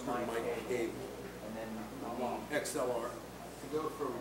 mic cable, XLR. To go from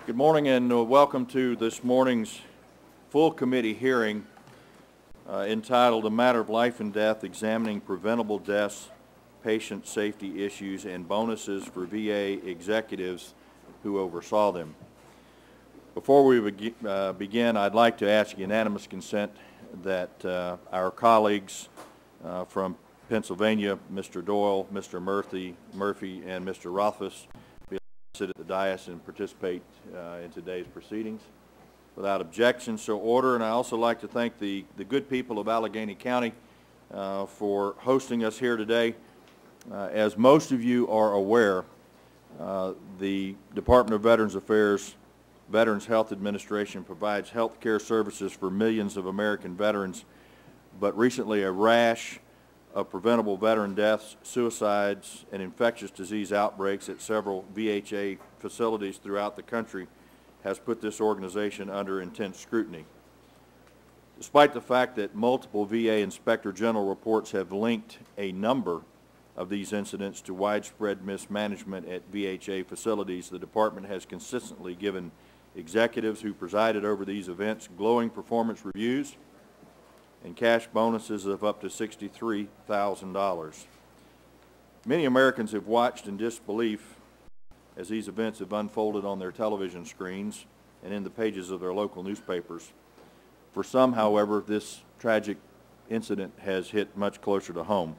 Good morning and welcome to this morning's full committee hearing entitled A Matter of Life and Death, Examining Preventable Deaths, Patient Safety Issues, and Bonuses for VA Executives Who Oversaw Them. Before we begin, I'd like to ask unanimous consent that our colleagues from Pennsylvania, Mr. Doyle, Mr. Murphy, and Mr. Rothfuss, sit at the dais and participate in today's proceedings. Without objection, so order. And I also like to thank the good people of Allegheny County for hosting us here today. As most of you are aware, the Department of Veterans Affairs Veterans Health Administration provides health care services for millions of American veterans, but recently a rash of preventable veteran deaths, suicides, and infectious disease outbreaks at several VHA facilities throughout the country has put this organization under intense scrutiny. Despite the fact that multiple VA Inspector General reports have linked a number of these incidents to widespread mismanagement at VHA facilities, the department has consistently given executives who presided over these events glowing performance reviews and cash bonuses of up to $63,000. Many Americans have watched in disbelief as these events have unfolded on their television screens and in the pages of their local newspapers. For some, however, this tragic incident has hit much closer to home.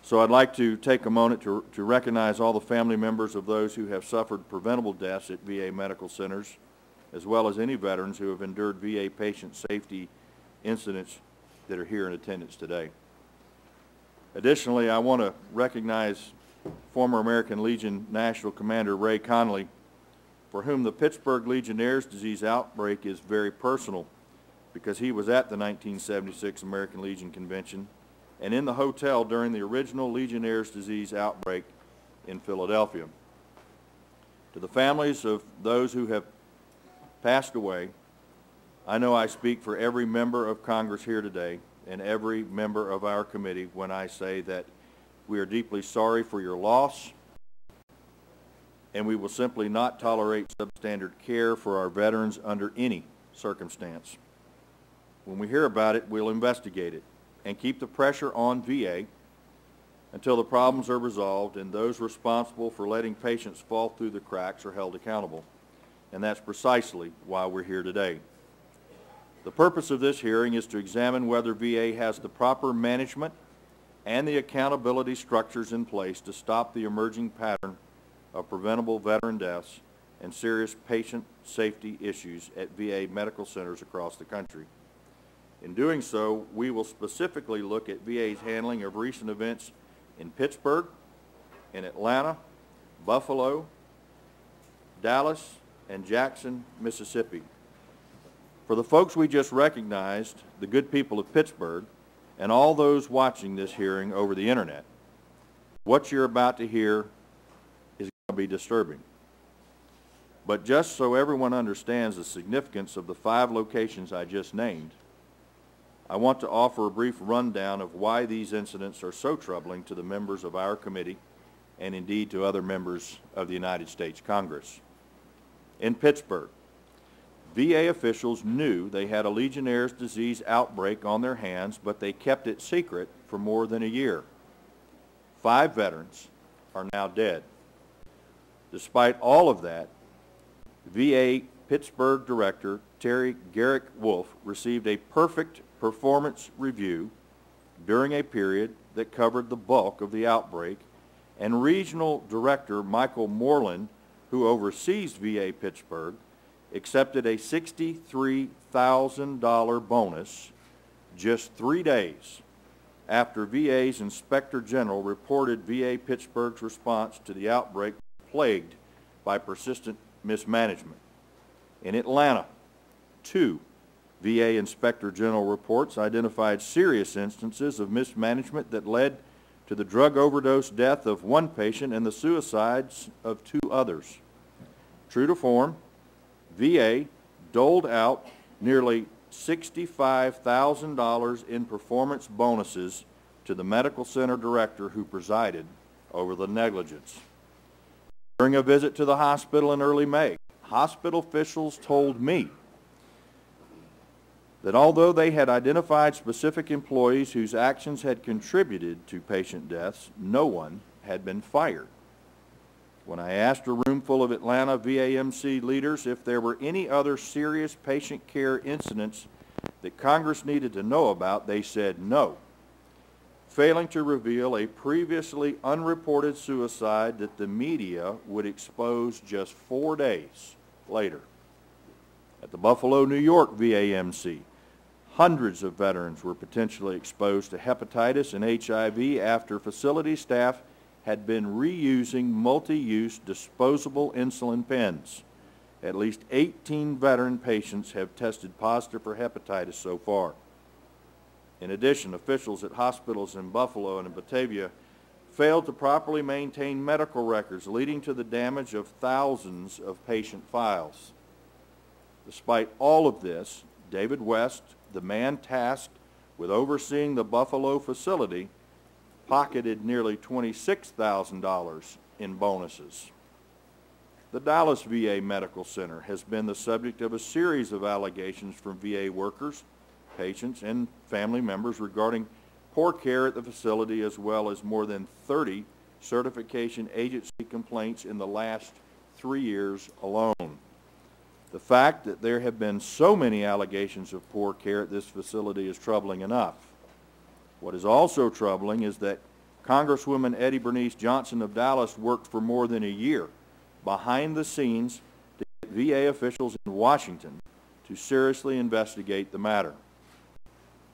So I'd like to take a moment to recognize all the family members of those who have suffered preventable deaths at VA medical centers, as well as any veterans who have endured VA patient safety incidents that are here in attendance today. Additionally, I want to recognize former American Legion National Commander Ray Connolly, for whom the Pittsburgh Legionnaires' disease outbreak is very personal, because he was at the 1976 American Legion Convention and in the hotel during the original Legionnaires' disease outbreak in Philadelphia. To the families of those who have passed away, I know I speak for every member of Congress here today and every member of our committee when I say that we are deeply sorry for your loss, and we will simply not tolerate substandard care for our veterans under any circumstance. When we hear about it, we'll investigate it and keep the pressure on VA until the problems are resolved and those responsible for letting patients fall through the cracks are held accountable. And that's precisely why we're here today. The purpose of this hearing is to examine whether VA has the proper management and the accountability structures in place to stop the emerging pattern of preventable veteran deaths and serious patient safety issues at VA medical centers across the country. In doing so, we will specifically look at VA's handling of recent events in Pittsburgh, in Atlanta, Buffalo, Dallas, and Jackson, Mississippi. For the folks we just recognized, the good people of Pittsburgh, and all those watching this hearing over the internet, what you're about to hear is going to be disturbing. But just so everyone understands the significance of the 5 locations I just named, I want to offer a brief rundown of why these incidents are so troubling to the members of our committee and indeed to other members of the United States Congress. In Pittsburgh, VA officials knew they had a Legionnaire's disease outbreak on their hands, but they kept it secret for more than a year. 5 veterans are now dead. Despite all of that, VA Pittsburgh Director Terry Garrick Wolf received a perfect performance review during a period that covered the bulk of the outbreak, and Regional Director Michael Moreland, who oversees VA Pittsburgh, accepted a $63,000 bonus just 3 days after VA's Inspector General reported VA Pittsburgh's response to the outbreak plagued by persistent mismanagement. In Atlanta, 2 VA Inspector General reports identified serious instances of mismanagement that led to the drug overdose death of 1 patient and the suicides of 2 others. True to form, VA doled out nearly $65,000 in performance bonuses to the medical center director who presided over the negligence. During a visit to the hospital in early May, hospital officials told me that although they had identified specific employees whose actions had contributed to patient deaths, no one had been fired. When I asked a room full of Atlanta VAMC leaders if there were any other serious patient care incidents that Congress needed to know about, they said no, failing to reveal a previously unreported suicide that the media would expose just 4 days later. At the Buffalo, New York VAMC, hundreds of veterans were potentially exposed to hepatitis and HIV after facility staff had been reusing multi-use disposable insulin pens. At least 18 veteran patients have tested positive for hepatitis so far. In addition, officials at hospitals in Buffalo and in Batavia failed to properly maintain medical records, leading to the damage of thousands of patient files. Despite all of this, David West, the man tasked with overseeing the Buffalo facility, pocketed nearly $26,000 in bonuses. The Dallas VA Medical Center has been the subject of a series of allegations from VA workers, patients, and family members regarding poor care at the facility, as well as more than 30 certification agency complaints in the last 3 years alone. The fact that there have been so many allegations of poor care at this facility is troubling enough. What is also troubling is that Congresswoman Eddie Bernice Johnson of Dallas worked for more than a year behind the scenes to get VA officials in Washington to seriously investigate the matter.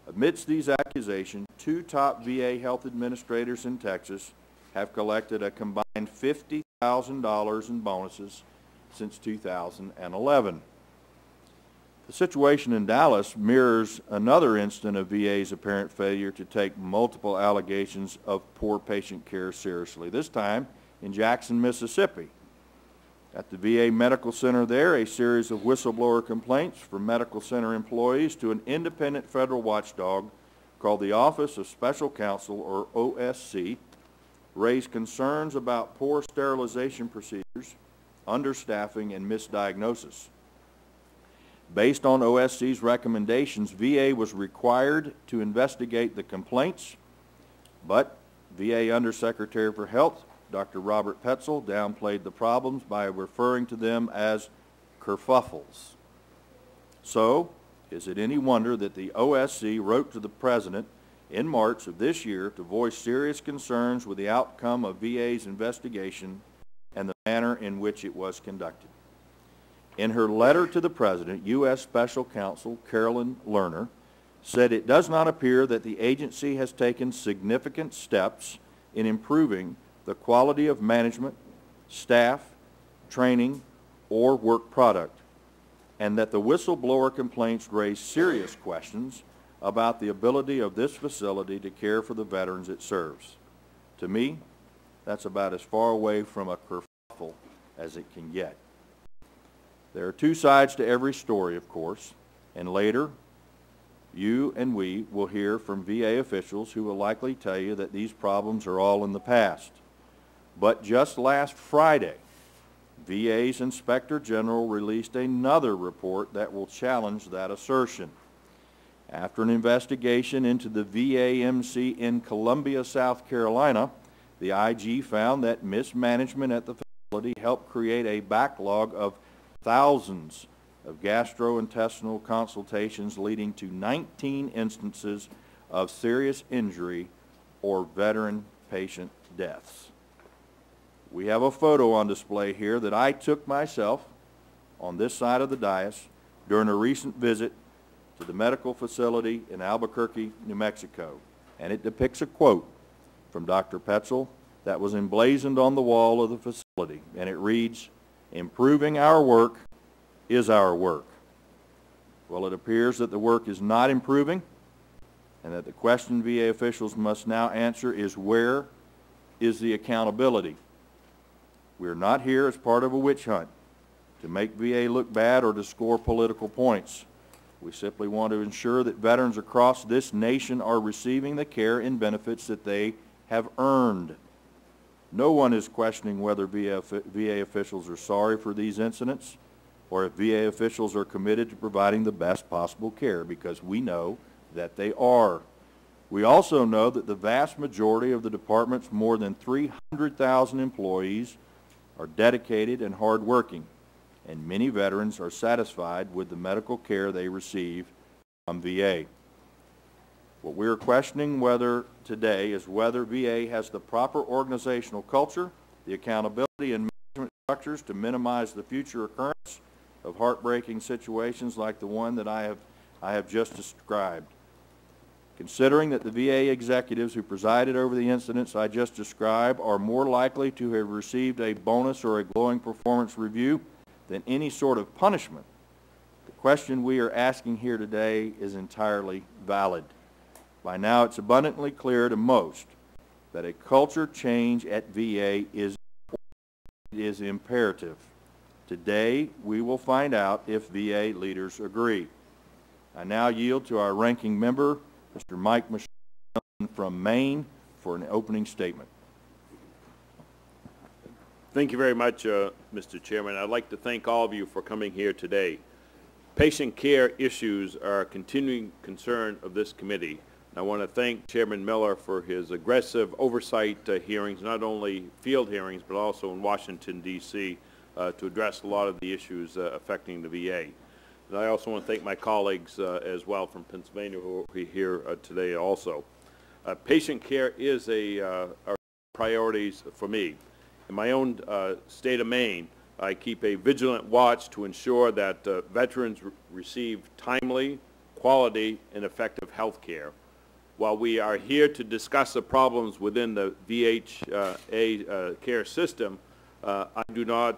Amidst these accusations, 2 top VA health administrators in Texas have collected a combined $50,000 in bonuses since 2011. The situation in Dallas mirrors another instance of VA's apparent failure to take multiple allegations of poor patient care seriously, this time in Jackson, Mississippi. At the VA Medical Center there, a series of whistleblower complaints from medical center employees to an independent federal watchdog called the Office of Special Counsel, or OSC, raised concerns about poor sterilization procedures, understaffing, and misdiagnosis. Based on OSC's recommendations, VA was required to investigate the complaints, but VA Undersecretary for Health, Dr. Robert Petzel, downplayed the problems by referring to them as kerfuffles. So, is it any wonder that the OSC wrote to the President in March of this year to voice serious concerns with the outcome of VA's investigation and the manner in which it was conducted? In her letter to the President, U.S. Special Counsel Carolyn Lerner said it does not appear that the agency has taken significant steps in improving the quality of management, staff, training, or work product, and that the whistleblower complaints raise serious questions about the ability of this facility to care for the veterans it serves. To me, that's about as far away from a kerfuffle as it can get. There are 2 sides to every story, of course, and later you and we will hear from VA officials who will likely tell you that these problems are all in the past. But just last Friday, VA's Inspector General released another report that will challenge that assertion. After an investigation into the VAMC in Columbia, South Carolina, the IG found that mismanagement at the facility helped create a backlog of thousands of gastrointestinal consultations, leading to 19 instances of serious injury or veteran patient deaths. We have a photo on display here that I took myself on this side of the dais during a recent visit to the medical facility in Albuquerque, New Mexico, and it depicts a quote from Dr. Petzel that was emblazoned on the wall of the facility, and it reads, "Improving our work is our work." Well, it appears that the work is not improving, and that the question VA officials must now answer is, where is the accountability? We're not here as part of a witch hunt to make VA look bad or to score political points. We simply want to ensure that veterans across this nation are receiving the care and benefits that they have earned. No one is questioning whether VA officials are sorry for these incidents, or if VA officials are committed to providing the best possible care, because we know that they are. We also know that the vast majority of the department's more than 300,000 employees are dedicated and hardworking, and many veterans are satisfied with the medical care they receive from VA. What we are questioning today is whether VA has the proper organizational culture, the accountability and management structures to minimize the future occurrence of heartbreaking situations like the one that I have just described. Considering that the VA executives who presided over the incidents I just described are more likely to have received a bonus or a glowing performance review than any sort of punishment, the question we are asking here today is entirely valid. By now, it's abundantly clear to most that a culture change at VA is imperative. Today, we will find out if VA leaders agree. I now yield to our ranking member, Mr. Mike Michelle from Maine, for an opening statement. Thank you very much, Mr. Chairman. I'd like to thank all of you for coming here today. Patient care issues are a continuing concern of this committee. I want to thank Chairman Miller for his aggressive oversight hearings, not only field hearings, but also in Washington, D.C., to address a lot of the issues affecting the VA. And I also want to thank my colleagues as well from Pennsylvania who are here today also. Patient care is a priority for me. In my own state of Maine, I keep a vigilant watch to ensure that veterans receive timely, quality, and effective health care. While we are here to discuss the problems within the VHA care system, I do not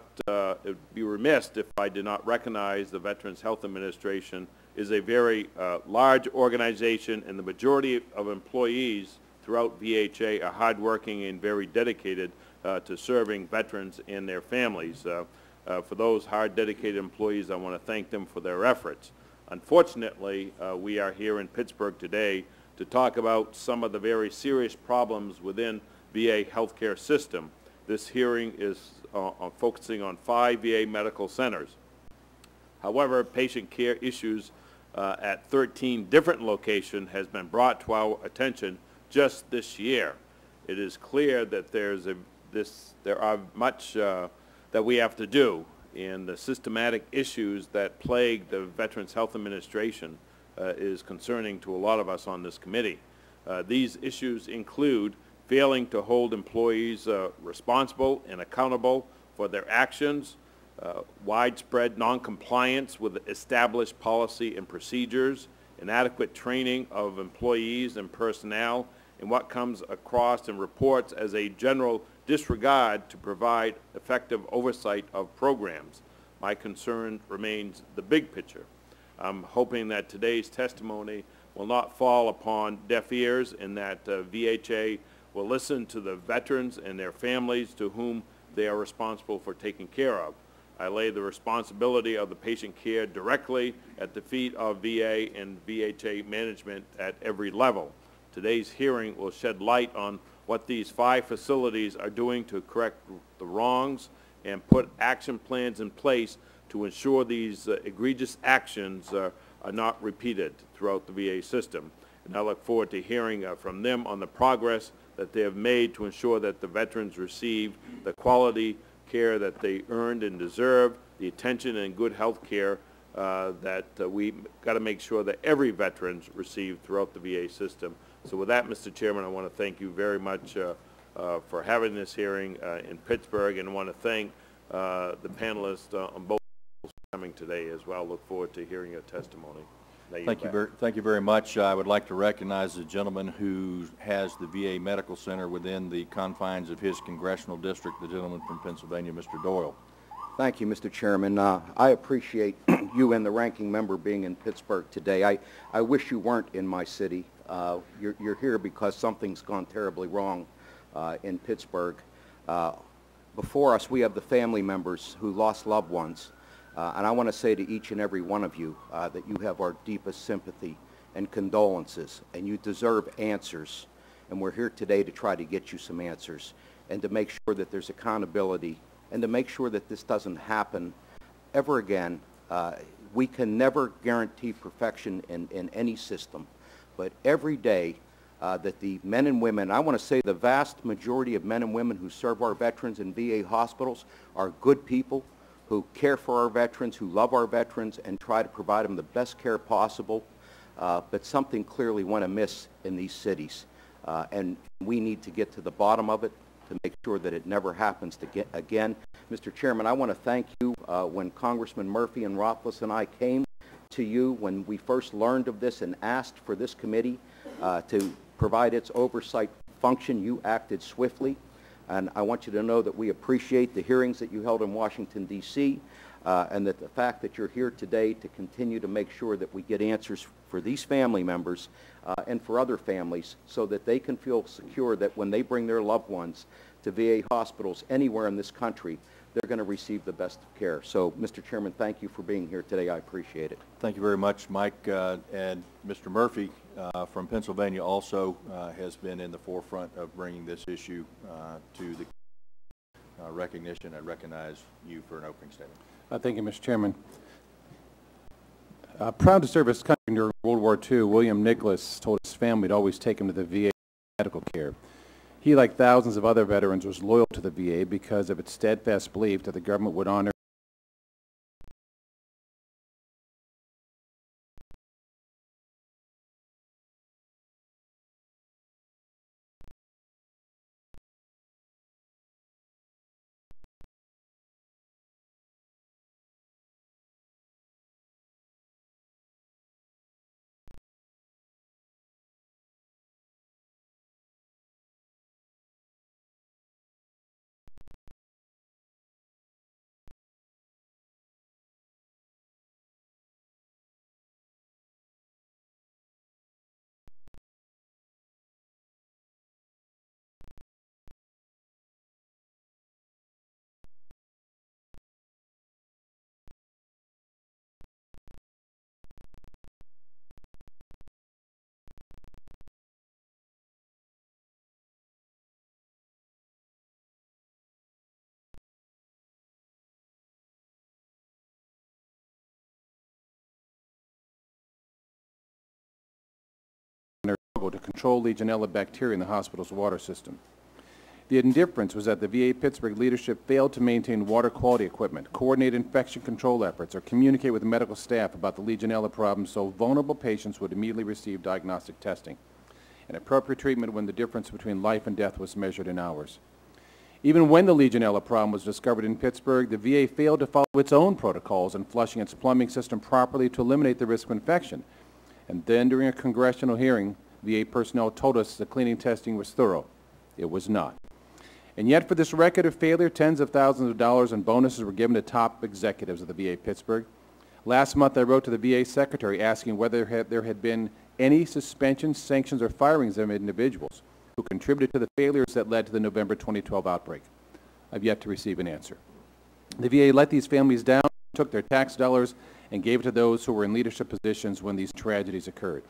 be remiss if I did not recognize the Veterans Health Administration is a very large organization, and the majority of employees throughout VHA are hardworking and very dedicated to serving veterans and their families. For those hard, dedicated employees, I want to thank them for their efforts. Unfortunately, we are here in Pittsburgh today to talk about some of the very serious problems within VA healthcare system. This hearing is focusing on 5 VA medical centers. However, patient care issues at 13 different locations has been brought to our attention just this year. It is clear that there are much that we have to do, and the systematic issues that plague the Veterans Health Administration is concerning to a lot of us on this committee. These issues include failing to hold employees responsible and accountable for their actions, widespread noncompliance with established policy and procedures, inadequate training of employees and personnel, and what comes across in reports as a general disregard to provide effective oversight of programs. My concern remains the big picture. I'm hoping that today's testimony will not fall upon deaf ears, and that VHA will listen to the veterans and their families to whom they are responsible for taking care of. I lay the responsibility of the patient care directly at the feet of VA and VHA management at every level. Today's hearing will shed light on what these 5 facilities are doing to correct the wrongs and put action plans in place to ensure these egregious actions are not repeated throughout the VA system. And I look forward to hearing from them on the progress that they have made to ensure that the veterans receive the quality care that they earned and deserve, the attention and good health care that we got to make sure that every veteran receives throughout the VA system. So with that, Mr. Chairman, I want to thank you very much for having this hearing in Pittsburgh, and I want to thank the panelists on both for coming today as well. Look forward to hearing your testimony. Thank you very much. I would like to recognize the gentleman who has the VA Medical Center within the confines of his congressional district, the gentleman from Pennsylvania, Mr. Doyle. Thank you, Mr. Chairman. I appreciate you and the ranking member being in Pittsburgh today. I wish you weren't in my city. You're here because something's gone terribly wrong in Pittsburgh. Before us, we have the family members who lost loved ones. And I want to say to each and every one of you that you have our deepest sympathy and condolences, and you deserve answers. And we're here today to try to get you some answers and to make sure that there's accountability and to make sure that this doesn't happen ever again We can never guarantee perfection in any system, but every day that the men and women, I want to say the vast majority of men and women who serve our veterans in VA hospitals are good people who care for our veterans, who love our veterans, and try to provide them the best care possible. But something clearly went amiss in these cities, and we need to get to the bottom of it to make sure that it never happens again. Mr. Chairman, I want to thank you. When Congressman Murphy and Rothfuss and I came to you when we first learned of this and asked for this committee to provide its oversight function, you acted swiftly. And I want you to know that we appreciate the hearings that you held in Washington, D.C., and that the fact that you're here today to continue to make sure that we get answers for these family members and for other families so that they can feel secure that when they bring their loved ones to VA hospitals anywhere in this country, they're going to receive the best of care. So, Mr. Chairman, thank you for being here today. I appreciate it. Thank you very much, Mike. And Mr. Murphy from Pennsylvania also has been in the forefront of bringing this issue to the recognition. I recognize you for an opening statement. Thank you, Mr. Chairman. Proud to serve his country during World War II, William Nicholas told his family to always take him to the VA medical care. He, like thousands of other veterans, was loyal to the VA because of its steadfast belief that the government would honor to control Legionella bacteria in the hospital's water system. The indifference was that the VA Pittsburgh leadership failed to maintain water quality equipment, coordinate infection control efforts, or communicate with medical staff about the Legionella problem so vulnerable patients would immediately receive diagnostic testing and appropriate treatment when the difference between life and death was measured in hours. Even when the Legionella problem was discovered in Pittsburgh, the VA failed to follow its own protocols in flushing its plumbing system properly to eliminate the risk of infection. And then during a congressional hearing, VA personnel told us the cleaning testing was thorough. It was not. And yet, for this record of failure, tens of thousands of dollars in bonuses were given to top executives of the VA Pittsburgh. Last month, I wrote to the VA secretary asking whether there had been any suspensions, sanctions, or firings of individuals who contributed to the failures that led to the November 2012 outbreak. I've yet to receive an answer. The VA let these families down, took their tax dollars, and gave it to those who were in leadership positions when these tragedies occurred.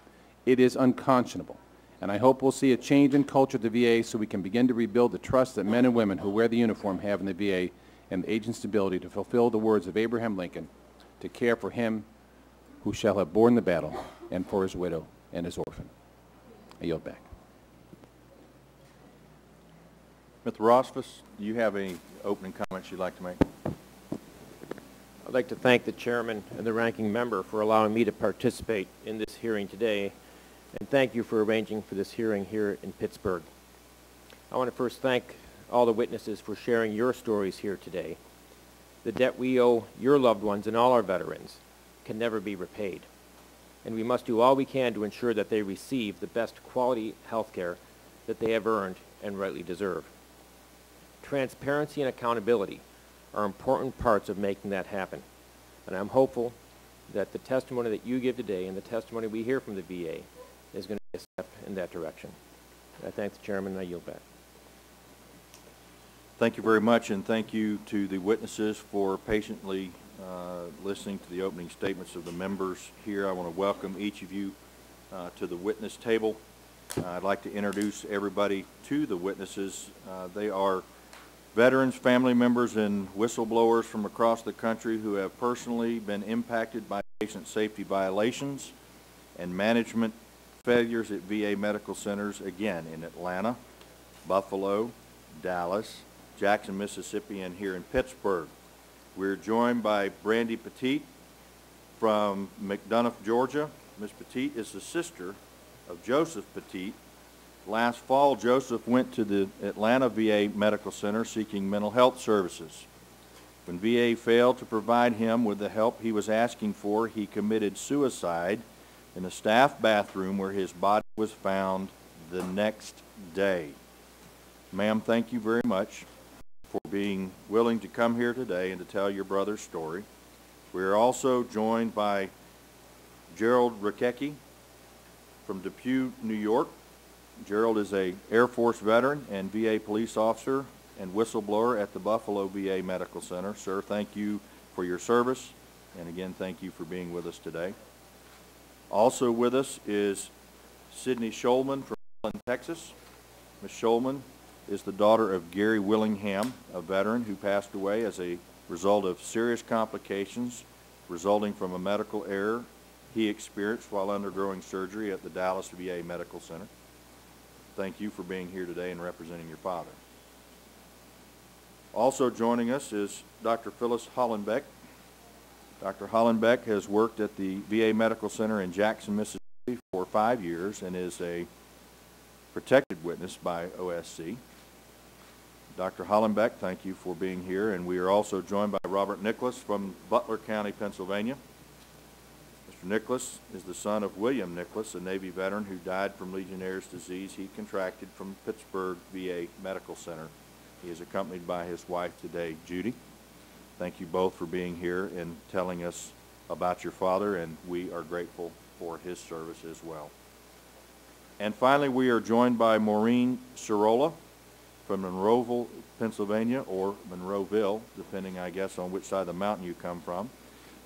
It is unconscionable, and I hope we'll see a change in culture at the VA so we can begin to rebuild the trust that men and women who wear the uniform have in the VA and the agent's ability to fulfill the words of Abraham Lincoln, to care for him who shall have borne the battle and for his widow and his orphan. I yield back. Mr. Rothfuss, do you have any opening comments you'd like to make? I'd like to thank the chairman and the ranking member for allowing me to participate in this hearing today, and thank you for arranging for this hearing here in Pittsburgh. I want to first thank all the witnesses for sharing your stories here today. The debt we owe your loved ones and all our veterans can never be repaid, and we must do all we can to ensure that they receive the best quality health care that they have earned and rightly deserve. Transparency and accountability are important parts of making that happen, and I'm hopeful that the testimony that you give today and the testimony we hear from the VA is going to be a step in that direction. I thank the chairman, and I yield back. Thank you very much, and thank you to the witnesses for patiently listening to the opening statements of the members here. I want to welcome each of you to the witness table. I'd like to introduce everybody to the witnesses. They are veterans, family members, and whistleblowers from across the country who have personally been impacted by patient safety violations and management failures at VA medical centers, again, in Atlanta, Buffalo, Dallas, Jackson, Mississippi, and here in Pittsburgh. We're joined by Brandy Petit from McDonough, Georgia. Ms. Petit is the sister of Joseph Petit. Last fall, Joseph went to the Atlanta VA Medical Center seeking mental health services. When VA failed to provide him with the help he was asking for, he committed suicide in a staff bathroom where his body was found the next day. Ma'am, thank you very much for being willing to come here today and to tell your brother's story. We are also joined by Gerald Rakecki from Depew, New York. Gerald is an Air Force veteran and VA police officer and whistleblower at the Buffalo VA Medical Center. Sir, thank you for your service, and again, thank you for being with us today. Also with us is Sydney Scholman from Allen, Texas. Ms. Scholman is the daughter of Gary Willingham, a veteran who passed away as a result of serious complications resulting from a medical error he experienced while undergoing surgery at the Dallas VA Medical Center. Thank you for being here today and representing your father. Also joining us is Dr. Phyllis Hollenbeck. Dr. Hollenbeck has worked at the VA Medical Center in Jackson, Mississippi for 5 years and is a protected witness by OSC. Dr. Hollenbeck, thank you for being here, and we are also joined by Robert Nicholas from Butler County, Pennsylvania. Mr. Nicholas is the son of William Nicholas, a Navy veteran who died from Legionnaire's disease he contracted from Pittsburgh VA Medical Center. He is accompanied by his wife today, Judy. Thank you both for being here and telling us about your father, and we are grateful for his service as well. And finally, we are joined by Maureen Cirola from Monroeville, Pennsylvania, or Monroeville, depending, I guess, on which side of the mountain you come from.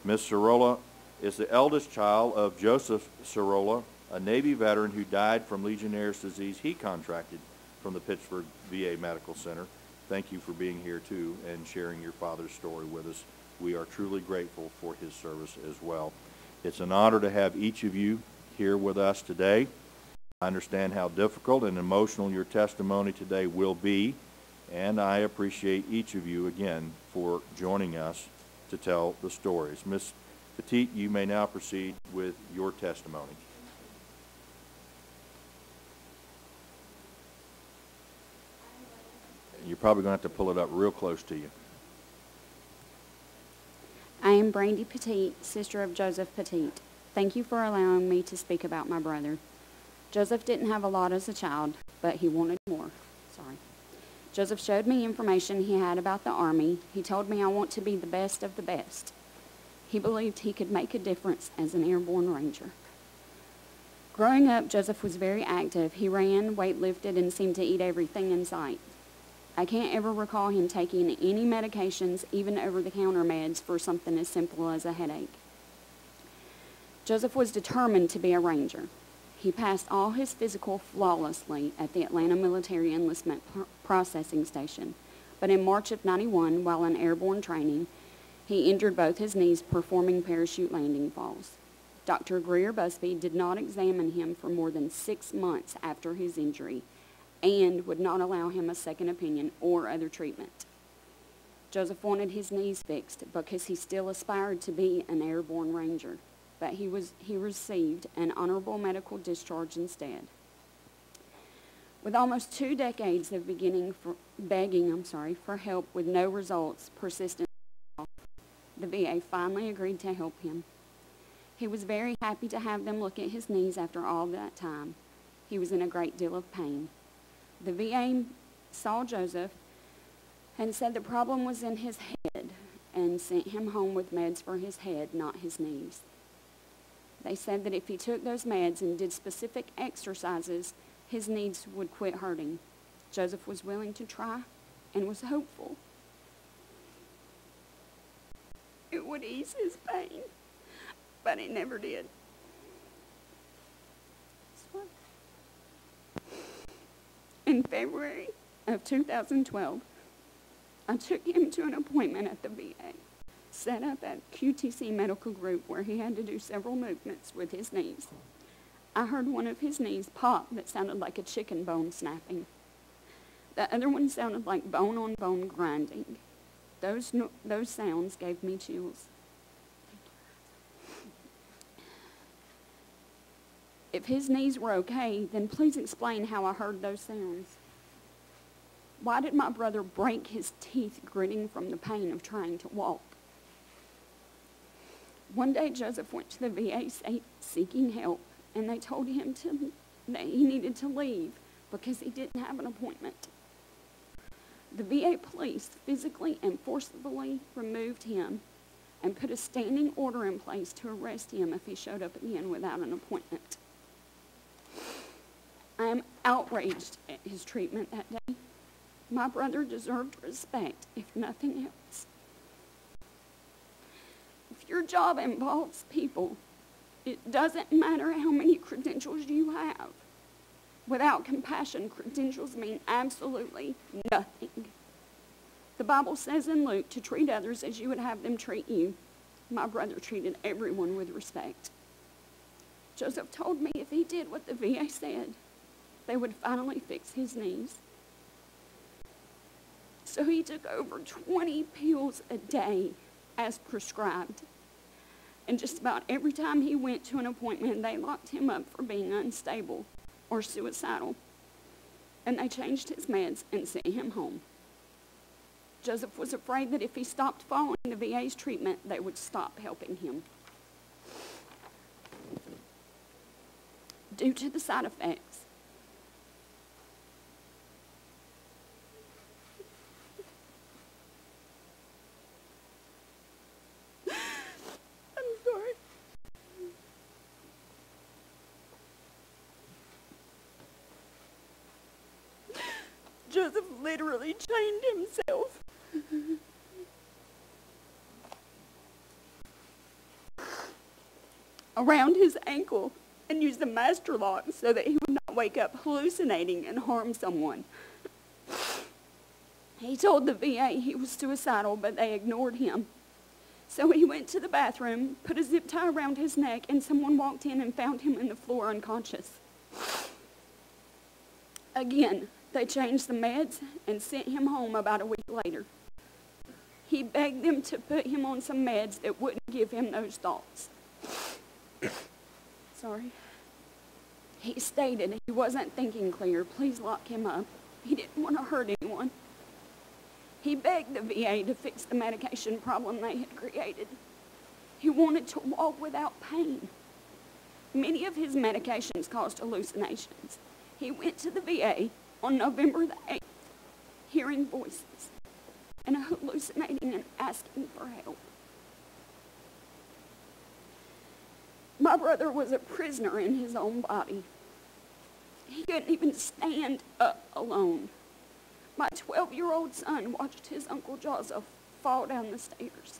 Ms. Cirola is the eldest child of Joseph Cirola, a Navy veteran who died from Legionnaire's disease he contracted from the Pittsburgh VA Medical Center. Thank you for being here, too, and sharing your father's story with us. We are truly grateful for his service as well. It's an honor to have each of you here with us today. I understand how difficult and emotional your testimony today will be, and I appreciate each of you again for joining us to tell the stories. Ms. Petit, you may now proceed with your testimony. You're probably going to have to pull it up real close to you. I am Brandy Petit, sister of Joseph Petit. Thank you for allowing me to speak about my brother. Joseph didn't have a lot as a child, but he wanted more. Joseph showed me information he had about the Army. He told me I want to be the best of the best. He believed he could make a difference as an airborne ranger. Growing up, Joseph was very active. He ran, weightlifted, and seemed to eat everything in sight. I can't ever recall him taking any medications, even over-the-counter meds, for something as simple as a headache. Joseph was determined to be a ranger. He passed all his physical flawlessly at the Atlanta Military Enlistment Processing Station, but in March of '91, while in airborne training, he injured both his knees performing parachute landing falls. Dr. Greer Busby did not examine him for more than 6 months after his injury and would not allow him a second opinion or other treatment. Joseph wanted his knees fixed because he still aspired to be an airborne ranger, but he received an honorable medical discharge instead. With almost 2 decades of begging for help with no results, persistent, the VA finally agreed to help him. He was very happy to have them look at his knees after all that time. He was in a great deal of pain. The VA saw Joseph and said the problem was in his head and sent him home with meds for his head, not his knees. They said that if he took those meds and did specific exercises, his knees would quit hurting. Joseph was willing to try and was hopeful it would ease his pain, but it never did. In February of 2012, I took him to an appointment at the VA, set up at QTC Medical Group where he had to do several movements with his knees. I heard one of his knees pop that sounded like a chicken bone snapping. The other one sounded like bone-on-bone grinding. Those sounds gave me chills. If his knees were okay, then please explain how I heard those sounds. Why did my brother break his teeth gritting from the pain of trying to walk? One day, Joseph went to the VA seeking help, and they told him that he needed to leave because he didn't have an appointment. The VA police physically and forcibly removed him and put a standing order in place to arrest him if he showed up again without an appointment. I am outraged at his treatment that day. My brother deserved respect, if nothing else. If your job involves people, it doesn't matter how many credentials you have. Without compassion, credentials mean absolutely nothing. The Bible says in Luke to treat others as you would have them treat you. My brother treated everyone with respect. Joseph told me if he did what the VA said, they would finally fix his knees. So he took over 20 pills a day as prescribed. And just about every time he went to an appointment, they locked him up for being unstable or suicidal. And they changed his meds and sent him home. Joseph was afraid that if he stopped following the VA's treatment, they would stop helping him. Due to the side effects, Joseph literally chained himself. Around his ankle and used a master lock so that he would not wake up hallucinating and harm someone. He told the VA he was suicidal, but they ignored him. So he went to the bathroom, put a zip tie around his neck, and someone walked in and found him on the floor unconscious. Again, they changed the meds and sent him home about a week later. He begged them to put him on some meds that wouldn't give him those thoughts. Sorry. He stated he wasn't thinking clear. Please lock him up. He didn't want to hurt anyone. He begged the VA to fix the medication problem they had created. He wanted to walk without pain. Many of his medications caused hallucinations. He went to the VA on November the 8th, hearing voices and hallucinating and asking for help. My brother was a prisoner in his own body. He couldn't even stand up alone. My 12-year-old son watched his Uncle Joseph fall down the stairs.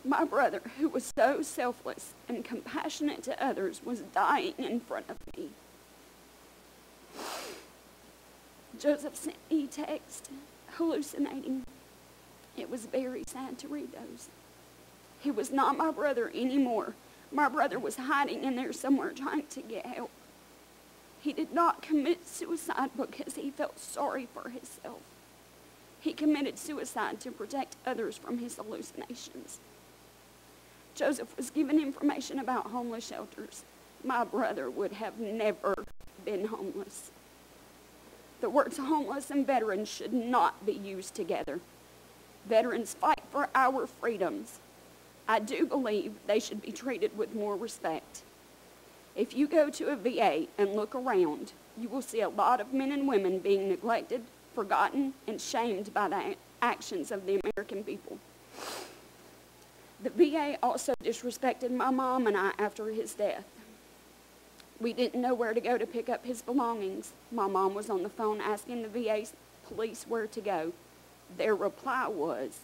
My brother, who was so selfless and compassionate to others, was dying in front of me. Joseph sent me text, hallucinating. It was very sad to read those. He was not my brother anymore. My brother was hiding in there somewhere trying to get help. He did not commit suicide because he felt sorry for himself. He committed suicide to protect others from his hallucinations. Joseph was given information about homeless shelters. My brother would have never been homeless. The words homeless and veterans should not be used together. Veterans fight for our freedoms. I do believe they should be treated with more respect. If you go to a VA and look around, you will see a lot of men and women being neglected, forgotten, and shamed by the actions of the American people. The VA also disrespected my mom and I after his death. We didn't know where to go to pick up his belongings. My mom was on the phone asking the VA police where to go. Their reply was,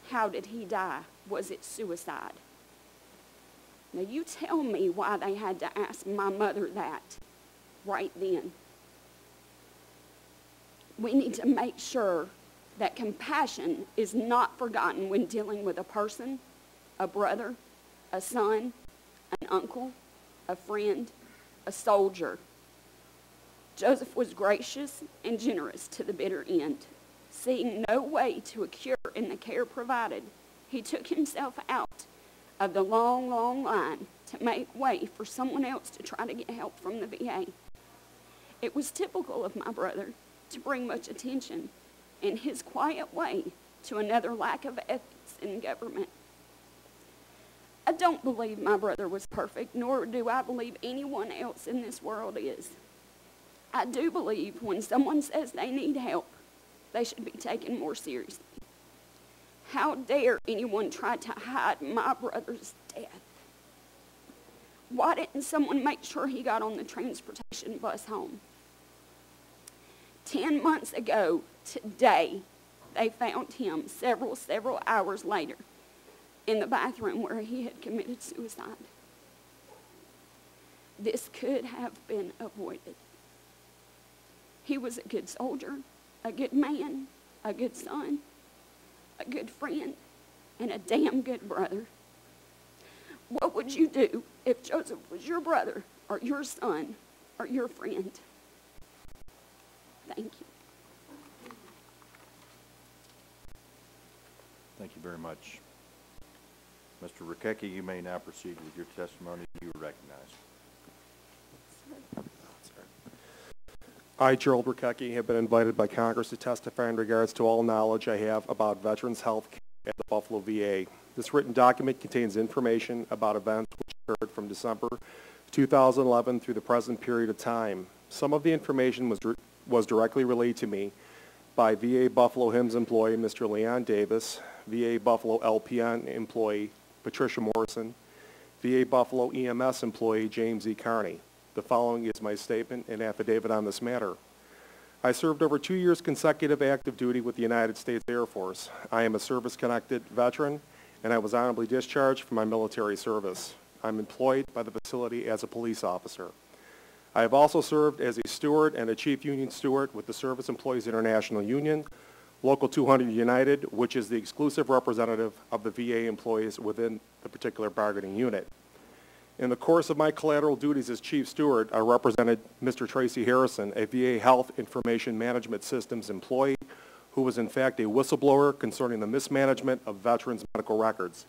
"How did he die? Was it suicide?" Now you tell me why they had to ask my mother that right then. We need to make sure that compassion is not forgotten when dealing with a person, a brother, a son, an uncle, a friend, a soldier. Joseph was gracious and generous to the bitter end. Seeing no way to a cure in the care provided, he took himself out of the long, long line to make way for someone else to try to get help from the VA. It was typical of my brother to bring much attention in his quiet way to another lack of ethics in government. I don't believe my brother was perfect, nor do I believe anyone else in this world is. I do believe when someone says they need help, they should be taken more seriously. How dare anyone try to hide my brother's death? Why didn't someone make sure he got on the transportation bus home? 10 months ago today, they found him several hours later in the bathroom where he had committed suicide. This could have been avoided. He was a good soldier, a good man, a good son, a good friend, and a damn good brother. What would you do if Joseph was your brother or your son or your friend? Thank you. Thank you very much. Mr. Rukecki, you may now proceed with your testimony. You are recognized. I, Gerald Rukecki, have been invited by Congress to testify in regards to all knowledge I have about veterans' health care at the Buffalo VA. This written document contains information about events which occurred from December 2011 through the present period of time. Some of the information was directly relayed to me by VA Buffalo HIMSS employee Mr. Leon Davis, VA Buffalo LPN employee Patricia Morrison, VA Buffalo EMS employee James E. Carney. The following is my statement and affidavit on this matter. I served over 2 years consecutive active duty with the United States Air Force. I am a service-connected veteran, and I was honorably discharged from my military service. I'm employed by the facility as a police officer. I have also served as a steward and a chief union steward with the Service Employees International Union, Local 200 United, which is the exclusive representative of the VA employees within the particular bargaining unit. In the course of my collateral duties as chief steward, I represented Mr. Tracy Harrison, a VA Health Information Management Systems employee who was in fact a whistleblower concerning the mismanagement of veterans' medical records.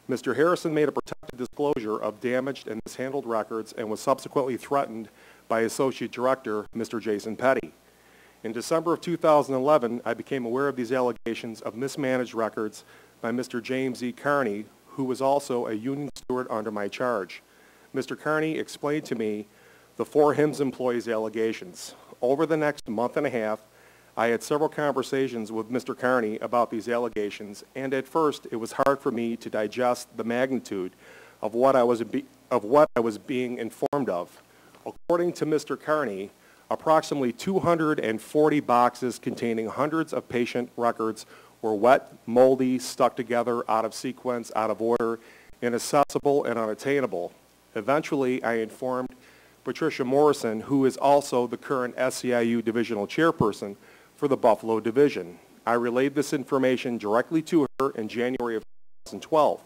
Mr. Harrison made a protected disclosure of damaged and mishandled records and was subsequently threatened by Associate Director Mr. Jason Petty. In December of 2011, I became aware of these allegations of mismanaged records by Mr. James E. Carney, who was also a union steward under my charge. Mr. Carney explained to me the 4 HIMSS employees' allegations. Over the next month and a half, I had several conversations with Mr. Carney about these allegations, and at first it was hard for me to digest the magnitude of what I was being informed of. According to Mr. Carney, approximately 240 boxes containing hundreds of patient records were wet, moldy, stuck together, out of sequence, out of order, inaccessible, and unattainable. Eventually, I informed Patricia Morrison, who is also the current SEIU divisional chairperson for the Buffalo Division. I relayed this information directly to her in January of 2012.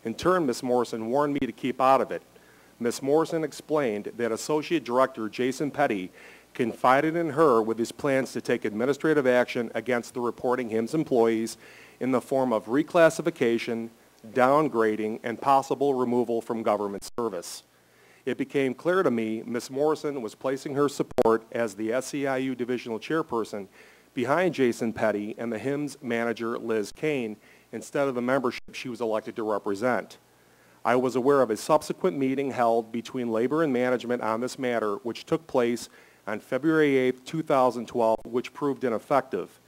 In turn, Ms. Morrison warned me to keep out of it. Ms. Morrison explained that Associate Director Jason Petty confided in her with his plans to take administrative action against the reporting HIMSS employees in the form of reclassification, downgrading, and possible removal from government service. It became clear to me Ms. Morrison was placing her support as the SEIU divisional chairperson behind Jason Petty and the HIMSS manager Liz Kane instead of the membership she was elected to represent. I was aware of a subsequent meeting held between labor and management on this matter, which took place on February 8, 2012, which proved ineffective.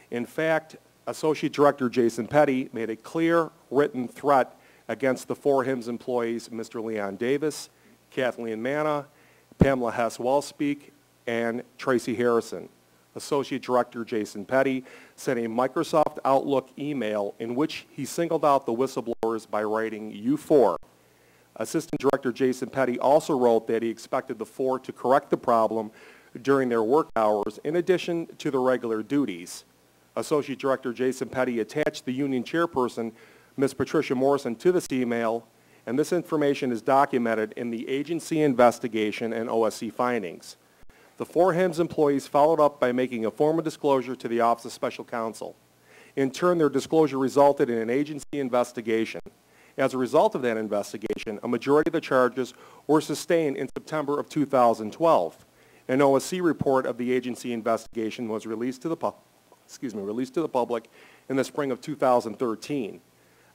In fact, Associate Director Jason Petty made a clear written threat against the 4 HIMSS employees, Mr. Leon Davis, Kathleen Manna, Pamela Hess-Wellspeak, and Tracy Harrison. Associate Director Jason Petty sent a Microsoft Outlook email in which he singled out the whistleblowers by writing U4. Assistant Director Jason Petty also wrote that he expected the 4 to correct the problem during their work hours in addition to the regular duties. Associate Director Jason Petty attached the union chairperson, Ms. Patricia Morrison, to this email, and this information is documented in the agency investigation and OSC findings. The 4 HIMSS employees followed up by making a formal disclosure to the Office of Special Counsel. In turn, their disclosure resulted in an agency investigation. As a result of that investigation, a majority of the charges were sustained in September of 2012. An OSC report of the agency investigation was released to the public in the spring of 2013.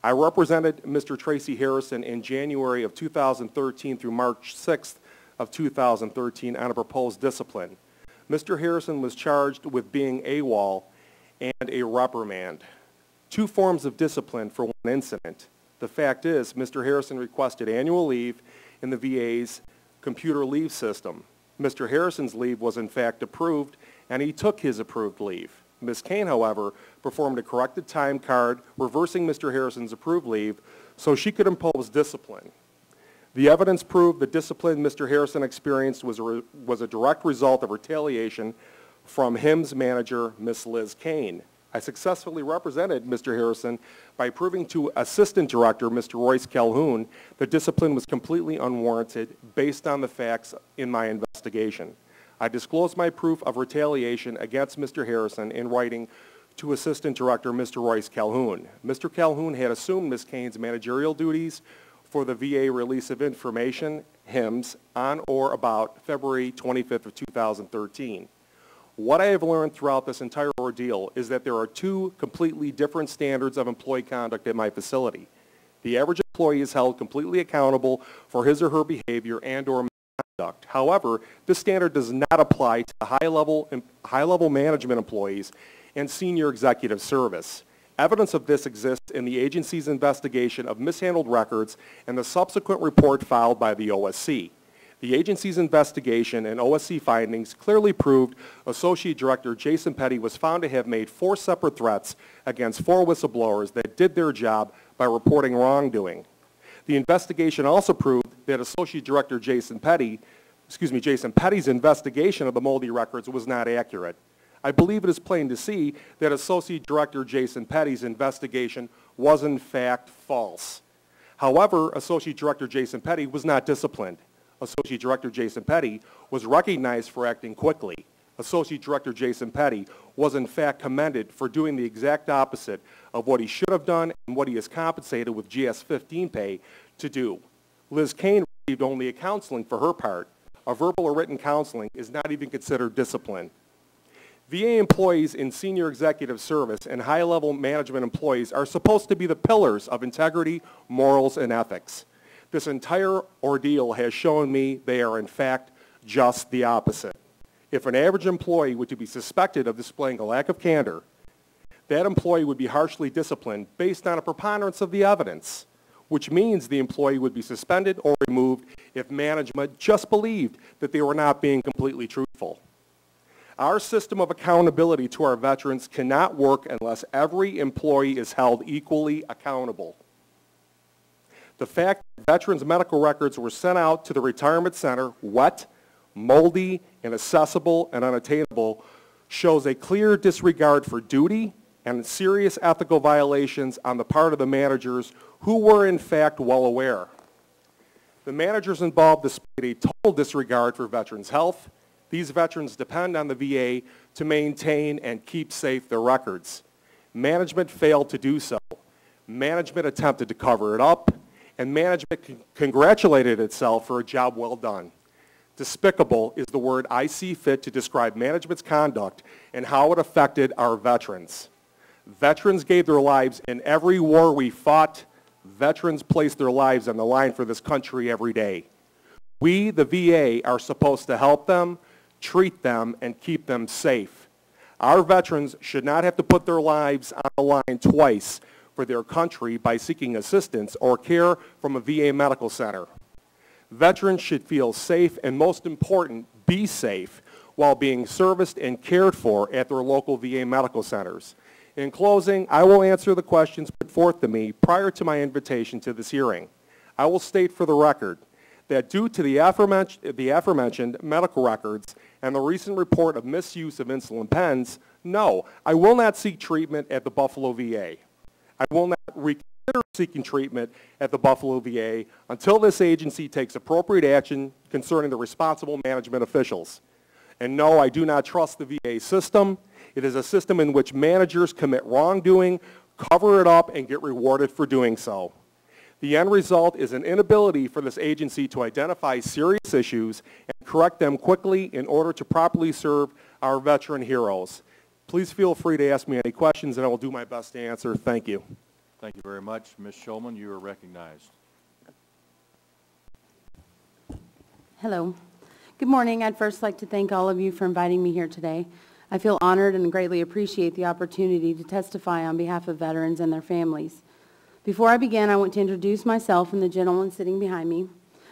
I represented Mr. Tracy Harrison in January of 2013 through March 6th of 2013 on a proposed discipline. Mr. Harrison was charged with being AWOL and a reprimand. 2 forms of discipline for 1 incident. The fact is, Mr. Harrison requested annual leave in the VA's computer leave system. Mr. Harrison's leave was in fact approved, and he took his approved leave. Ms. Kane, however, performed a corrected time card, reversing Mr. Harrison's approved leave so she could impose discipline. The evidence proved the discipline Mr. Harrison experienced was a direct result of retaliation from HIMSS manager, Ms. Liz Kane. I successfully represented Mr. Harrison by proving to Assistant Director, Mr. Royce Calhoun, that discipline was completely unwarranted based on the facts in my investigation. I disclosed my proof of retaliation against Mr. Harrison in writing to Assistant Director, Mr. Royce Calhoun. Mr. Calhoun had assumed Ms. Kane's managerial duties for the VA release of information, HIMSS, on or about February 25th of 2013. What I have learned throughout this entire ordeal is that there are 2 completely different standards of employee conduct at my facility. The average employee is held completely accountable for his or her behavior and or misconduct. However, this standard does not apply to high-level management employees and senior executive service. Evidence of this exists in the agency's investigation of mishandled records and the subsequent report filed by the OSC. The agency's investigation and OSC findings clearly proved Associate Director Jason Petty was found to have made 4 separate threats against 4 whistleblowers that did their job by reporting wrongdoing. The investigation also proved that Associate Director Jason Petty's investigation of the moldy records was not accurate. I believe it is plain to see that Associate Director Jason Petty's investigation was in fact false. However, Associate Director Jason Petty was not disciplined. Associate Director Jason Petty was recognized for acting quickly. Associate Director Jason Petty was in fact commended for doing the exact opposite of what he should have done and what he is compensated with GS-15 pay to do. Liz Kane received only a counseling for her part. A verbal or written counseling is not even considered discipline. VA employees in senior executive service and high-level management employees are supposed to be the pillars of integrity, morals, and ethics. This entire ordeal has shown me they are in fact just the opposite. If an average employee were to be suspected of displaying a lack of candor, that employee would be harshly disciplined based on a preponderance of the evidence, which means the employee would be suspended or removed if management just believed that they were not being completely truthful. Our system of accountability to our veterans cannot work unless every employee is held equally accountable. The fact that veterans' medical records were sent out to the retirement center wet, moldy, inaccessible, and unattainable shows a clear disregard for duty and serious ethical violations on the part of the managers who were in fact well aware. The managers involved displayed a total disregard for veterans' health. These veterans depend on the VA to maintain and keep safe their records. Management failed to do so. Management attempted to cover it up, and management congratulated itself for a job well done. Despicable is the word I see fit to describe management's conduct and how it affected our veterans. Veterans gave their lives in every war we fought. Veterans placed their lives on the line for this country every day. We, the VA, are supposed to help them, treat them, and keep them safe. Our veterans should not have to put their lives on the line twice for their country by seeking assistance or care from a VA medical center. Veterans should feel safe and, most important, be safe while being serviced and cared for at their local VA medical centers. In closing, I will answer the questions put forth to me prior to my invitation to this hearing. I will state for the record that due to the aforementioned medical records and the recent report of misuse of insulin pens, No, I will not seek treatment at the Buffalo VA. I will not reconsider seeking treatment at the Buffalo VA until this agency takes appropriate action concerning the responsible management officials. And no, I do not trust the VA system. It is a system in which managers commit wrongdoing, cover it up, and get rewarded for doing so. The end result is an inability for this agency to identify serious issues and correct them quickly in order to properly serve our veteran heroes. Please feel free to ask me any questions, and I will do my best to answer. Thank you. Thank you very much. Ms. Shulman, you are recognized. Hello. Good morning. I'd first like to thank all of you for inviting me here today. I feel honored and greatly appreciate the opportunity to testify on behalf of veterans and their families. Before I begin, I want to introduce myself and the gentleman sitting behind me.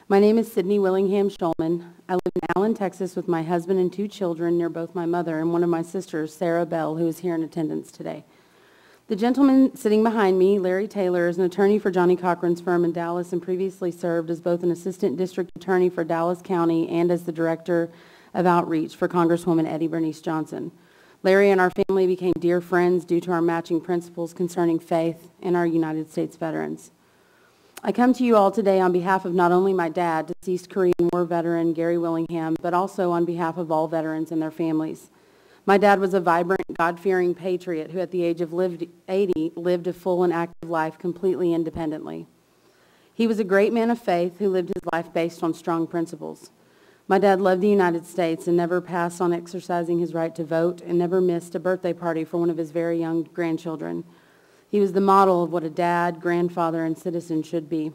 My name is Sydney Willingham Shulman. I live in Allen, Texas with my husband and 2 children near both my mother and one of my sisters, Sarah Bell, who is here in attendance today. The gentleman sitting behind me, Larry Taylor, is an attorney for Johnny Cochran's firm in Dallas and previously served as both an assistant district attorney for Dallas County and as the director of outreach for Congresswoman Eddie Bernice Johnson. Larry and our family became dear friends due to our matching principles concerning faith and our United States veterans. I come to you all today on behalf of not only my dad, deceased Korean War veteran Gary Willingham, but also on behalf of all veterans and their families. My dad was a vibrant, God-fearing patriot who at the age of 80 lived a full and active life completely independently. He was a great man of faith who lived his life based on strong principles. My dad loved the United States and never passed on exercising his right to vote and never missed a birthday party for one of his very young grandchildren. He was the model of what a dad, grandfather, and citizen should be.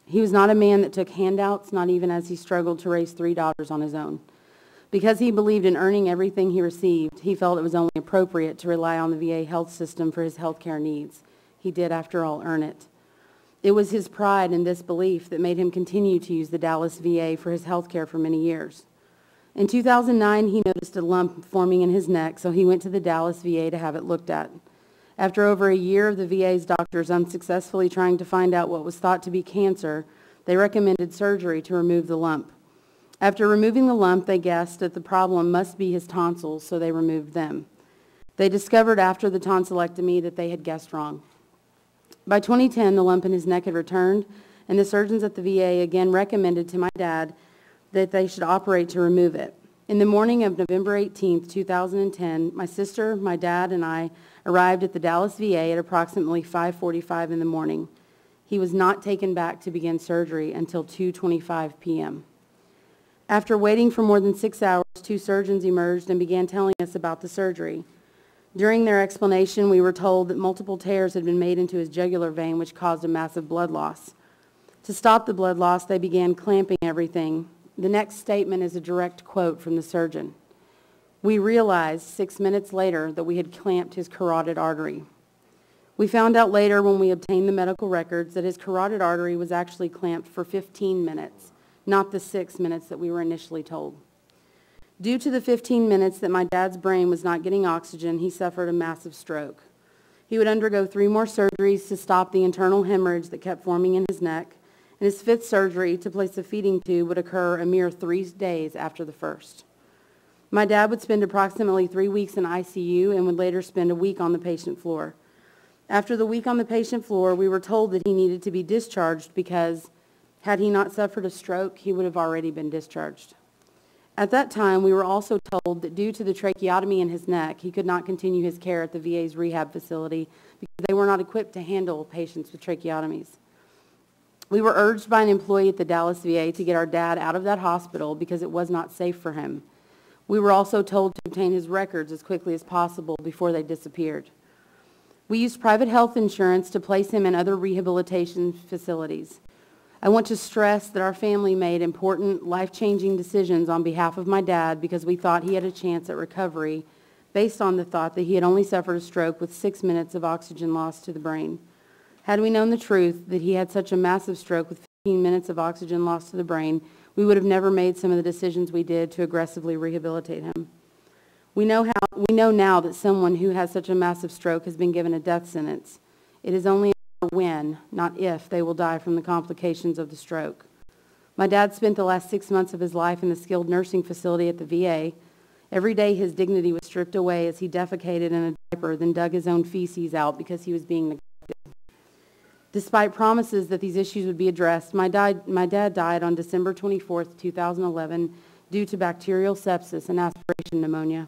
He was not a man that took handouts, not even as he struggled to raise 3 daughters on his own. Because he believed in earning everything he received, he felt it was only appropriate to rely on the VA health system for his health care needs. He did, after all, earn it. It was his pride in this belief that made him continue to use the Dallas VA for his health care for many years. In 2009, he noticed a lump forming in his neck, so he went to the Dallas VA to have it looked at. After over a year of the VA's doctors unsuccessfully trying to find out what was thought to be cancer, they recommended surgery to remove the lump. After removing the lump, they guessed that the problem must be his tonsils, so they removed them. They discovered after the tonsillectomy that they had guessed wrong. By 2010, the lump in his neck had returned, and the surgeons at the VA again recommended to my dad that they should operate to remove it. In the morning of November 18, 2010, my sister, my dad, and I arrived at the Dallas VA at approximately 5:45 in the morning. He was not taken back to begin surgery until 2:25 p.m. After waiting for more than 6 hours, 2 surgeons emerged and began telling us about the surgery. During their explanation, we were told that multiple tears had been made into his jugular vein, which caused a massive blood loss. To stop the blood loss, they began clamping everything. The next statement is a direct quote from the surgeon. We realized 6 minutes later that we had clamped his carotid artery. We found out later when we obtained the medical records that his carotid artery was actually clamped for 15 minutes, not the 6 minutes that we were initially told. Due to the 15 minutes that my dad's brain was not getting oxygen, he suffered a massive stroke. He would undergo 3 more surgeries to stop the internal hemorrhage that kept forming in his neck, and his 5th surgery to place a feeding tube would occur a mere 3 days after the first. My dad would spend approximately 3 weeks in ICU and would later spend a week on the patient floor. After the week on the patient floor, we were told that he needed to be discharged because had he not suffered a stroke, he would have already been discharged. At that time, we were also told that due to the tracheotomy in his neck, he could not continue his care at the VA's rehab facility because they were not equipped to handle patients with tracheotomies. We were urged by an employee at the Dallas VA to get our dad out of that hospital because it was not safe for him. We were also told to obtain his records as quickly as possible before they disappeared. We used private health insurance to place him in other rehabilitation facilities. I want to stress that our family made important, life-changing decisions on behalf of my dad because we thought he had a chance at recovery based on the thought that he had only suffered a stroke with 6 minutes of oxygen loss to the brain. Had we known the truth that he had such a massive stroke with 15 minutes of oxygen loss to the brain, we would have never made some of the decisions we did to aggressively rehabilitate him. We know now that someone who has such a massive stroke has been given a death sentence. It is only when, not if, they will die from the complications of the stroke. My dad spent the last 6 months of his life in the skilled nursing facility at the VA. Every day his dignity was stripped away as he defecated in a diaper, then dug his own feces out because he was being neglected. Despite promises that these issues would be addressed, my dad died on December 24th, 2011, due to bacterial sepsis and aspiration pneumonia.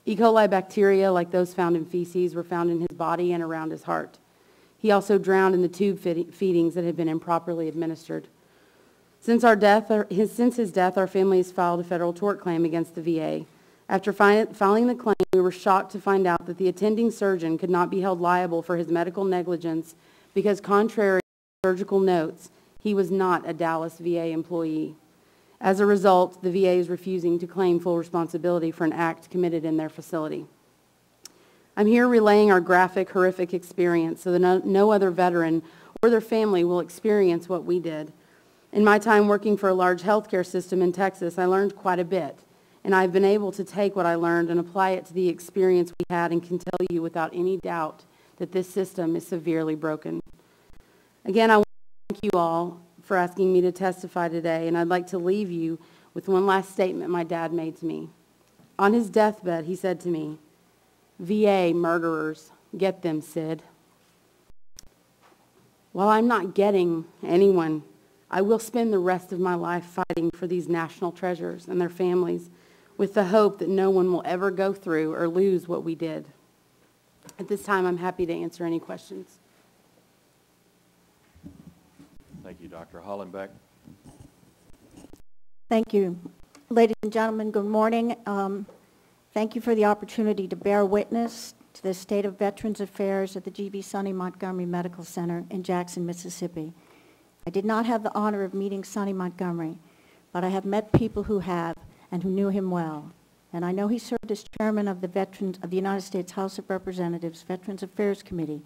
E. coli bacteria, like those found in feces, were found in his body and around his heart. He also drowned in the tube feedings that had been improperly administered. Since his death, our family has filed a federal tort claim against the VA. After filing the claim, we were shocked to find out that the attending surgeon could not be held liable for his medical negligence because, contrary to surgical notes, he was not a Dallas VA employee. As a result, the VA is refusing to claim full responsibility for an act committed in their facility. I'm here relaying our graphic, horrific experience so that no other veteran or their family will experience what we did. In my time working for a large healthcare system in Texas, I learned quite a bit, and I've been able to take what I learned and apply it to the experience we had and can tell you without any doubt that this system is severely broken. Again, I want to thank you all for asking me to testify today, and I'd like to leave you with one last statement my dad made to me. On his deathbed, he said to me, "VA murderers, get them, Sid." While I'm not getting anyone, I will spend the rest of my life fighting for these national treasures and their families with the hope that no one will ever go through or lose what we did. At this time, I'm happy to answer any questions. Thank you, Dr. Hollenbeck. Thank you. Ladies and gentlemen, good morning. Thank you for the opportunity to bear witness to the state of Veterans Affairs at the G.B. Sonny Montgomery Medical Center in Jackson, Mississippi. I did not have the honor of meeting Sonny Montgomery, but I have met people who have and who knew him well. And I know he served as chairman of the United States House of Representatives Veterans Affairs Committee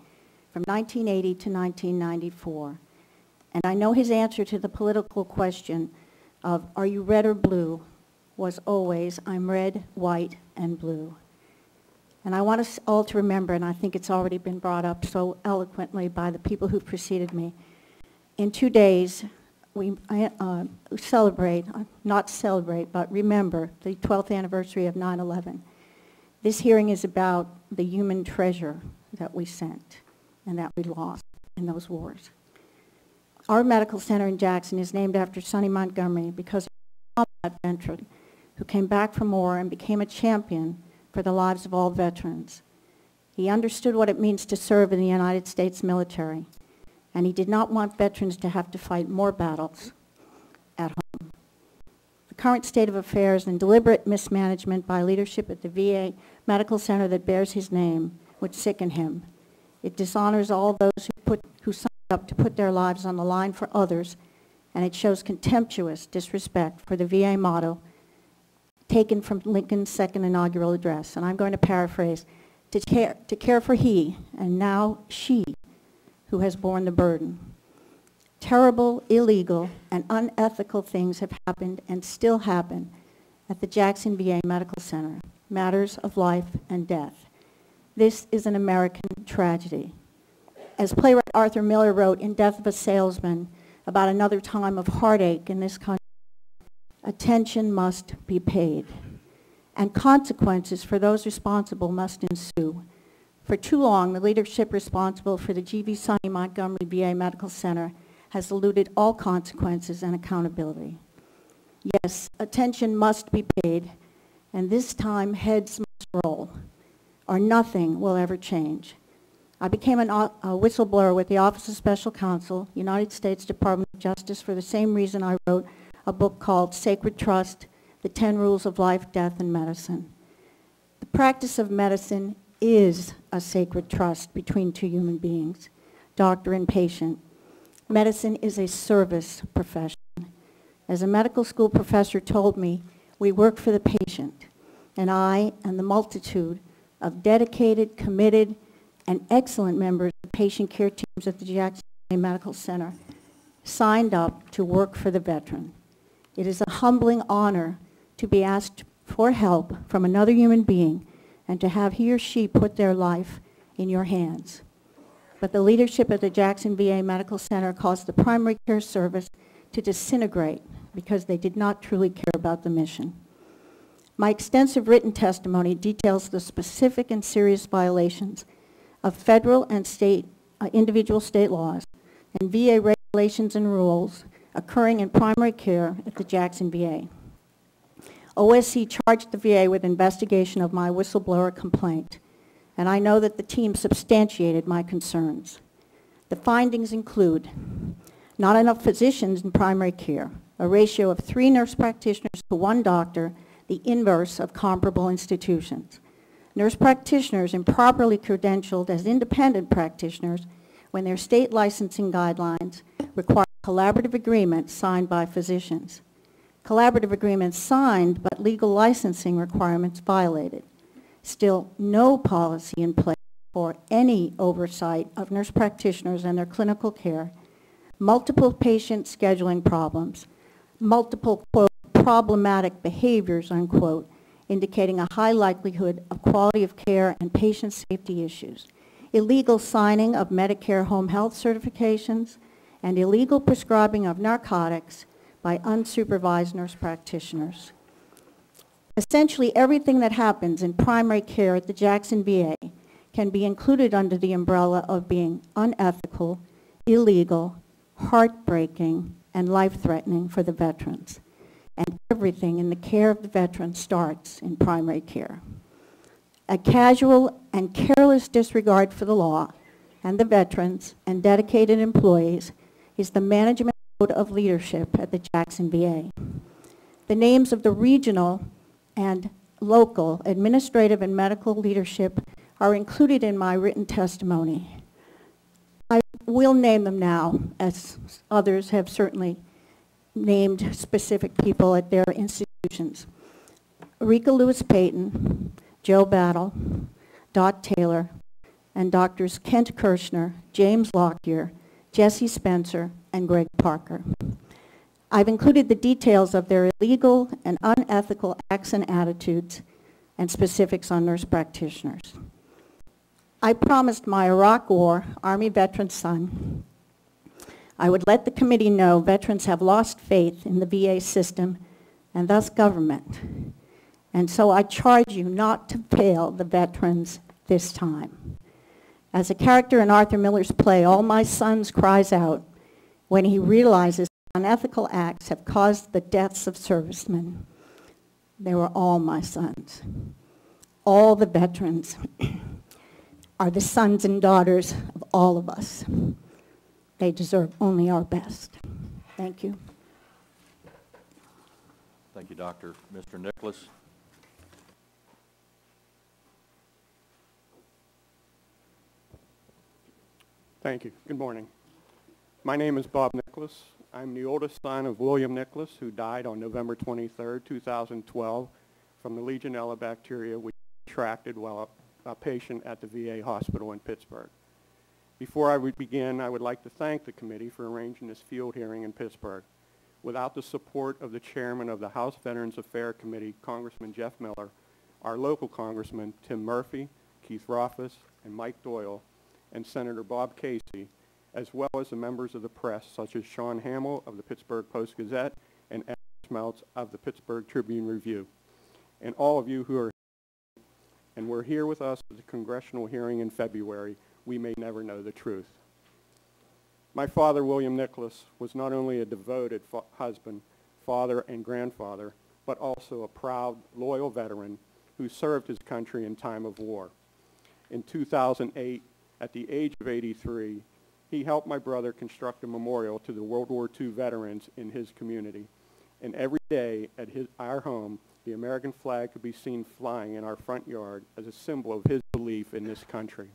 from 1980 to 1994. And I know his answer to the political question of, are you red or blue, was always, I'm red, white, and blue. And I want us all to remember, and I think it's already been brought up so eloquently by the people who preceded me, in 2 days, we celebrate, not celebrate, but remember the 12th anniversary of 9/11. This hearing is about the human treasure that we sent and that we lost in those wars. Our medical center in Jackson is named after Sonny Montgomery because he was a combat veteran who came back from war and became a champion for the lives of all veterans. He understood what it means to serve in the United States military, and he did not want veterans to have to fight more battles at home. The current state of affairs and deliberate mismanagement by leadership at the VA medical center that bears his name would sicken him. It dishonors all those who signed up to put their lives on the line for others, and it shows contemptuous disrespect for the VA motto taken from Lincoln's second inaugural address. And I'm going to paraphrase, to care for he, and now she, who has borne the burden. Terrible, illegal, and unethical things have happened and still happen at the Jackson VA Medical Center, matters of life and death. This is an American tragedy. As playwright Arthur Miller wrote in Death of a Salesman about another time of heartache in this country, attention must be paid, and consequences for those responsible must ensue. For too long, the leadership responsible for the G.B. Sonny Montgomery VA Medical Center has eluded all consequences and accountability. Yes, attention must be paid, and this time heads must roll, or nothing will ever change. I became a whistleblower with the Office of Special Counsel, United States Department of Justice, for the same reason I wrote a book called Sacred Trust, The 10 Rules of Life, Death, and Medicine. The practice of medicine is a sacred trust between two human beings, doctor and patient. Medicine is a service profession. As a medical school professor told me, we work for the patient, and I and the multitude of dedicated, committed, and excellent members of patient care teams at the Jackson Medical Center signed up to work for the veteran. It is a humbling honor to be asked for help from another human being and to have he or she put their life in your hands. But the leadership at the Jackson VA Medical Center caused the primary care service to disintegrate because they did not truly care about the mission. My extensive written testimony details the specific and serious violations of federal and state, individual state laws and VA regulations and rules occurring in primary care at the Jackson VA. OSC charged the VA with investigation of my whistleblower complaint, and I know that the team substantiated my concerns. The findings include not enough physicians in primary care, a ratio of 3 nurse practitioners to 1 doctor, the inverse of comparable institutions. Nurse practitioners improperly credentialed as independent practitioners when their state licensing guidelines require collaborative agreements signed by physicians. Collaborative agreements signed, but legal licensing requirements violated. Still, no policy in place for any oversight of nurse practitioners and their clinical care, multiple patient scheduling problems, multiple, quote, problematic behaviors, unquote, indicating a high likelihood of quality of care and patient safety issues, illegal signing of Medicare home health certifications, and illegal prescribing of narcotics by unsupervised nurse practitioners. Essentially, everything that happens in primary care at the Jackson VA can be included under the umbrella of being unethical, illegal, heartbreaking, and life-threatening for the veterans. And everything in the care of the veteran starts in primary care. A casual and careless disregard for the law and the veterans and dedicated employees is the management mode of leadership at the Jackson VA. The names of the regional and local administrative and medical leadership are included in my written testimony. I will name them now, as others have certainly named specific people at their institutions. Rika Lewis-Payton, Joe Battle, Dot Taylor, and Doctors Kent Kirshner, James Lockyer, Jesse Spencer, and Greg Parker. I've included the details of their illegal and unethical acts and attitudes and specifics on nurse practitioners. I promised my Iraq War Army veteran son I would let the committee know veterans have lost faith in the VA system and thus government. And so I charge you not to fail the veterans this time. As a character in Arthur Miller's play, All My Sons cries out when he realizes unethical acts have caused the deaths of servicemen. They were all my sons. All the veterans are the sons and daughters of all of us. They deserve only our best. Thank you. Thank you, Doctor. Mr. Nicholas. Thank you. Good morning. My name is Bob Nicholas. I'm the oldest son of William Nicholas, who died on November 23, 2012, from the Legionella bacteria we contracted while a patient at the VA hospital in Pittsburgh. Before I would begin, I would like to thank the committee for arranging this field hearing in Pittsburgh. Without the support of the chairman of the House Veterans Affairs Committee, Congressman Jeff Miller, our local congressman, Tim Murphy, Keith Rothfuss, and Mike Doyle, and Senator Bob Casey, as well as the members of the press, such as Sean Hamill of the Pittsburgh Post-Gazette and Ed Schmeltz of the Pittsburgh Tribune Review, and all of you who are here and were here with us at the congressional hearing in February. We may never know the truth. My father, William Nicholas, was not only a devoted husband, father, and grandfather, but also a proud, loyal veteran who served his country in time of war. In 2008, at the age of 83, he helped my brother construct a memorial to the World War II veterans in his community. And every day at our home, the American flag could be seen flying in our front yard as a symbol of his belief in this country.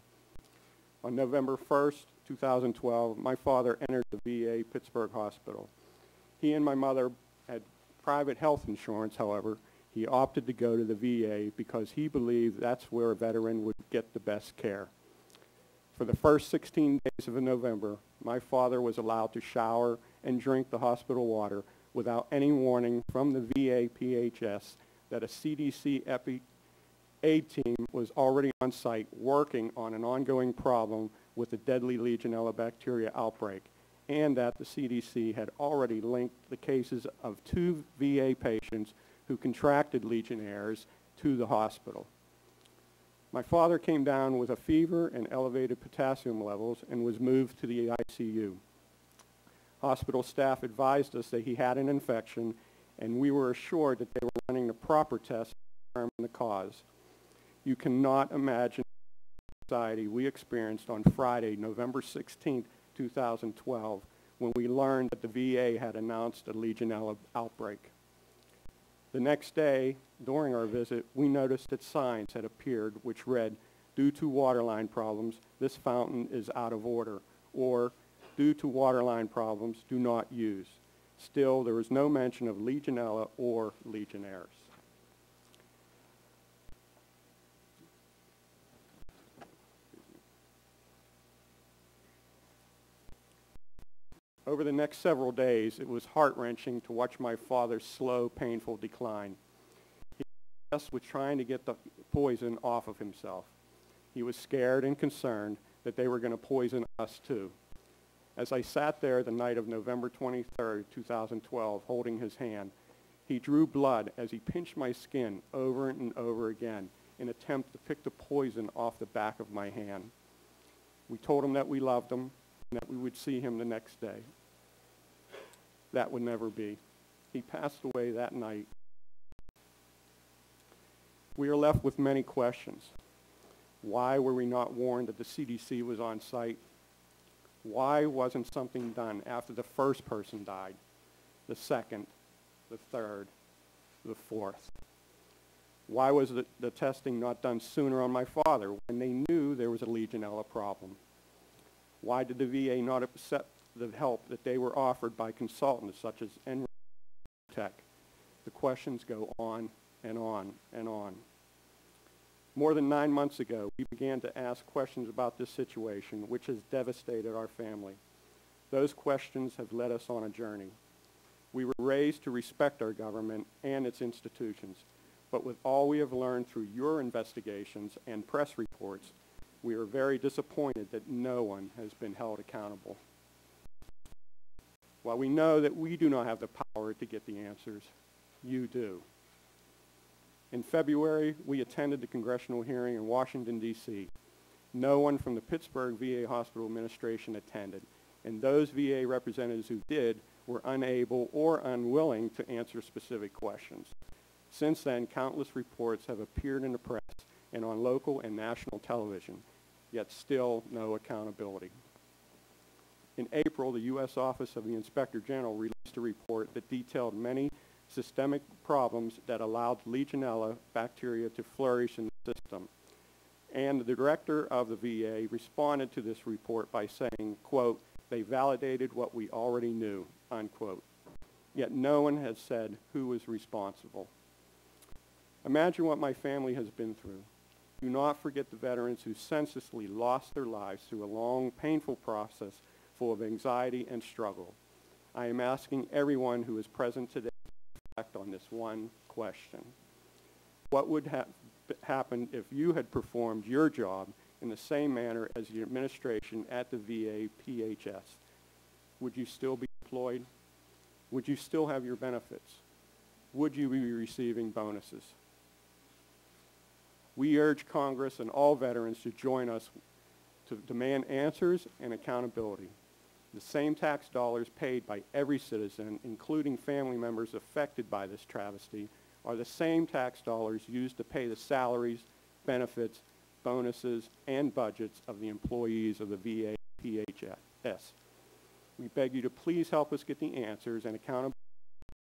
On November 1st, 2012, my father entered the VA Pittsburgh Hospital. He and my mother had private health insurance, however. He opted to go to the VA because he believed that's where a veteran would get the best care. For the first 16 days of November, my father was allowed to shower and drink the hospital water without any warning from the VA PHS that a CDC aid team was already on site working on an ongoing problem with the deadly Legionella bacteria outbreak, and that the CDC had already linked the cases of 2 VA patients who contracted Legionnaires to the hospital. My father came down with a fever and elevated potassium levels and was moved to the ICU. Hospital staff advised us that he had an infection, and we were assured that they were running the proper tests to determine the cause. You cannot imagine the anxiety we experienced on Friday, November 16, 2012, when we learned that the VA had announced a Legionella outbreak. The next day, during our visit, we noticed that signs had appeared which read, "Due to waterline problems, this fountain is out of order," or "Due to waterline problems, do not use." Still, there was no mention of Legionella or Legionnaires. Over the next several days, it was heart-wrenching to watch my father's slow, painful decline. He just was trying to get the poison off of himself. He was scared and concerned that they were going to poison us too. As I sat there the night of November 23, 2012, holding his hand, he drew blood as he pinched my skin over and over again in an attempt to pick the poison off the back of my hand. We told him that we loved him and that we would see him the next day. That would never be. He passed away that night. We are left with many questions. Why were we not warned that the CDC was on site? Why wasn't something done after the first person died, the second, the third, the fourth? Why was the testing not done sooner on my father when they knew there was a Legionella problem? Why did the VA not accept the help that they were offered by consultants such as Tech? The questions go on and on and on. More than 9 months ago, we began to ask questions about this situation, which has devastated our family. Those questions have led us on a journey. We were raised to respect our government and its institutions, but with all we have learned through your investigations and press reports, we are very disappointed that no one has been held accountable. While we know that we do not have the power to get the answers, you do. In February, we attended the congressional hearing in Washington, D.C. No one from the Pittsburgh VA Hospital Administration attended, and those VA representatives who did were unable or unwilling to answer specific questions. Since then, countless reports have appeared in the press and on local and national television, yet still no accountability. In April, the U.S. Office of the Inspector General released a report that detailed many systemic problems that allowed Legionella bacteria to flourish in the system. And the director of the VA responded to this report by saying, quote, "They validated what we already knew," unquote. Yet no one has said who was responsible. Imagine what my family has been through. Do not forget the veterans who senselessly lost their lives through a long, painful process full of anxiety and struggle. I am asking everyone who is present today to reflect on this one question. What would have happened if you had performed your job in the same manner as the administration at the VA PHS? Would you still be employed? Would you still have your benefits? Would you be receiving bonuses? We urge Congress and all veterans to join us to demand answers and accountability. The same tax dollars paid by every citizen, including family members affected by this travesty, are the same tax dollars used to pay the salaries, benefits, bonuses, and budgets of the employees of the VA PHS. We beg you to please help us get the answers and accountability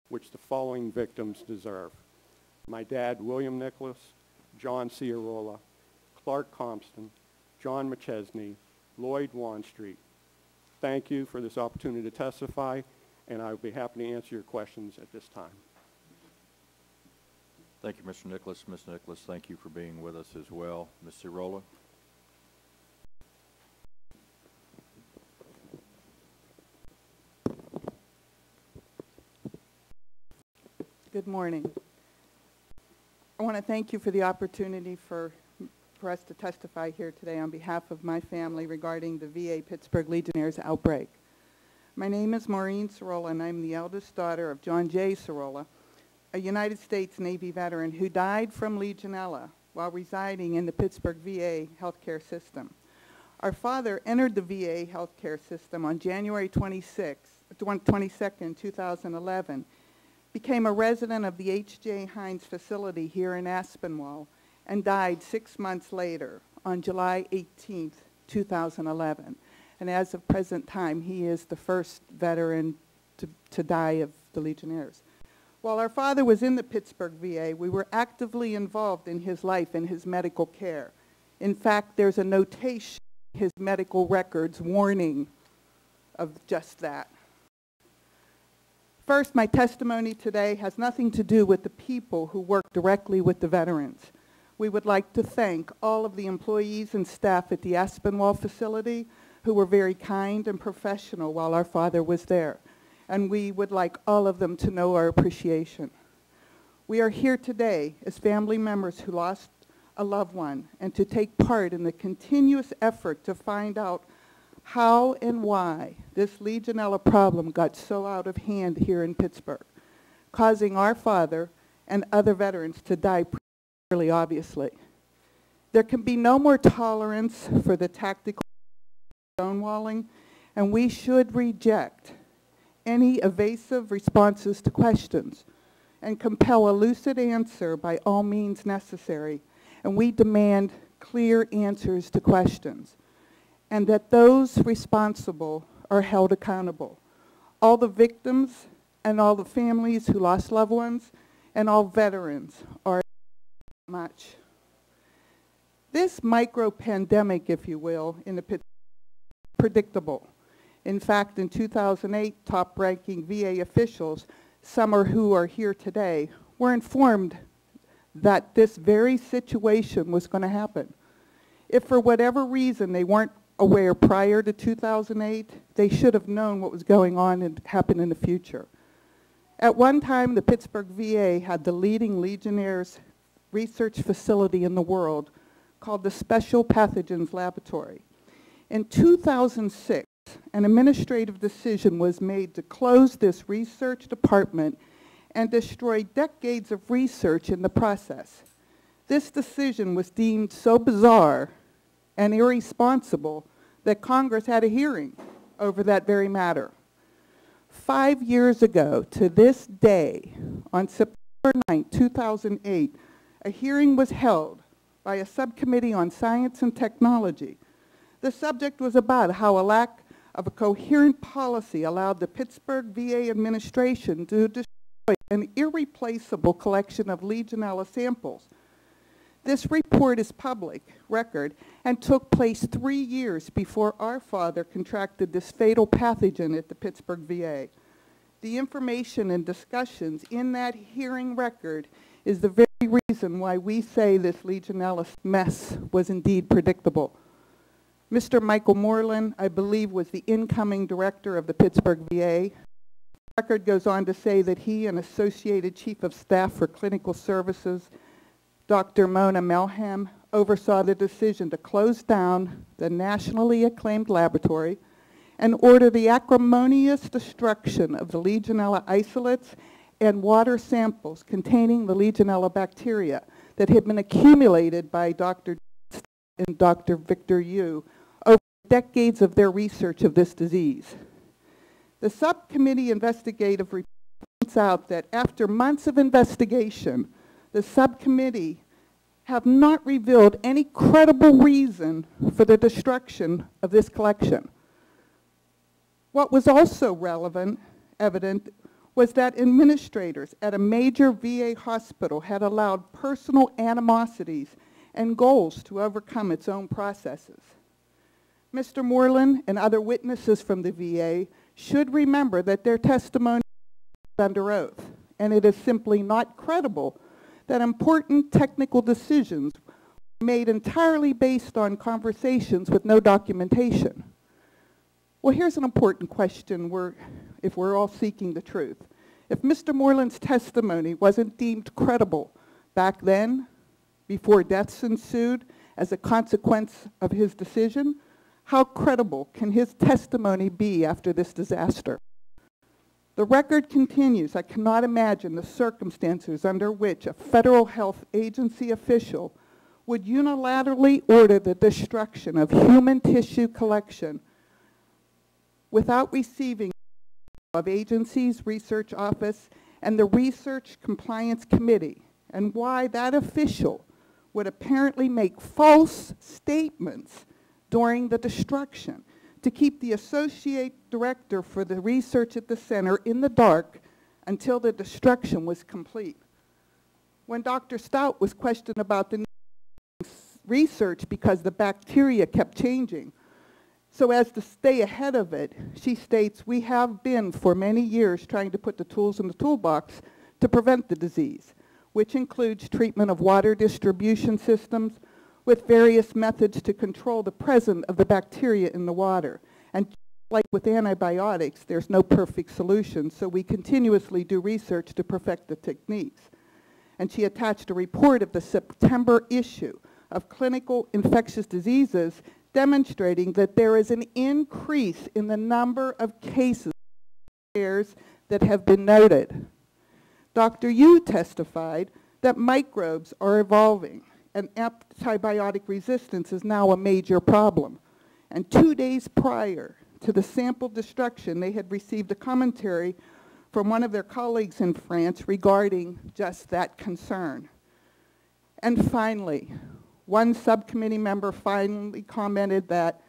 which the following victims deserve. My dad, William Nicholas, John Ciarola, Clark Compton, John McChesney, Lloyd Wanstreet. Thank you for this opportunity to testify, and I will be happy to answer your questions at this time. Thank you, Mr. Nicholas. Ms. Nicholas, thank you for being with us as well. Ms. Ciarola? Good morning. I want to thank you for the opportunity for us to testify here today on behalf of my family regarding the VA Pittsburgh Legionnaires outbreak. My name is Maureen Ciarola, and I'm the eldest daughter of John J. Ciarola, a United States Navy veteran who died from Legionella while residing in the Pittsburgh VA healthcare system. Our father entered the VA healthcare system on January 22nd, 2011, became a resident of the H.J. Hines facility here in Aspinwall, and died 6 months later on July 18th, 2011. And as of present time, he is the first veteran to die of the Legionnaires. While our father was in the Pittsburgh VA, we were actively involved in his life and his medical care. In fact, there's a notation in his medical records warning of just that. First, my testimony today has nothing to do with the people who work directly with the veterans. We would like to thank all of the employees and staff at the Aspinwall facility who were very kind and professional while our father was there. And we would like all of them to know our appreciation. We are here today as family members who lost a loved one and to take part in the continuous effort to find out how and why this Legionella problem got so out of hand here in Pittsburgh, causing our father and other veterans to die prematurely, obviously. There can be no more tolerance for the tactical stonewalling, and we should reject any evasive responses to questions and compel a lucid answer by all means necessary. And we demand clear answers to questions, and that those responsible are held accountable. All the victims and all the families who lost loved ones and all veterans are much. This micro-pandemic, if you will, in the Pittsburgh is predictable. In fact, in 2008, top-ranking VA officials, some who are here today, were informed that this very situation was going to happen. If for whatever reason they weren't aware prior to 2008, they should have known what was going on and happen in the future. At one time, the Pittsburgh VA had the leading Legionnaires research facility in the world called the Special Pathogens Laboratory. In 2006, an administrative decision was made to close this research department and destroy decades of research in the process. This decision was deemed so bizarre and irresponsible that Congress had a hearing over that very matter. 5 years ago, to this day, on September 9, 2008, a hearing was held by a subcommittee on science and technology. The subject was about how a lack of a coherent policy allowed the Pittsburgh VA administration to destroy an irreplaceable collection of Legionella samples. This report is public record and took place 3 years before our father contracted this fatal pathogen at the Pittsburgh VA. The information and discussions in that hearing record is the very reason why we say this Legionella mess was indeed predictable. Mr. Michael Moreland, I believe, was the incoming director of the Pittsburgh VA. The record goes on to say that he and Associated Chief of Staff for Clinical Services, Dr. Mona Melham, oversaw the decision to close down the nationally acclaimed laboratory and order the acrimonious destruction of the Legionella isolates and water samples containing the Legionella bacteria that had been accumulated by Dr. and Dr. Victor Yu over decades of their research of this disease. The subcommittee investigative report points out that after months of investigation, the subcommittee have not revealed any credible reason for the destruction of this collection. What was also evident, was that administrators at a major VA hospital had allowed personal animosities and goals to overcome its own processes. Mr. Moreland and other witnesses from the VA should remember that their testimony is under oath, and it is simply not credible that important technical decisions were made entirely based on conversations with no documentation. Well, here's an important question if we're all seeking the truth. If Mr. Moreland's testimony wasn't deemed credible back then, before deaths ensued as a consequence of his decision, how credible can his testimony be after this disaster? The record continues. I cannot imagine the circumstances under which a federal health agency official would unilaterally order the destruction of human tissue collection without receiving of agency's research office and the Research Compliance Committee, and why that official would apparently make false statements during the destruction to keep the associate director for the research at the center in the dark until the destruction was complete. When Dr. Stout was questioned about the research because the bacteria kept changing, so as to stay ahead of it, she states, "We have been for many years trying to put the tools in the toolbox to prevent the disease, which includes treatment of water distribution systems with various methods to control the presence of the bacteria in the water. And like with antibiotics, there's no perfect solution, so we continuously do research to perfect the techniques." And she attached a report of the September issue of Clinical Infectious Diseases demonstrating that there is an increase in the number of cases that have been noted. Dr. Yu testified that microbes are evolving and antibiotic resistance is now a major problem. And 2 days prior to the sample destruction, they had received a commentary from one of their colleagues in France regarding just that concern. And finally, one subcommittee member finally commented that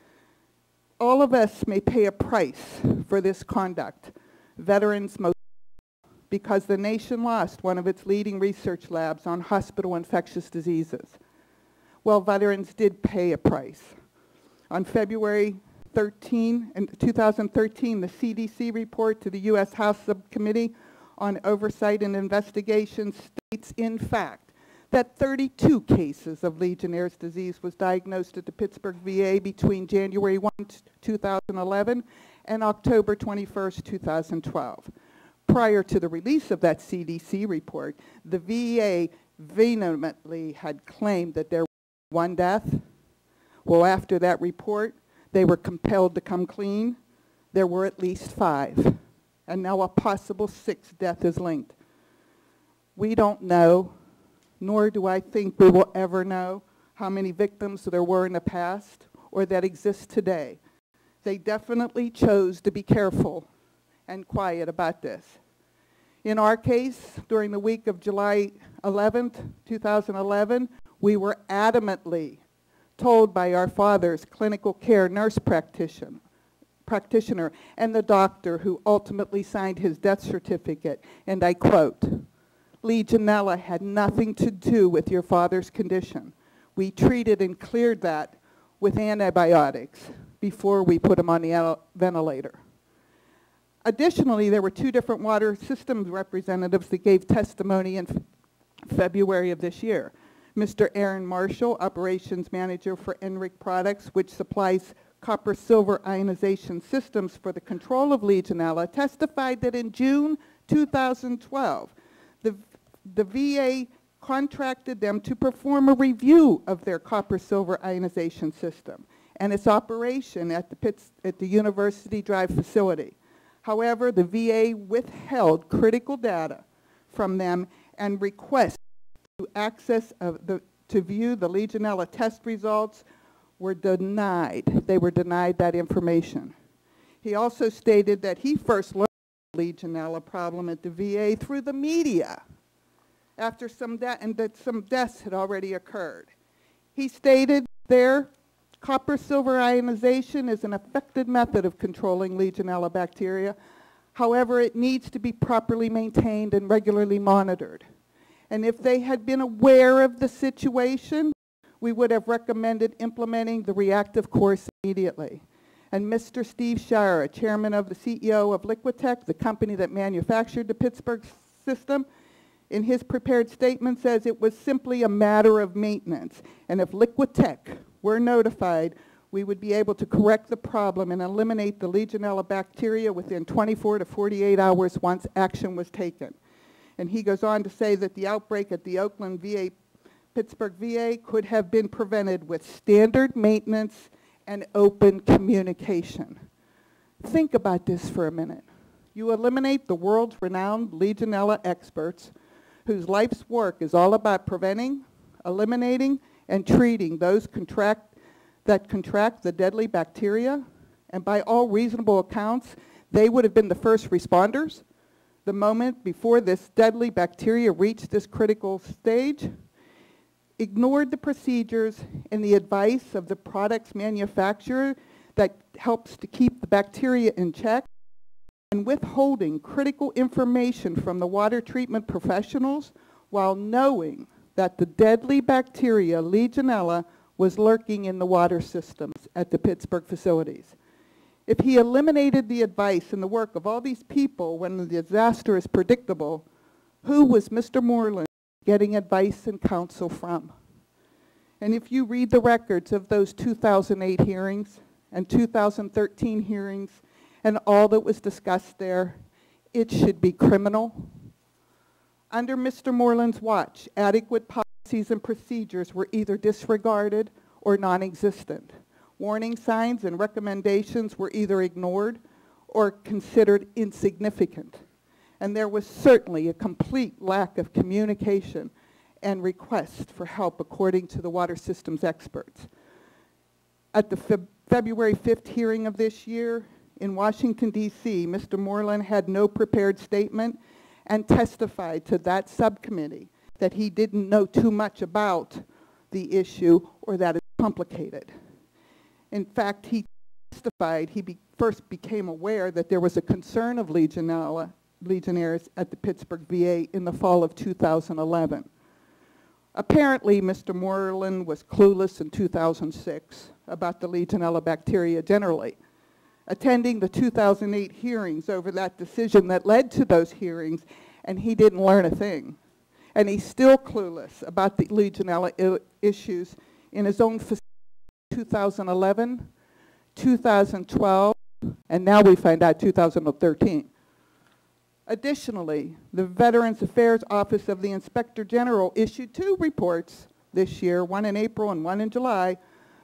all of us may pay a price for this conduct, veterans most, because the nation lost one of its leading research labs on hospital infectious diseases. Well, veterans did pay a price. On February 2013, the CDC report to the U.S. House Subcommittee on Oversight and Investigation states, in fact, that 32 cases of Legionnaire's disease was diagnosed at the Pittsburgh VA between January 1, 2011 and October 21, 2012. Prior to the release of that CDC report, the VA vehemently had claimed that there was one death. Well, after that report, they were compelled to come clean. There were at least 5, and now a possible 6th death is linked. We don't know, nor do I think we will ever know, how many victims there were in the past or that exist today. They definitely chose to be careful and quiet about this. In our case, during the week of July 11th, 2011, we were adamantly told by our father's clinical care nurse practitioner and the doctor who ultimately signed his death certificate, and I quote, "Legionella had nothing to do with your father's condition. We treated and cleared that with antibiotics before we put him on the ventilator." Additionally, there were 2 different water systems representatives that gave testimony in February of this year. Mr. Aaron Marshall, Operations Manager for Enric Products, which supplies copper-silver ionization systems for the control of Legionella, testified that in June 2012, the VA contracted them to perform a review of their copper-silver ionization system and its operation at the University Drive facility. However, the VA withheld critical data from them and requests to to view the Legionella test results were denied. They were denied that information. He also stated that he first learned the Legionella problem at the VA through the media after and that some deaths had already occurred. He stated their copper-silver ionization is an effective method of controlling Legionella bacteria. However, it needs to be properly maintained and regularly monitored. And if they had been aware of the situation, we would have recommended implementing the reactive course immediately. And Mr. Steve Shira, chairman of the CEO of Liquitech, the company that manufactured the Pittsburgh system, in his prepared statement says it was simply a matter of maintenance. And if Liquitech were notified, we would be able to correct the problem and eliminate the Legionella bacteria within 24 to 48 hours once action was taken. And he goes on to say that the outbreak at the Oakland VA, Pittsburgh VA, could have been prevented with standard maintenance and open communication. Think about this for a minute. You eliminate the world's renowned Legionella experts whose life's work is all about preventing, eliminating, and treating those that contract the deadly bacteria, and by all reasonable accounts, they would have been the first responders the moment before this deadly bacteria reached this critical stage, ignored the procedures and the advice of the product's manufacturer that helps to keep the bacteria in check, and withholding critical information from the water treatment professionals while knowing that the deadly bacteria, Legionella, was lurking in the water systems at the Pittsburgh facilities. If he eliminated the advice and the work of all these people when the disaster is predictable, who was Mr. Moreland getting advice and counsel from? And if you read the records of those 2008 hearings and 2013 hearings and all that was discussed there, it should be criminal. Under Mr. Moreland's watch, adequate policies and procedures were either disregarded or non-existent. Warning signs and recommendations were either ignored or considered insignificant. And there was certainly a complete lack of communication and request for help according to the water systems experts. At the February 5th hearing of this year in Washington, D.C., Mr. Moreland had no prepared statement and testified to that subcommittee that he didn't know too much about the issue or that it's complicated. In fact, he testified he first became aware that there was a concern of Legionnaires at the Pittsburgh VA in the fall of 2011. Apparently, Mr. Moreland was clueless in 2006 about the Legionella bacteria generally, attending the 2008 hearings over that decision that led to those hearings, and he didn't learn a thing. And he's still clueless about the Legionella issues in his own facility. 2011, 2012, and now we find out 2013. Additionally, the Veterans Affairs Office of the Inspector General issued 2 reports this year, one in April and one in July,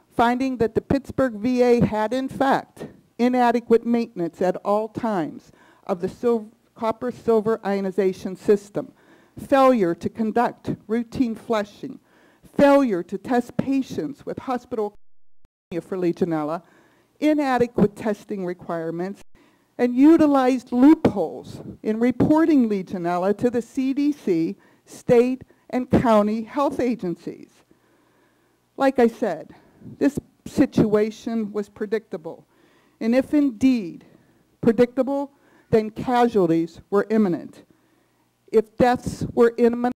finding that the Pittsburgh VA had, in fact, inadequate maintenance at all times of the copper-silver ionization system, failure to conduct routine flushing, failure to test patients with hospital for Legionella, inadequate testing requirements, and utilized loopholes in reporting Legionella to the CDC, state, and county health agencies. Like I said, this situation was predictable, and if indeed predictable, then casualties were imminent. If deaths were imminent,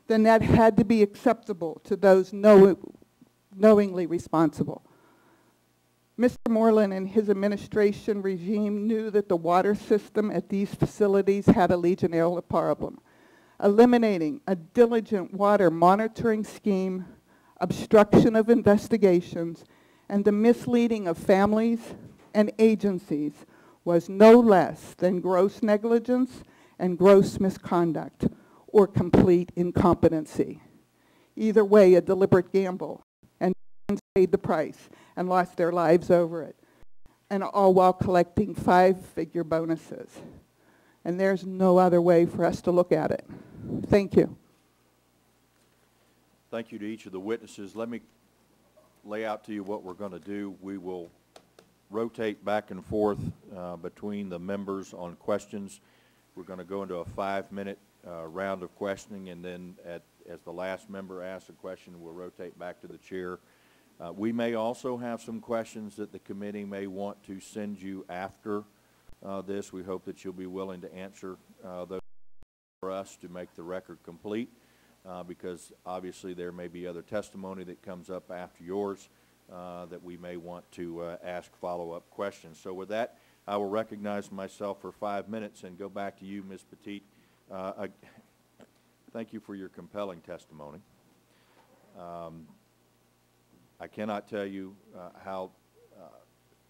then that had to be acceptable to those knowingly responsible. Mr. Moreland and his administration regime knew that the water system at these facilities had a Legionella problem, eliminating a diligent water monitoring scheme, obstruction of investigations, and the misleading of families and agencies was no less than gross negligence and gross misconduct or complete incompetency. Either way, a deliberate gamble, and paid the price and lost their lives over it, and all while collecting 5-figure bonuses. And there's no other way for us to look at it. Thank you. Thank you to each of the witnesses. Let me lay out to you what we're going to do. We will rotate back and forth between the members on questions. We're going to go into a 5-minute round of questioning, and then as the last member asks a question, we'll rotate back to the chair. We may also have some questions that the committee may want to send you after this. We hope that you'll be willing to answer those for us to make the record complete, because obviously there may be other testimony that comes up after yours that we may want to ask follow-up questions. So with that, I will recognize myself for 5 minutes and go back to you, Ms. Petit. Thank you for your compelling testimony. I cannot tell you how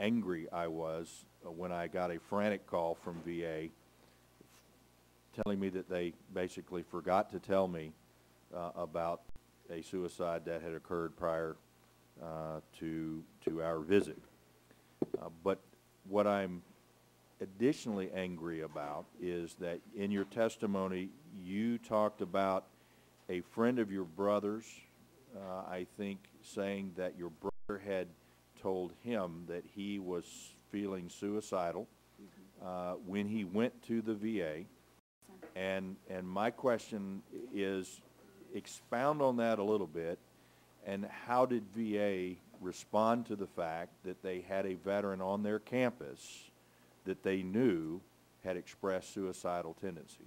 angry I was when I got a frantic call from VA telling me that they basically forgot to tell me about a suicide that had occurred prior to our visit. But what I'm additionally angry about is that in your testimony, you talked about a friend of your brother's, I think, saying that your brother had told him that he was feeling suicidal when he went to the VA. And my question is, expound on that a little bit, and how did VA respond to the fact that they had a veteran on their campus that they knew had expressed suicidal tendencies?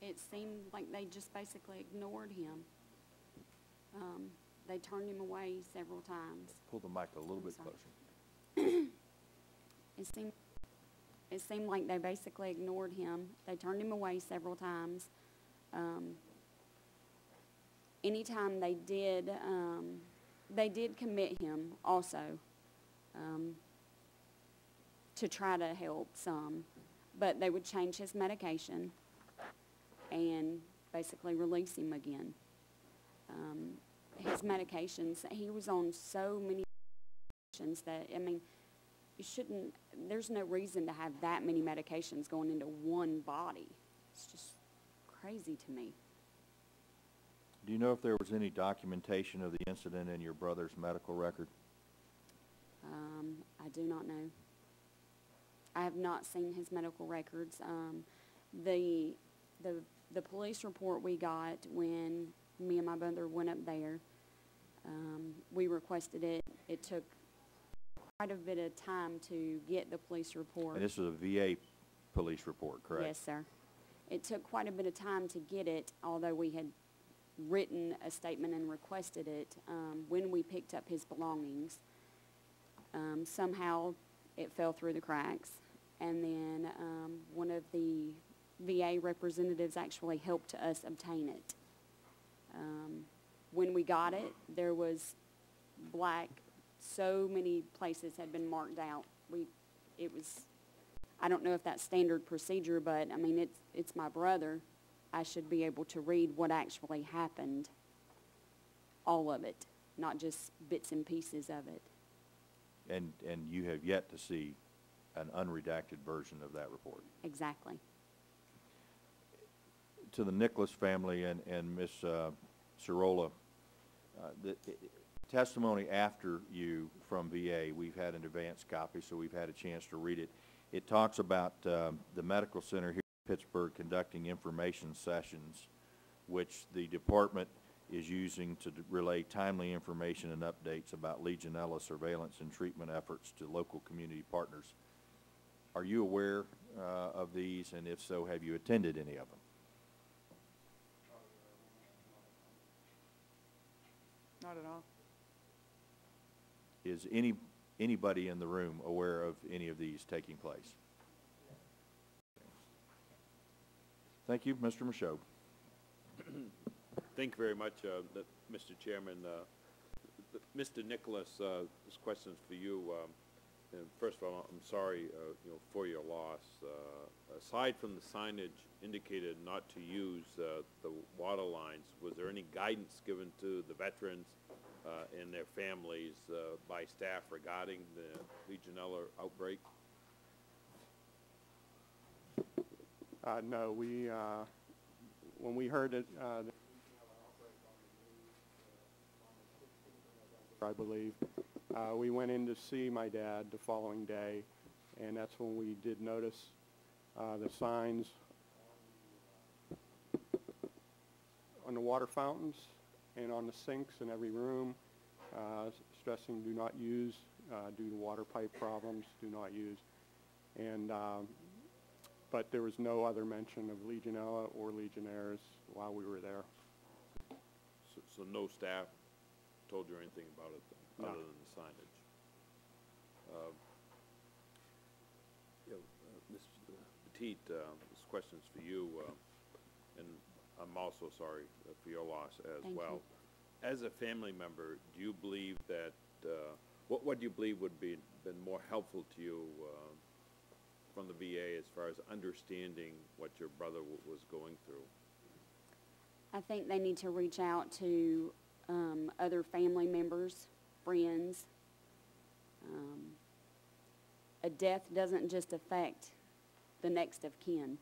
It seemed like they just basically ignored him. They turned him away several times. Pull the mic a little bit sorry. closer. It seemed like they basically ignored him. They turned him away several times. Anytime they did commit him also to try to help some, but they would change his medication and basically release him again. His medications, he was on so many medications that, I mean, you shouldn't, there's no reason to have that many medications going into one body. It's just crazy to me. Do you know if there was any documentation of the incident in your brother's medical record? I do not know. I have not seen his medical records. The police report we got when me and my brother went up there, we requested it. It took quite a bit of time to get the police report. And this is a VA police report, correct? Yes, sir. It took quite a bit of time to get it, although we had written a statement and requested it. When we picked up his belongings, somehow it fell through the cracks, and then one of the VA representatives actually helped us obtain it. When we got it, there was black, so many places had been marked out. It was, I don't know if that's standard procedure, but I mean, it's my brother. I should be able to read what actually happened, all of it, not just bits and pieces of it. And you have yet to see an unredacted version of that report? Exactly. To the Nicholas family and Ms. Cirola, the testimony after you from VA, we've had an advanced copy, so we've had a chance to read it. It talks about the medical center here in Pittsburgh conducting information sessions, which the department is using to relay timely information and updates about Legionella surveillance and treatment efforts to local community partners. Are you aware of these, and if so, have you attended any of them? Not at all. Is anybody in the room aware of any of these taking place? Thank you, Mr. Michaud. Thank you very much, Mr. Chairman. Mr. Nicholas, this question is for you. And first of all, I'm sorry, for your loss. Aside from the signage indicated not to use the water lines, was there any guidance given to the veterans and their families by staff regarding the Legionella outbreak? No, when we heard it, I believe, we went in to see my dad the following day, and that's when we did notice the signs on the water fountains and on the sinks in every room, stressing do not use due to water pipe problems, do not use. And but there was no other mention of Legionella or Legionnaires while we were there. So no staff told you anything about it No. other than the signage? Ms. Petit, this question's for you, and I'm also sorry for your loss as Thank well. you. As a family member, do you believe that, what do you believe would been more helpful to you from the VA as far as understanding what your brother was going through? I think they need to reach out to other family members, friends, a death doesn't just affect the next of kin.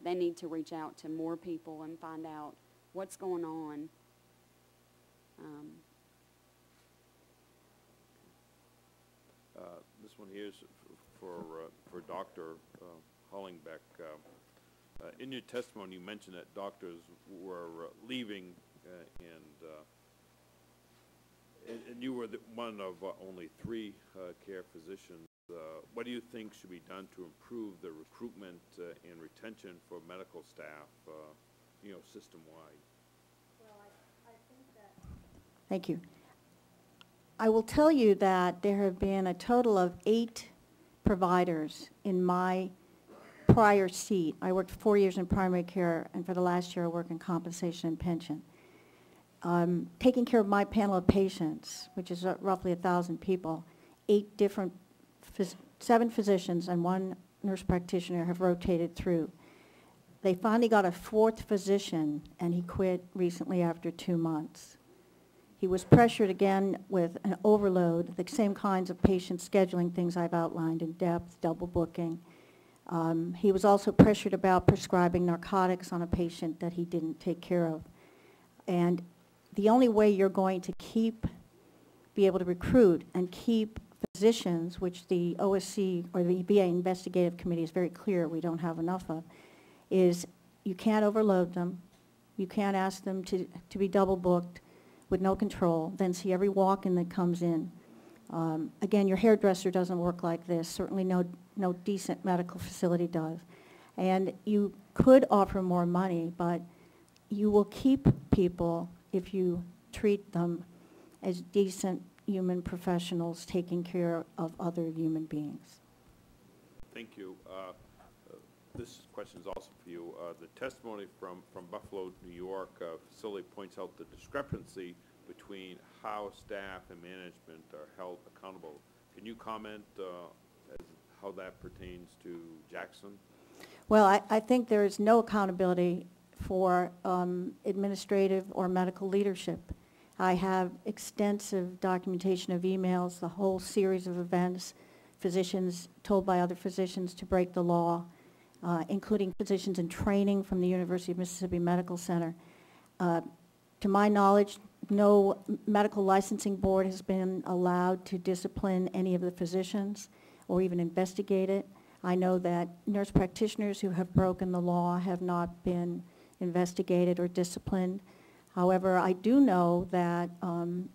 They need to reach out to more people and find out what's going on. This one here is for Dr. Hollingbeck. In your testimony, you mentioned that doctors were leaving, and you were one of only 3 care physicians. What do you think should be done to improve the recruitment and retention for medical staff, system-wide? Well, I think that... Thank you. I will tell you that there have been a total of 8 providers in my prior seat. I worked 4 years in primary care, and for the last year I work in compensation and pension. Taking care of my panel of patients, which is roughly 1,000 people, 7 physicians and 1 nurse practitioner have rotated through. They finally got a 4th physician, and he quit recently after 2 months. He was pressured again with an overload, the same kinds of patient scheduling things I've outlined in depth, double booking. He was also pressured about prescribing narcotics on a patient that he didn't take care of. And the only way you're going to be able to recruit and keep physicians, which the OSC or the VA Investigative Committee is very clear we don't have enough of, is you can't overload them. You can't ask them to be double booked with no control, then see every walk-in that comes in. Again, your hairdresser doesn't work like this. Certainly no decent medical facility does. And you could offer more money, but you will keep people if you treat them as decent human professionals taking care of other human beings. Thank you. This question is also for you. The testimony from Buffalo, New York facility points out the discrepancy between how staff and management are held accountable. Can you comment as how that pertains to Jackson? Well, I think there is no accountability for administrative or medical leadership. I have extensive documentation of emails, the whole series of events, physicians told by other physicians to break the law, including physicians in training from the University of Mississippi Medical Center. To my knowledge, no medical licensing board has been allowed to discipline any of the physicians or even investigate it. I know that nurse practitioners who have broken the law have not been investigated or disciplined. However, I do know that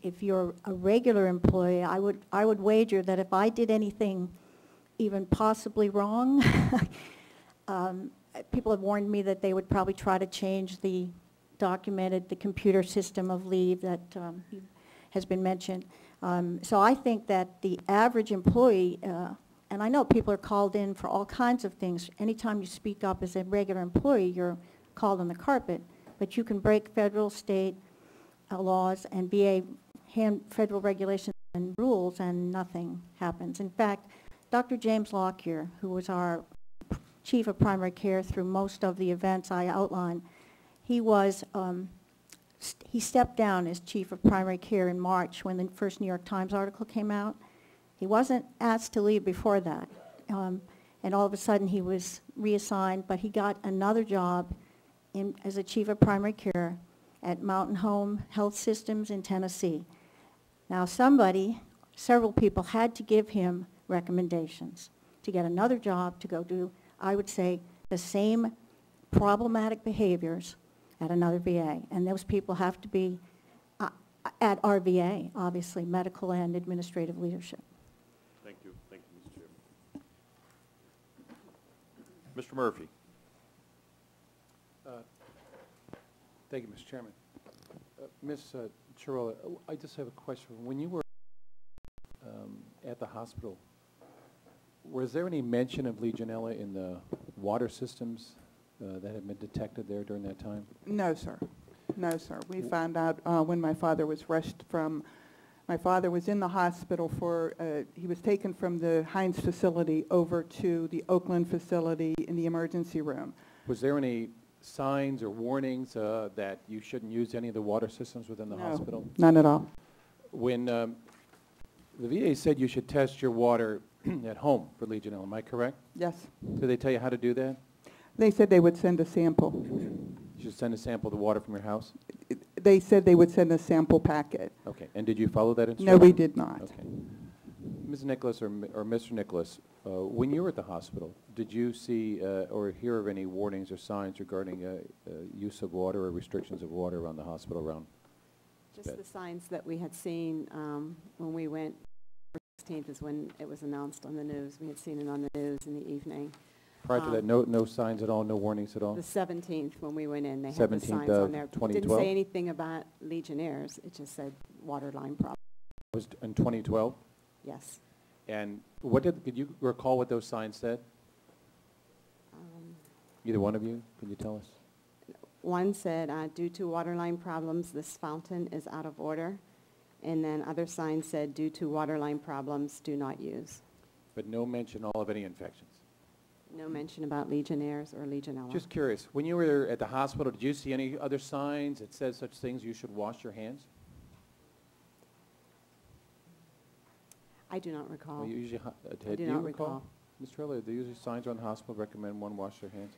if you're a regular employee, I would wager that if I did anything even possibly wrong, people have warned me that they would probably try to change the computer system of leave that has been mentioned. So I think that the average employee, and I know people are called in for all kinds of things. Anytime you speak up as a regular employee, you're called on the carpet. But you can break federal, state laws and VA federal regulations and rules, and nothing happens. In fact, Dr. James Lockyer, who was our chief of primary care through most of the events I outlined, he stepped down as chief of primary care in March when the first New York Times article came out. He wasn't asked to leave before that. And all of a sudden he was reassigned, but he got another job as a chief of primary care at Mountain Home Health Systems in Tennessee. Now several people had to give him recommendations to get another job to go do, I would say, the same problematic behaviors at another VA. And those people have to be at our VA, obviously, medical and administrative leadership. Thank you. Thank you, Mr. Chairman. Mr. Murphy. Thank you, Mr. Chairman. Ms. Chirola, I just have a question. When you were at the hospital, was there any mention of Legionella in the water systems that had been detected there during that time? No, sir. No, sir. We found out when my father was rushed from, my father was in the hospital for, he was taken from the Hines facility over to the Oakland facility in the emergency room. Was there any signs or warnings that you shouldn't use any of the water systems within the hospital? None at all. When the VA said you should test your water at home for Legionella, am I correct? Yes. Did they tell you how to do that? They said they would send a sample. You should send a sample of the water from your house? They said they would send a sample packet. Okay, and did you follow that instruction? No, we did not. Okay. Ms. Nicholas or Mr. Nicholas, when you were at the hospital, did you see or hear of any warnings or signs regarding use of water or restrictions of water around the hospital around? Just the signs that we had seen when we went. 16th is when it was announced on the news. We had seen it on the news in the evening. Prior to that, no signs at all, no warnings at all? The 17th, when we went in, they had the 17th signs of on there. It 2012? didn't say anything about Legionnaires. It just said water line problem. Was in 2012? Yes. And could you recall what those signs said? Either one of you, can you tell us? One said, due to water line problems, this fountain is out of order. And then other signs said, due to water line problems, do not use. But no mention all of any infections? No mention about Legionnaires or Legionella. Just curious, when you were at the hospital, did you see any other signs that said such things, you should wash your hands? I do not recall. Well, you usually, I do not recall. Mr. Trella, do usually signs around the hospital recommend one wash their hands?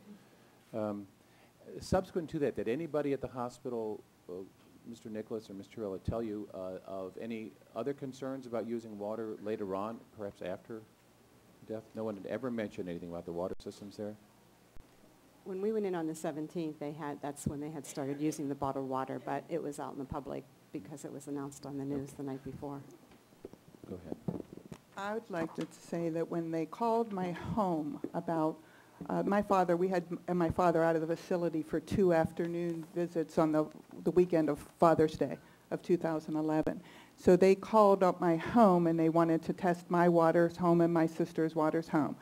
Subsequent to that, did anybody at the hospital, Mr. Nicholas or Mr. Trella, tell you of any other concerns about using water later on, perhaps after death? No one had ever mentioned anything about the water systems there? When we went in on the 17th, that's when they had started using the bottled water, but it was out in the public because it was announced on the news the night before. Go ahead. I would like to say that when they called my home about my father, we had my father out of the facility for 2 afternoon visits on the weekend of Father's Day of 2011. So they called up my home and they wanted to test my water's home and my sister's water's home.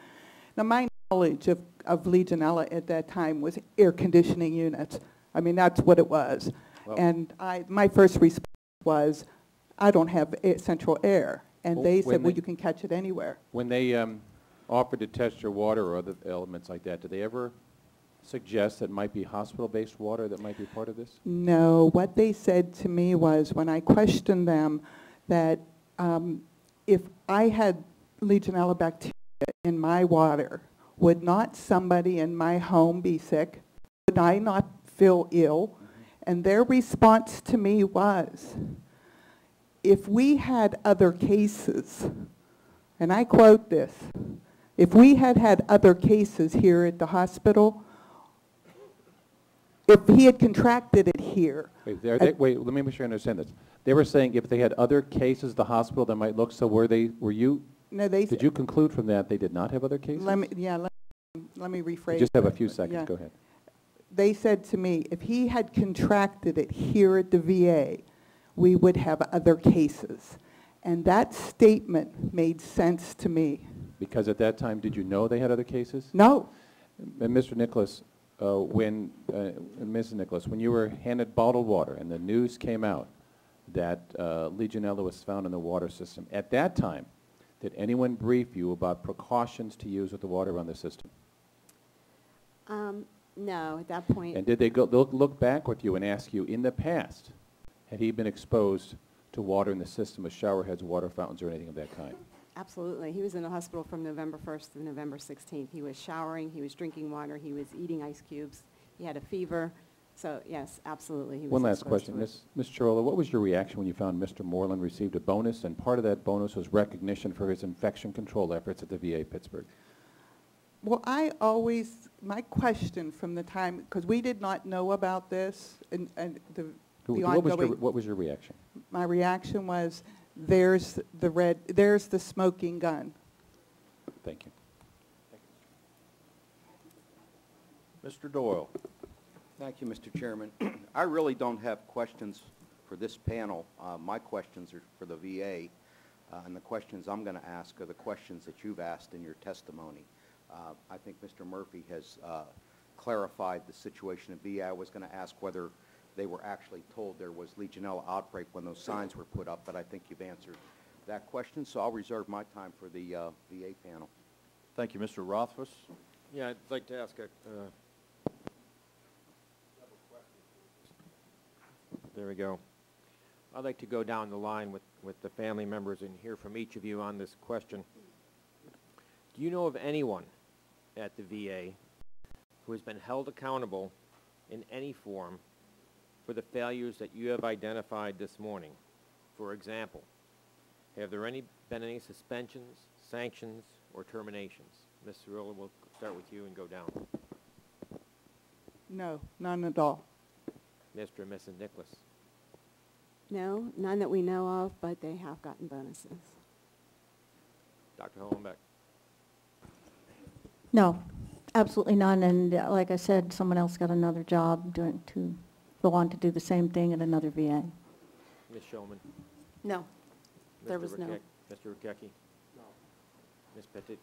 Now my knowledge of Legionella at that time was air conditioning units. I mean, that's what it was. Well, and my first response was, I don't have central air. And they said, well, you can catch it anywhere. When they offered to test your water or other elements like that, did they ever suggest that it might be hospital-based water that might be part of this? No. What they said to me was, when I questioned them, that if I had Legionella bacteria in my water, would not somebody in my home be sick? Would I not feel ill? Mm-hmm. And their response to me was, if we had other cases, and I quote this, if we had other cases here at the hospital, if he had contracted it here. Wait, let me make sure I understand this. They were saying if they had other cases at the hospital that might look, so were you? No, did you conclude from that they did not have other cases? Let me rephrase. You just have a few seconds, yeah. Go ahead. They said to me, if he had contracted it here at the VA, we would have other cases. And that statement made sense to me. Because at that time, did you know they had other cases? No. And Mr. Nicholas, and Mrs. Nicholas, when you were handed bottled water and the news came out that Legionella was found in the water system, at that time, did anyone brief you about precautions to use with the water around the system? No, at that point. And did they look back with you and ask you, in the past, had he been exposed to water in the system with shower heads, water fountains, or anything of that kind? Absolutely. He was in the hospital from November 1st to November 16th. He was showering, he was drinking water, he was eating ice cubes, he had a fever. So, yes, absolutely. He was One last exposed question. to it. Ms. Chirola, what was your reaction when you found Mr. Moreland received a bonus, and part of that bonus was recognition for his infection control efforts at the VA Pittsburgh? Well, my question from the time, because we did not know about this, and the ongoing. What was your reaction? My reaction was, there's the smoking gun. Thank you. Mr. Doyle. Thank you, Mr. Chairman. I really don't have questions for this panel. My questions are for the VA, and the questions I'm going to ask are the questions that you've asked in your testimony. I think Mr. Murphy has clarified the situation at VA. I was going to ask whether they were actually told there was Legionella outbreak when those signs were put up, but I think you've answered that question, so I'll reserve my time for the VA panel. Thank you, Mr. Rothfuss. Yeah, I'd like to ask there we go. I'd like to go down the line with the family members and hear from each of you on this question. Do you know of anyone at the VA who has been held accountable in any form for the failures that you have identified this morning? For example, have there been any suspensions, sanctions, or terminations? Ms. Cirillo, we'll start with you and go down. No, none at all. Mr. and Mrs. Nicholas. No, none that we know of, but they have gotten bonuses. Dr. Hollenbeck. No, absolutely none. And like I said, someone else got another job to go on to do the same thing at another VA. Ms. Shulman. No, there was no. Mr. Rukecki. No. Ms. Petit.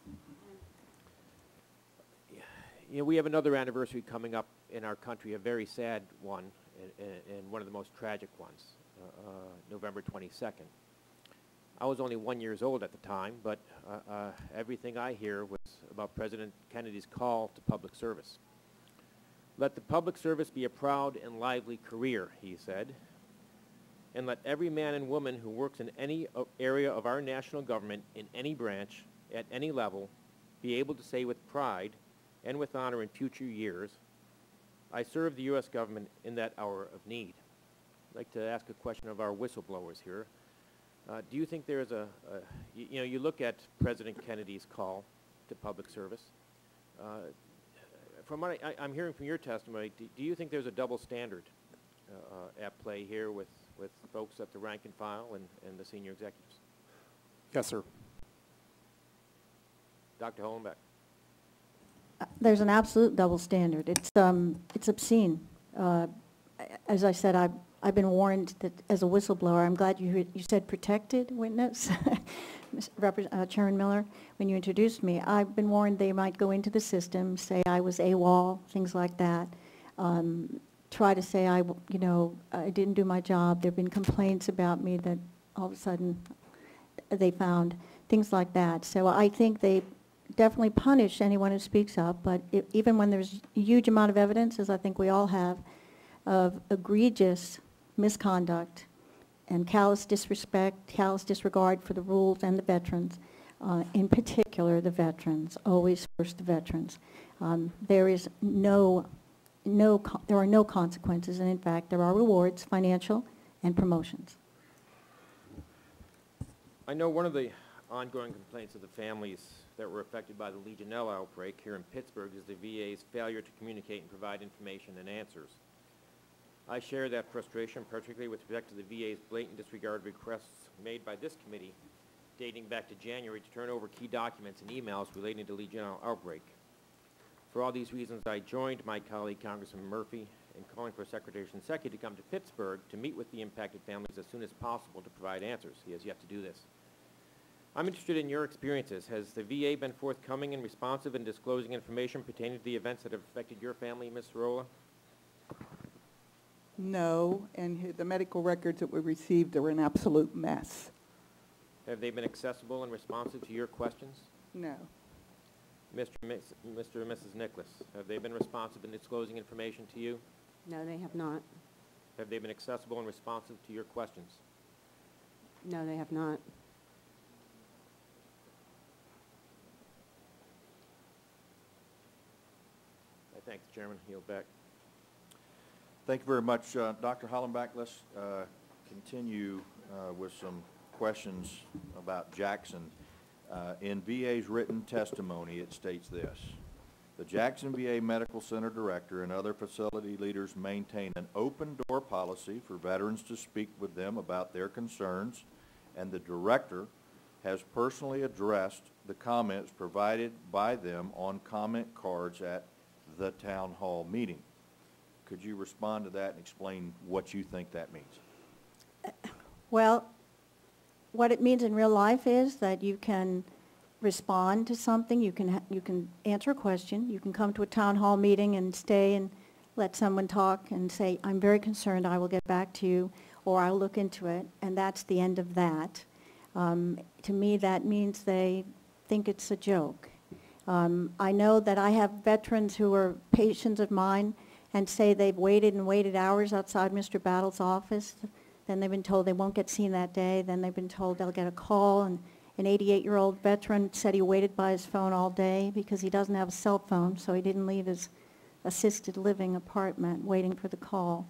You know, we have another anniversary coming up in our country, a very sad one, and one of the most tragic ones, November 22nd. I was only 1 year old at the time, but everything I hear was about President Kennedy's call to public service. Let the public service be a proud and lively career, he said, and let every man and woman who works in any area of our national government in any branch, at any level, be able to say with pride and with honor in future years, I serve the U.S. government in that hour of need. I'd like to ask a question of our whistleblowers here. Do you think there's you know, you look at President Kennedy's call to public service. From what I'm hearing from your testimony, do you think there's a double standard at play here with folks at the rank and file and the senior executives? Yes, sir. Dr. Hollenbeck. There's an absolute double standard. It's obscene. As I said, I've been warned that as a whistleblower, I'm glad you said protected witness, Chairman Miller, when you introduced me. I've been warned they might go into the system, say I was AWOL, things like that, try to say I didn't do my job. There have been complaints about me that all of a sudden they found, things like that. So I think they definitely punish anyone who speaks up, but even when there's a huge amount of evidence, as I think we all have, of egregious misconduct and callous disrespect, callous disregard for the rules and the veterans, in particular the veterans, always first the veterans. There are no consequences, and in fact there are rewards, financial and promotions. I know one of the ongoing complaints of the families that were affected by the Legionella outbreak here in Pittsburgh is the VA's failure to communicate and provide information and answers. I share that frustration, particularly with respect to the VA's blatant disregard requests made by this committee dating back to January to turn over key documents and emails relating to the Legionella outbreak. For all these reasons, I joined my colleague, Congressman Murphy, in calling for Secretary Shinseki to come to Pittsburgh to meet with the impacted families as soon as possible to provide answers. He has yet to do this. I'm interested in your experiences. Has the VA been forthcoming and responsive in disclosing information pertaining to the events that have affected your family, Ms. Cirillo? No, and the medical records that we received are an absolute mess. Have they been accessible and responsive to your questions? No. Mr. and Mrs. Nicholas, have they been responsive in disclosing information to you? No, they have not. Have they been accessible and responsive to your questions? No, they have not. I thank the Chairman. Yield back. Thank you very much, Dr. Hollenbeck. Let's continue with some questions about Jackson. In VA's written testimony, it states this: the Jackson VA Medical Center Director and other facility leaders maintain an open door policy for veterans to speak with them about their concerns, and the Director has personally addressed the comments provided by them on comment cards at the town hall meeting. Could you respond to that and explain what you think that means? Well, what it means in real life is that you can respond to something, you can answer a question, you can come to a town hall meeting and stay and let someone talk and say, I'm very concerned, I will get back to you, or I'll look into it, and that's the end of that. To me, that means they think it's a joke. I know that I have veterans who are patients of mine and say they've waited and waited hours outside Mr. Battle's office. Then they've been told they won't get seen that day. Then they've been told they'll get a call, and An 88-year-old veteran said he waited by his phone all day because he doesn't have a cell phone, so he didn't leave his assisted living apartment waiting for the call.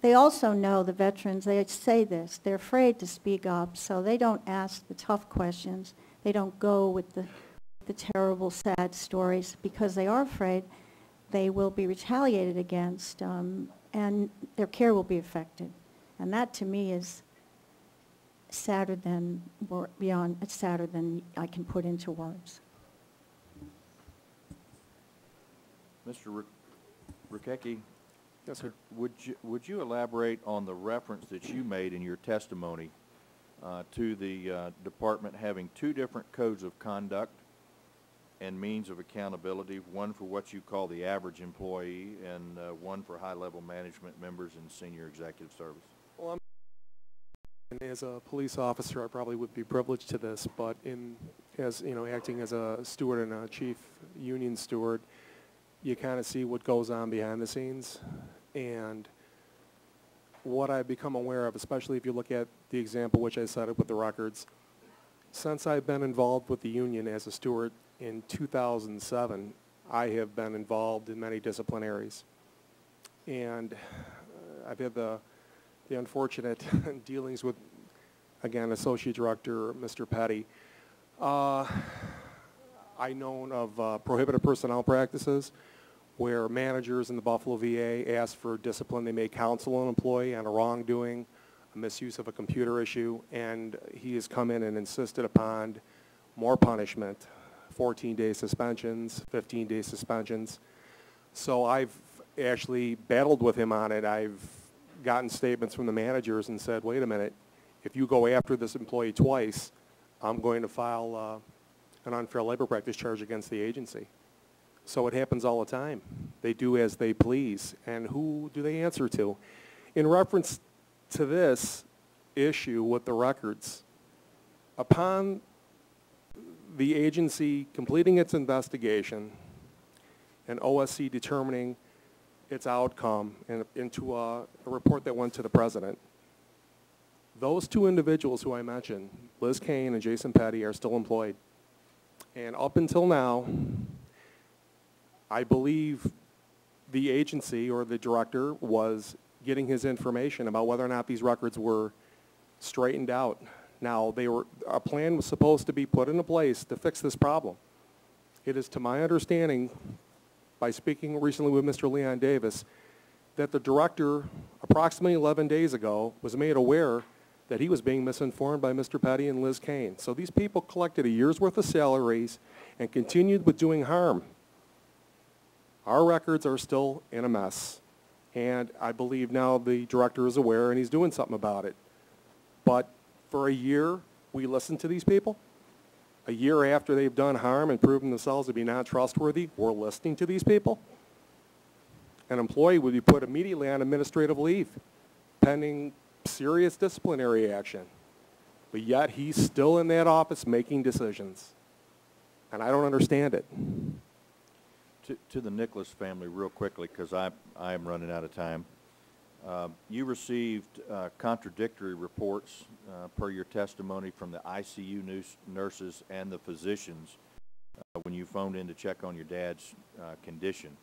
They also know, the veterans, they say this, they're afraid to speak up, so they don't ask the tough questions. They don't go with the terrible, sad stories because they are afraid they will be retaliated against, and their care will be affected. And that, to me, is sadder than, beyond, it's sadder than I can put into words. Mr. Rukecki? Yes, sir. Would you elaborate on the reference that you made in your testimony to the department having two different codes of conduct and means of accountability, one for what you call the average employee and one for high-level management members and senior executive service? Well, as a police officer, I probably would be privileged to this, but as you know, acting as a steward and a chief union steward, you kind of see what goes on behind the scenes. And what I've become aware of, especially if you look at the example which I cited with the records, since I've been involved with the union as a steward in 2007, I have been involved in many disciplinaries. And I've had the unfortunate dealings with, again, Associate Director Mr. Petty. I know of prohibited personnel practices where managers in the Buffalo VA ask for discipline. They may counsel an employee on a wrongdoing, a misuse of a computer issue, and he has come in and insisted upon more punishment, 14-day suspensions, 15-day suspensions. So I've actually battled with him on it. I've gotten statements from the managers and said, wait a minute, if you go after this employee twice, I'm going to file an unfair labor practice charge against the agency. So it happens all the time. They do as they please. And who do they answer to? In reference to this issue with the records, upon the agency completing its investigation and OSC determining its outcome into a report that went to the president, those two individuals who I mentioned, Liz Kane and Jason Petty, are still employed. And up until now, I believe the agency or the director was getting his information about whether or not these records were straightened out. Now, a plan was supposed to be put into place to fix this problem. It is to my understanding, by speaking recently with Mr. Leon Davis, that the director, approximately 11 days ago, was made aware that he was being misinformed by Mr. Petty and Liz Kane. So these people collected a year's worth of salaries and continued with doing harm. Our records are still in a mess, and I believe now the director is aware and he's doing something about it. But for a year, we listened to these people. A year after they've done harm and proven themselves to be not trustworthy, we're listening to these people. An employee would be put immediately on administrative leave, pending serious disciplinary action. But yet he's still in that office making decisions. And I don't understand it. To the Nicholas family, real quickly, because I am running out of time. You received contradictory reports per your testimony from the ICU nurses and the physicians when you phoned in to check on your dad's condition.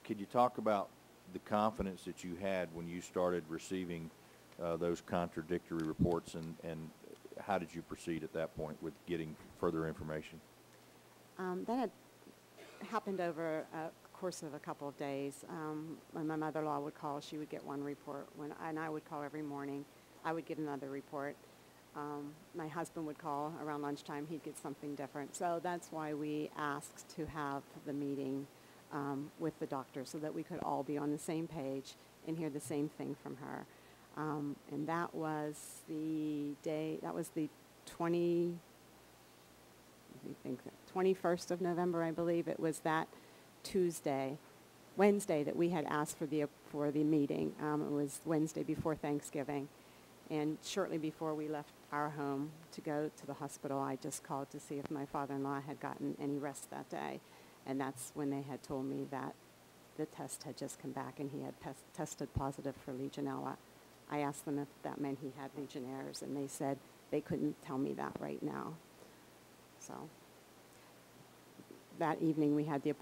Could you talk about the confidence that you had when you started receiving those contradictory reports, and how did you proceed at that point with getting further information? That had happened over a course of a couple of days. When my mother-in-law would call, she would get one report, and I would call every morning. I would get another report. My husband would call around lunchtime. He'd get something different. So that's why we asked to have the meeting with the doctor, so that we could all be on the same page and hear the same thing from her. And that was the day, that was the 21st of November, I believe. It was that Wednesday that we had asked for the meeting. It was Wednesday before Thanksgiving. And shortly before we left our home to go to the hospital, I just called to see if my father-in-law had gotten any rest that day. And that's when they had told me that the test had just come back and he had tested positive for Legionella. I asked them if that meant he had Legionnaires, and they said they couldn't tell me that right now. So that evening we had the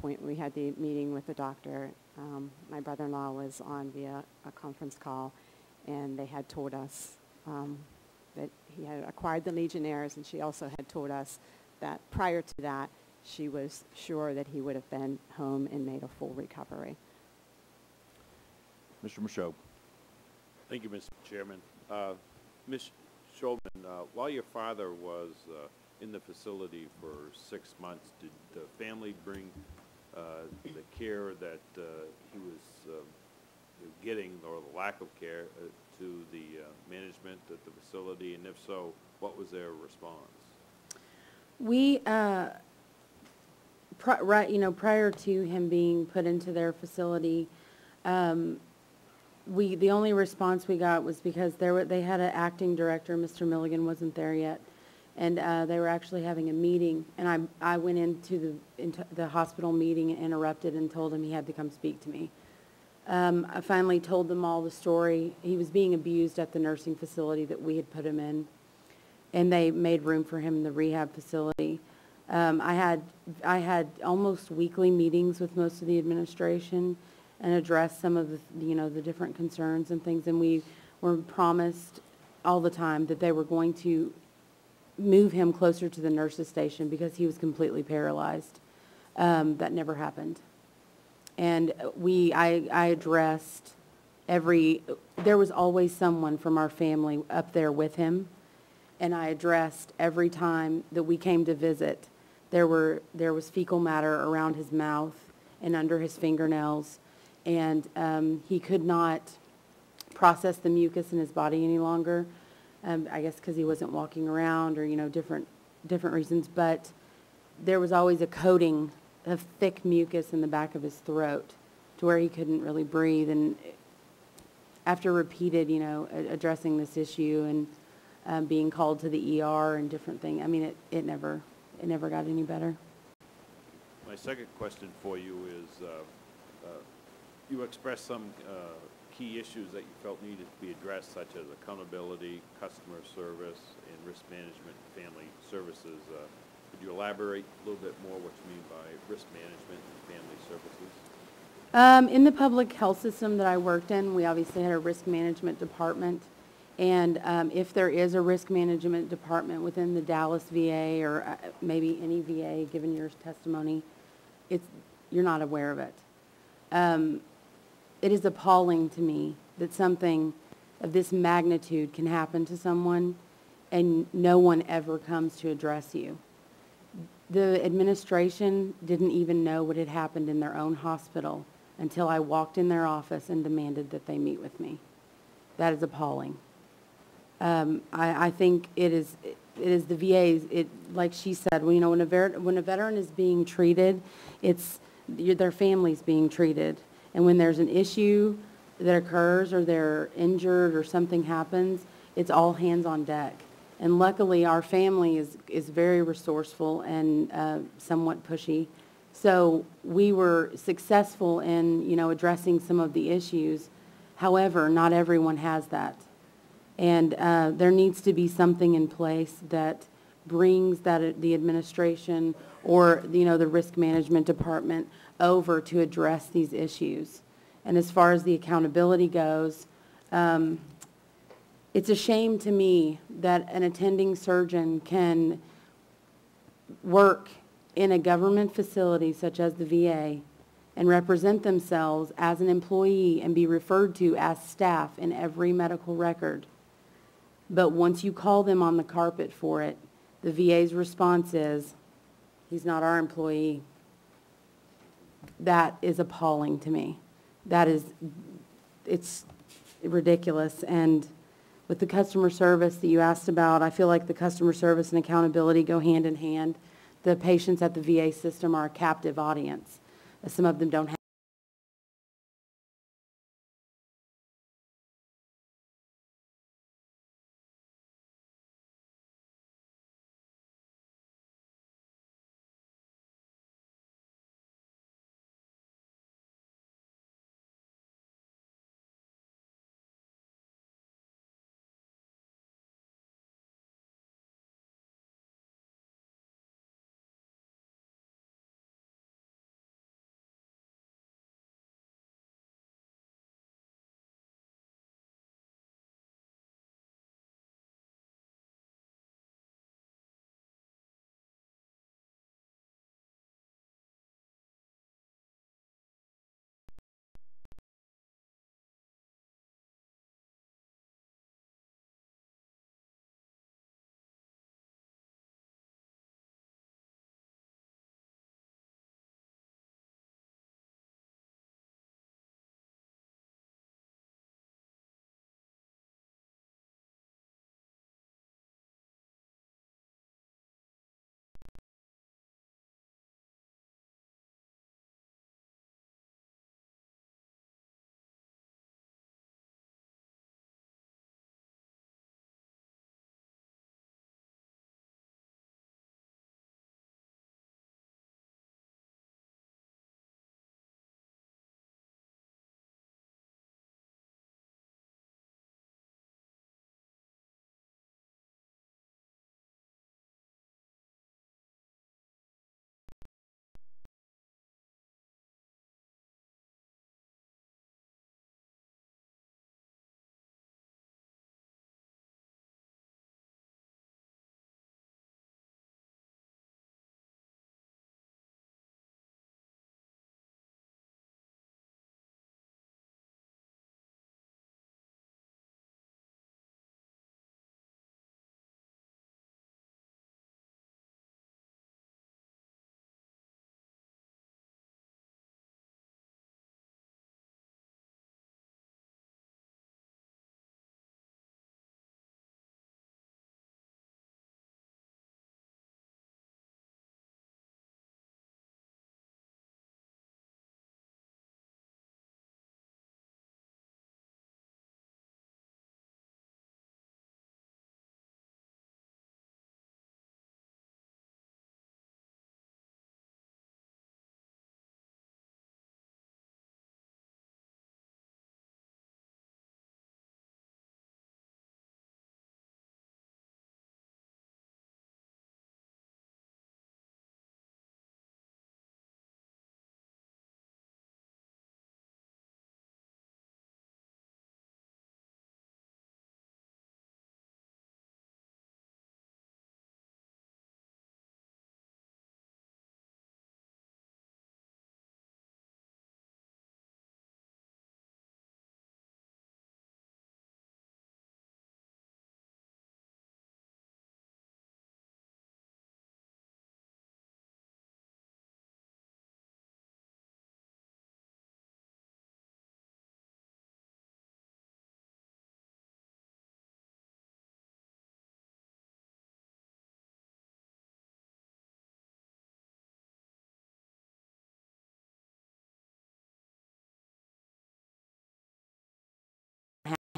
meeting with the doctor. My brother-in-law was on via a conference call, and they had told us that he had acquired the Legionnaires, and she also had told us that prior to that, she was sure that he would have been home and made a full recovery. Mr. Michaud. Thank you, Mr. Chairman. Ms. Schulman, while your father was in the facility for 6 months, did the family bring the care that he was getting, or the lack of care, to the management at the facility? And if so, what was their response? We, prior to him being put into their facility, the only response we got was because they had an acting director, Mr. Milligan wasn't there yet, and they were actually having a meeting, and I went into the hospital meeting and interrupted and told him he had to come speak to me. I finally told them all the story. He was being abused at the nursing facility that we had put him in, and they made room for him in the rehab facility. I had almost weekly meetings with most of the administration and addressed some of the different concerns and things, and we were promised all the time that they were going to move him closer to the nurses' station because he was completely paralyzed. That never happened. And I addressed there was always someone from our family up there with him, and I addressed every time that we came to visit. There was fecal matter around his mouth and under his fingernails, and he could not process the mucus in his body any longer. I guess because he wasn't walking around, or different reasons. But there was always a coating of thick mucus in the back of his throat, to where he couldn't really breathe. And after repeated, addressing this issue and being called to the ER and different things, I mean, it never got any better. My second question for you is, you expressed some key issues that you felt needed to be addressed, such as accountability, customer service, and risk management and family services. Could you elaborate a little bit more what you mean by risk management and family services? In the public health system that I worked in, we obviously had a risk management department. And if there is a risk management department within the Dallas VA, or maybe any VA, given your testimony, you're not aware of it. It is appalling to me that something of this magnitude can happen to someone and no one ever comes to address you. The administration didn't even know what had happened in their own hospital until I walked in their office and demanded that they meet with me. That is appalling. I think it is the VA's, like she said, when a veteran is being treated, it's their family's being treated. And when there's an issue that occurs, or they're injured, or something happens, it's all hands on deck. And luckily, our family is very resourceful and somewhat pushy. So we were successful in, addressing some of the issues. However, not everyone has that. And there needs to be something in place that brings the administration or, the risk management department over to address these issues. And as far as the accountability goes, it's a shame to me that an attending surgeon can work in a government facility such as the VA and represent themselves as an employee and be referred to as staff in every medical record. But once you call them on the carpet for it, the VA's response is, he's not our employee. That is appalling to me. It's ridiculous. And with the customer service that you asked about, I feel like the customer service and accountability go hand in hand. The patients at the VA system are a captive audience. Some of them don't have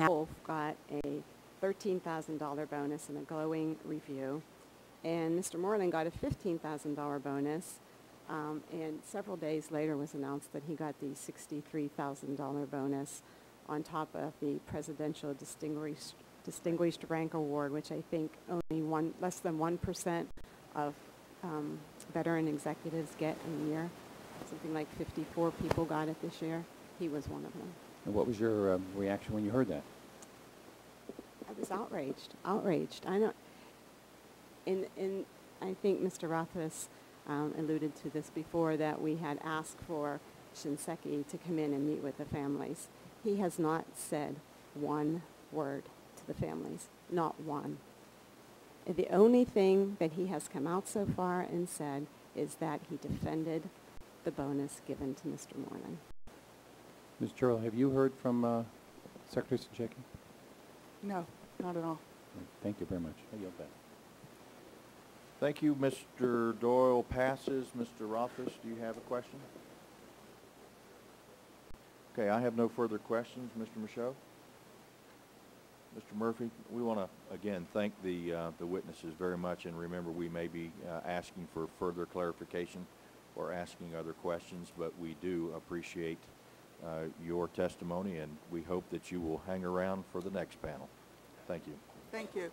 Wolf got a $13,000 bonus and a glowing review, and Mr. Moreland got a $15,000 bonus, and several days later was announced that he got the $63,000 bonus on top of the Presidential Distinguished Rank Award, which I think only less than 1% of veteran executives get in a year. Something like 54 people got it this year. He was one of them. And what was your reaction when you heard that? I was outraged. I know, and I think Mr. Rothfuss alluded to this before, that we had asked for Shinseki to come in and meet with the families. He has not said one word to the families, not one. The only thing that he has come out so far and said is that he defended the bonus given to Mr. Moreland. Ms. Churl, have you heard from Secretary Shinseki? No, not at all. Thank you very much. I yield back. Thank you. Mr. Doyle passes. Mr. Rothfuss, do you have a question? Okay, I have no further questions. Mr. Michaud? Mr. Murphy, we want to, again, thank the witnesses very much, and remember, we may be asking for further clarification or asking other questions, but we do appreciate your testimony, and we hope that you will hang around for the next panel. Thank you. Thank you.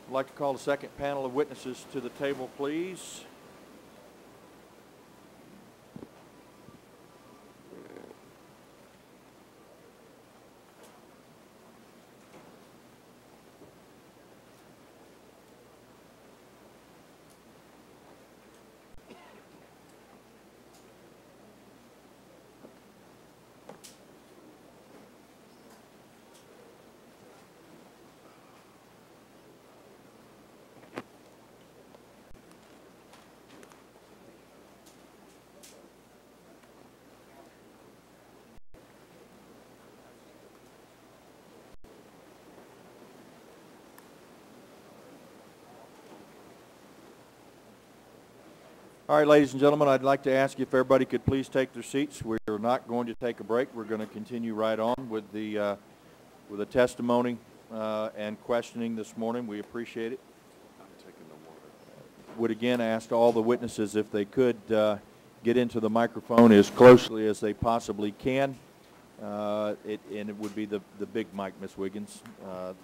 I'd like to call the second panel of witnesses to the table, please. All right, ladies and gentlemen, I'd like to ask you if everybody could please take their seats. We're not going to take a break. We're going to continue right on with the testimony and questioning this morning. We appreciate it. Would again ask all the witnesses if they could get into the microphone as closely as they possibly can. And it would be the big mic, Ms. Wiggins,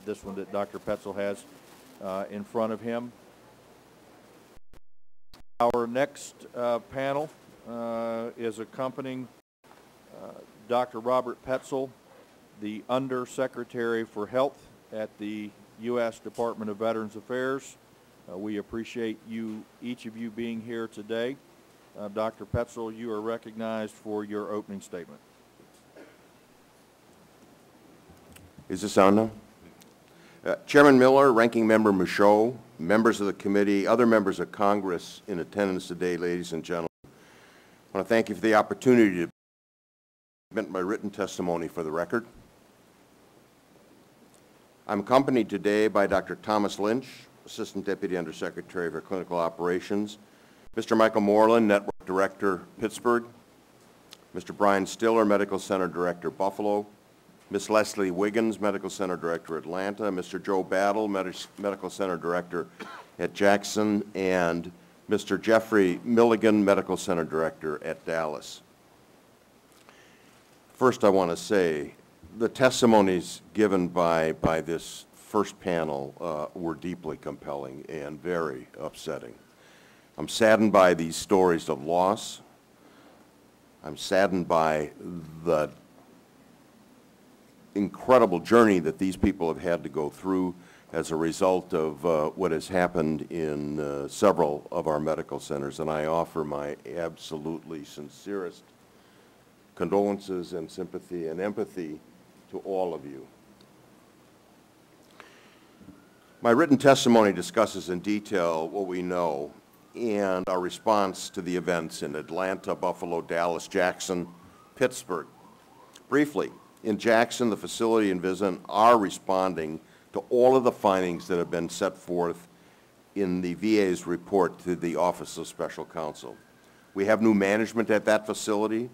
this one that Dr. Petzel has in front of him. Our next panel is accompanying Dr. Robert Petzel, the Undersecretary for Health at the U.S. Department of Veterans Affairs. We appreciate each of you being here today. Dr. Petzel, you are recognized for your opening statement. Is this on now? Chairman Miller, Ranking Member Michaud, members of the committee, other members of Congress in attendance today, ladies and gentlemen, I want to thank you for the opportunity to present my written testimony for the record. I'm accompanied today by Dr. Thomas Lynch, Assistant Deputy Undersecretary for Clinical Operations, Mr. Michael Moreland, Network Director, Pittsburgh, Mr. Brian Stiller, Medical Center Director, Buffalo, Ms. Leslie Wiggins, Medical Center Director, Atlanta, Mr. Joe Battle, Medical Center Director at Jackson, and Mr. Jeffrey Milligan, Medical Center Director at Dallas. First, I want to say the testimonies given by this first panel were deeply compelling and very upsetting. I'm saddened by these stories of loss. I'm saddened by the incredible journey that these people have had to go through as a result of what has happened in several of our medical centers, and I offer my absolutely sincerest condolences and sympathy and empathy to all of you. My written testimony discusses in detail what we know and our response to the events in Atlanta, Buffalo, Dallas, Jackson, Pittsburgh. Briefly, in Jackson, the facility and VISN are responding to all of the findings that have been set forth in the VA's report to the Office of Special Counsel. We have new management at that facility.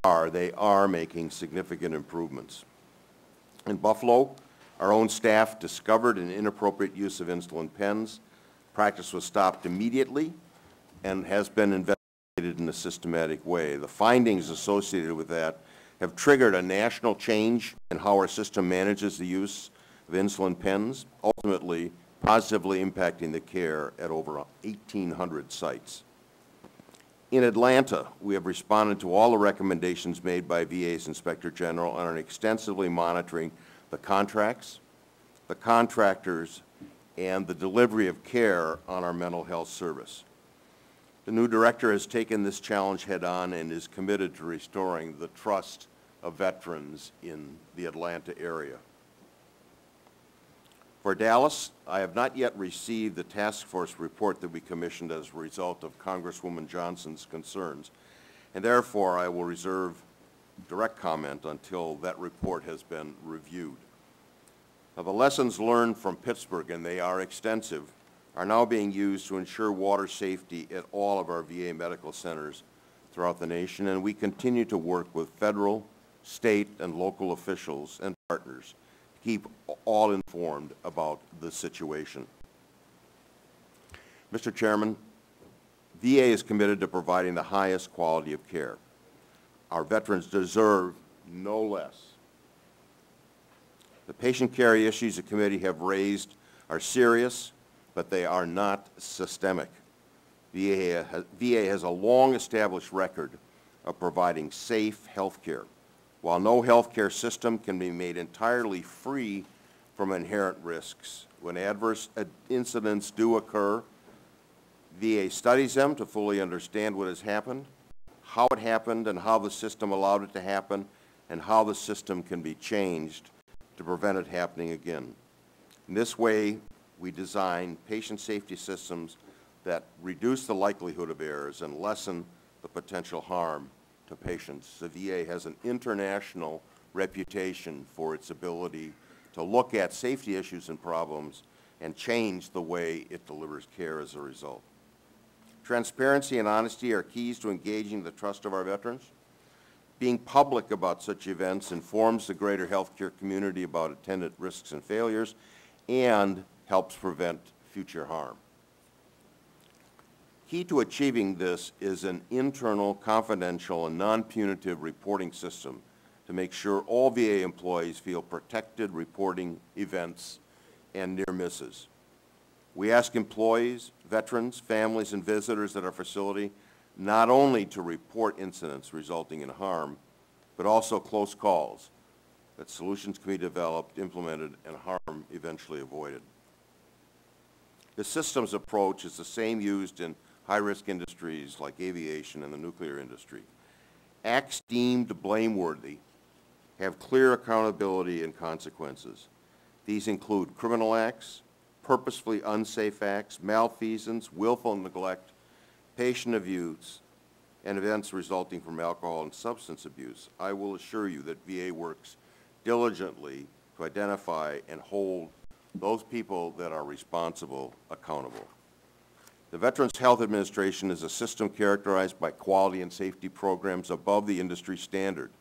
They are making significant improvements. In Buffalo, our own staff discovered an inappropriate use of insulin pens. Practice was stopped immediately and has been investigated in a systematic way. The findings associated with that have triggered a national change in how our system manages the use of insulin pens, ultimately positively impacting the care at over 1,800 sites. In Atlanta, we have responded to all the recommendations made by VA's Inspector General and are extensively monitoring the contracts, the contractors, and the delivery of care on our mental health service. The new director has taken this challenge head-on and is committed to restoring the trust of veterans in the Atlanta area. For Dallas, I have not yet received the task force report that we commissioned as a result of Congresswoman Johnson's concerns, and therefore I will reserve direct comment until that report has been reviewed. Now, the lessons learned from Pittsburgh, and they are extensive, are now being used to ensure water safety at all of our VA medical centers throughout the nation, and we continue to work with federal, state, and local officials and partners to keep all informed about the situation. Mr. Chairman, VA is committed to providing the highest quality of care. Our veterans deserve no less. The patient care issues the committee have raised are serious, but they are not systemic. VA has a long-established record of providing safe health care. While no health care system can be made entirely free from inherent risks, when adverse incidents do occur, VA studies them to fully understand what has happened, how it happened, and how the system allowed it to happen, and how the system can be changed to prevent it happening again. In this way, we design patient safety systems that reduce the likelihood of errors and lessen the potential harm to patients. The VA has an international reputation for its ability to look at safety issues and problems and change the way it delivers care as a result. Transparency and honesty are keys to engaging the trust of our veterans. Being public about such events informs the greater healthcare community about attendant risks and failures and helps prevent future harm. Key to achieving this is an internal, confidential, and non-punitive reporting system to make sure all VA employees feel protected reporting events and near misses. We ask employees, veterans, families, and visitors at our facility not only to report incidents resulting in harm, but also close calls, that solutions can be developed, implemented, and harm eventually avoided. The systems approach is the same used in high-risk industries like aviation and the nuclear industry. Acts deemed blameworthy have clear accountability and consequences. These include criminal acts, purposefully unsafe acts, malfeasance, willful neglect, patient abuse, and events resulting from alcohol and substance abuse. I will assure you that VA works diligently to identify and hold those people that are responsible accountable. The Veterans Health Administration is a system characterized by quality and safety programs above the industry standard,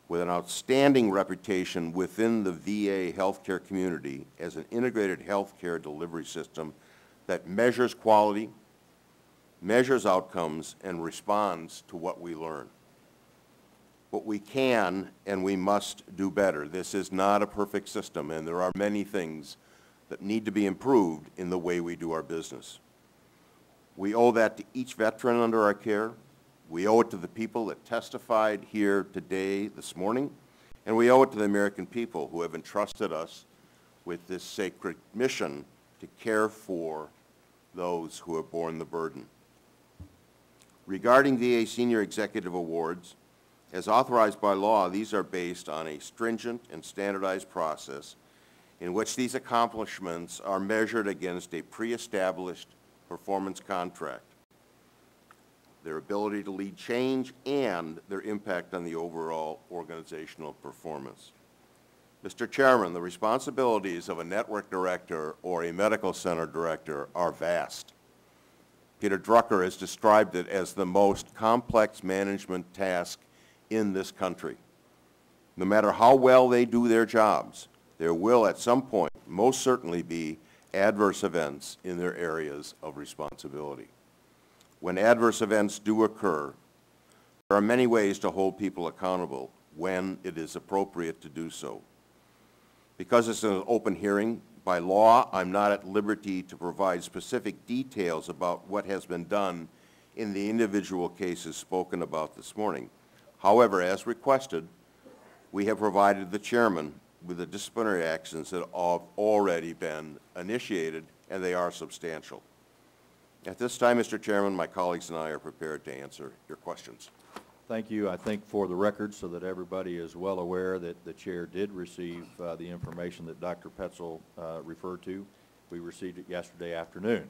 with an outstanding reputation within the VA healthcare community as an integrated healthcare delivery system that measures quality, measures outcomes, and responds to what we learn. But we can and we must do better. This is not a perfect system, and there are many things that need to be improved in the way we do our business. We owe that to each veteran under our care. We owe it to the people that testified here today, this morning, and we owe it to the American people who have entrusted us with this sacred mission to care for those who have borne the burden. Regarding VA Senior Executive Awards, as authorized by law, these are based on a stringent and standardized process in which these accomplishments are measured against a pre-established performance contract, their ability to lead change, and their impact on the overall organizational performance. Mr. Chairman, the responsibilities of a network director or a medical center director are vast. Peter Drucker has described it as the most complex management task in this country. No matter how well they do their jobs, there will at some point most certainly be adverse events in their areas of responsibility. When adverse events do occur, there are many ways to hold people accountable when it is appropriate to do so. Because it's an open hearing, by law, I'm not at liberty to provide specific details about what has been done in the individual cases spoken about this morning. However, as requested, we have provided the chairman with the disciplinary actions that have already been initiated, and they are substantial. At this time, Mr. Chairman, my colleagues and I are prepared to answer your questions. Thank you. I think for the record, so that everybody is well aware that the chair did receive the information that Dr. Petzel referred to. We received it yesterday afternoon.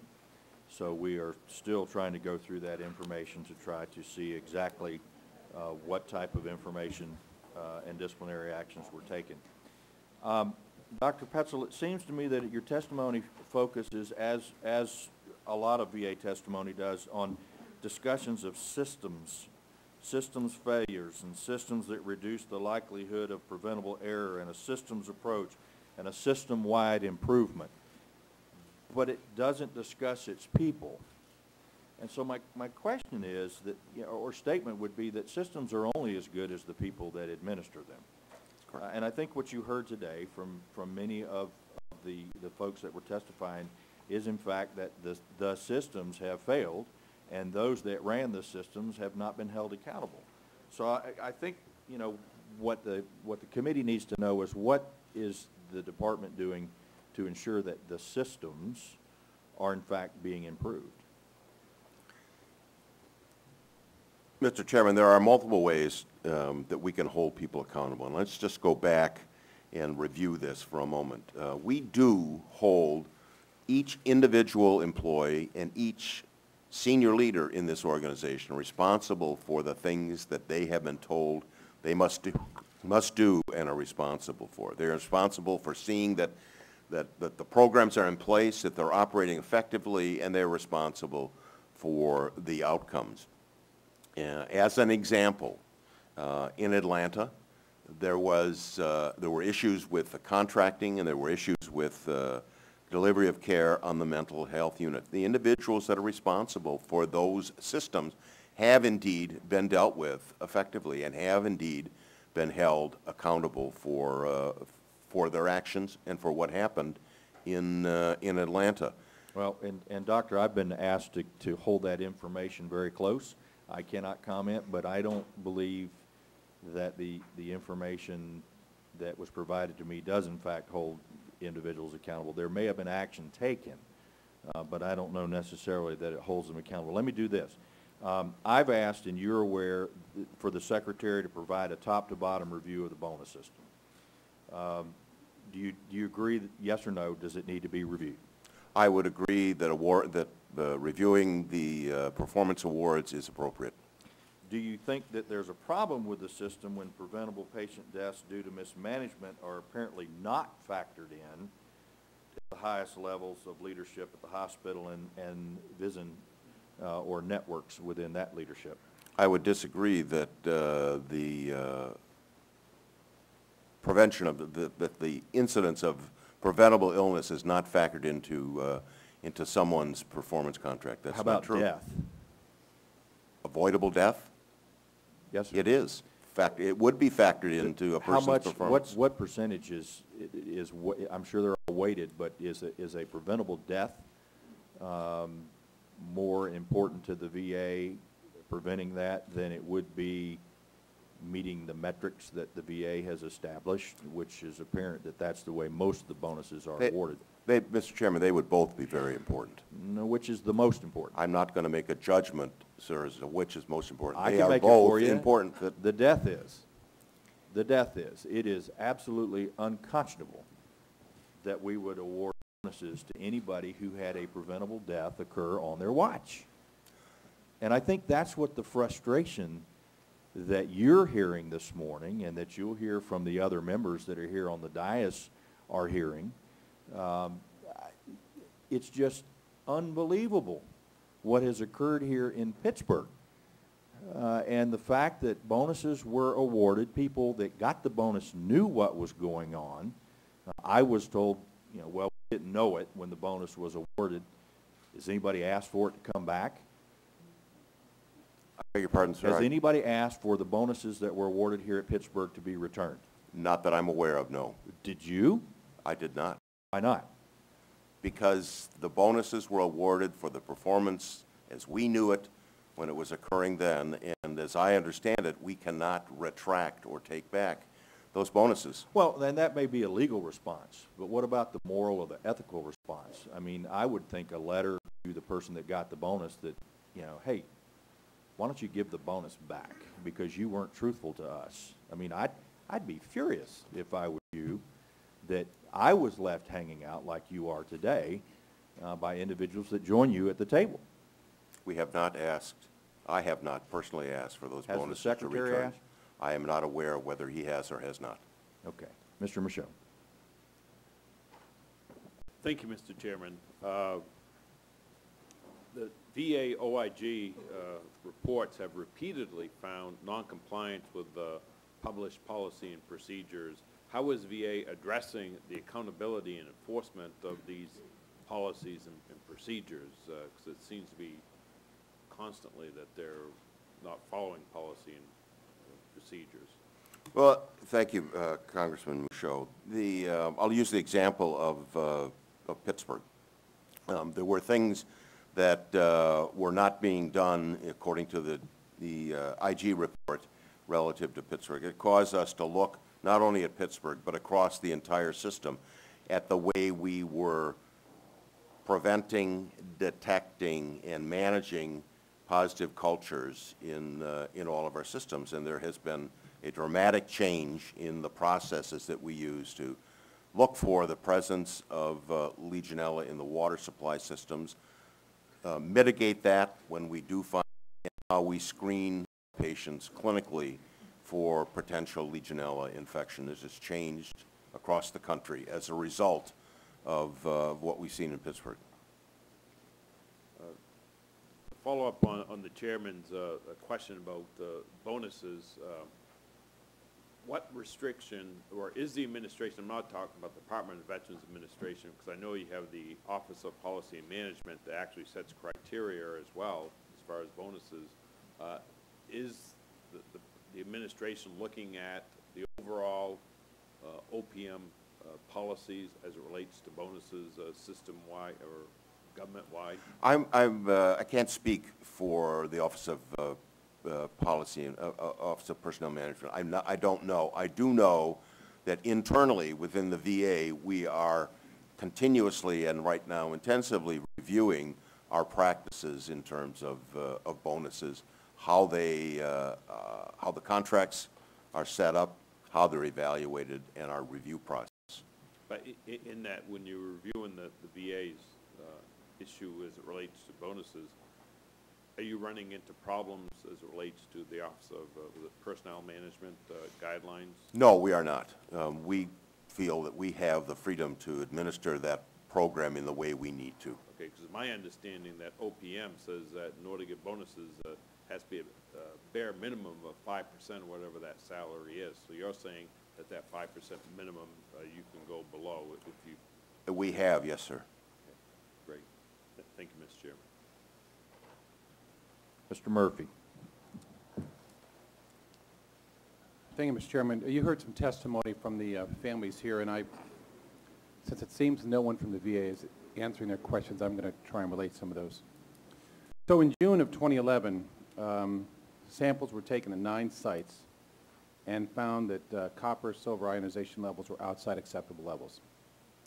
So we are still trying to go through that information to try to see exactly what type of information and disciplinary actions were taken. Dr. Petzel, it seems to me that your testimony focuses, as a lot of VA testimony does, on discussions of systems failures and systems that reduce the likelihood of preventable error and a systems approach and a system-wide improvement. But it doesn't discuss its people. And so my question is that, or statement would be that systems are only as good as the people that administer them. And I think what you heard today from many of the folks that were testifying is in fact that the systems have failed, and those that ran the systems have not been held accountable. So I think, what the committee needs to know is what is the department doing to ensure that the systems are in fact being improved. Mr. Chairman, there are multiple ways that we can hold people accountable. And let's just go back and review this for a moment. We do hold each individual employee and each senior leader in this organization responsible for the things that they have been told they must do and are responsible for. They're responsible for seeing that the programs are in place, that they're operating effectively, and they're responsible for the outcomes. As an example, in Atlanta, there were issues with the contracting, and there were issues with delivery of care on the mental health unit. The individuals that are responsible for those systems have indeed been dealt with effectively and have indeed been held accountable for their actions and for what happened in Atlanta. Well, and Doctor, I've been asked to hold that information very close. I cannot comment, but I don't believe that the information that was provided to me does in fact hold individuals accountable. There may have been action taken, but I don't know necessarily that it holds them accountable. Let me do this. I've asked, and you're aware, for the Secretary to provide a top-to-bottom review of the bonus system. Do you agree that, yes or no, does it need to be reviewed? I would agree that reviewing the performance awards is appropriate. Do you think that there's a problem with the system when preventable patient deaths due to mismanagement are apparently not factored in at the highest levels of leadership at the hospital and VISN or networks within that leadership? I would disagree that the prevention of the incidence of preventable illness is not factored into someone's performance contract. That's not true. How about death? Avoidable death? Yes, sir. It is. It would be factored into a person's performance. What percentage is I'm sure they're all weighted, but is a preventable death more important to the VA preventing that than it would be meeting the metrics that the VA has established, which is apparent that that's the way most of the bonuses are awarded. Mr. Chairman, they would both be very important. No, which is the most important? I'm not going to make a judgment, sir, as to which is most important. I They can are make it both for you. important. The death is. The death is. It is absolutely unconscionable that we would award bonuses to anybody who had a preventable death occur on their watch. And I think that's what the frustration that you're hearing this morning and that you'll hear from the other members that are here on the dais are hearing. It's just unbelievable what has occurred here in Pittsburgh. And the fact that bonuses were awarded, people that got the bonus knew what was going on. I was told, well, we didn't know it when the bonus was awarded. Has anybody asked for it to come back? I beg your pardon, sir. Has anybody asked for the bonuses that were awarded here at Pittsburgh to be returned? Not that I'm aware of, no. Did you? I did not. Why not? Because the bonuses were awarded for the performance as we knew it when it was occurring then, and as I understand it, we cannot retract or take back those bonuses. Well, then that may be a legal response, but what about the moral or the ethical response? I mean, I would think a letter to the person that got the bonus that, hey, why don't you give the bonus back because you weren't truthful to us? I mean, I'd be furious if I were you that I was left hanging out like you are today by individuals that join you at the table. We have not asked, I have not personally asked for those bonuses to return. Has the Secretary asked? I am not aware of whether he has or has not. Okay. Mr. Michaud. Thank you, Mr. Chairman. The VA OIG reports have repeatedly found noncompliance with published policy and procedures. How is VA addressing the accountability and enforcement of these policies and procedures? Because it seems to be constantly that they're not following policy and procedures. Well, thank you, Congressman Michaud. I'll use the example of Pittsburgh. There were things that were not being done according to the IG report relative to Pittsburgh. It caused us to look not only at Pittsburgh, but across the entire system at the way we were preventing, detecting, and managing positive cultures in all of our systems. And there has been a dramatic change in the processes that we use to look for the presence of Legionella in the water supply systems, mitigate that when we do find it, and how we screen patients clinically for potential Legionella infection. This has changed across the country as a result of what we've seen in Pittsburgh. Follow up on the chairman's question about bonuses. What restriction, or is the administration, I'm not talking about the Department of Veterans Administration, because I know you have the Office of Policy and Management that actually sets criteria as well as far as bonuses. Is the administration looking at the overall OPM policies as it relates to bonuses system-wide or government-wide? I can't speak for the Office of Policy and Office of Personnel Management. I don't know. I do know that internally within the VA we are continuously and right now intensively reviewing our practices in terms of bonuses, how the contracts are set up, how they're evaluated, and our review process. But in that, when you're reviewing the VA's issue as it relates to bonuses, are you running into problems as it relates to the Office of Personnel Management guidelines? No, we are not. We feel that we have the freedom to administer that program in the way we need to. Okay, because my understanding that OPM says that in order to get bonuses, has to be a bare minimum of 5%, whatever that salary is. So you're saying that that 5% minimum, you can go below if you... We have, yes, sir. Okay, great. Thank you, Mr. Chairman. Mr. Murphy. Thank you, Mr. Chairman. You heard some testimony from the families here, and since it seems no one from the VA is answering their questions, I'm going to try and relate some of those. So in June of 2011, samples were taken at 9 sites and found that copper-silver ionization levels were outside acceptable levels.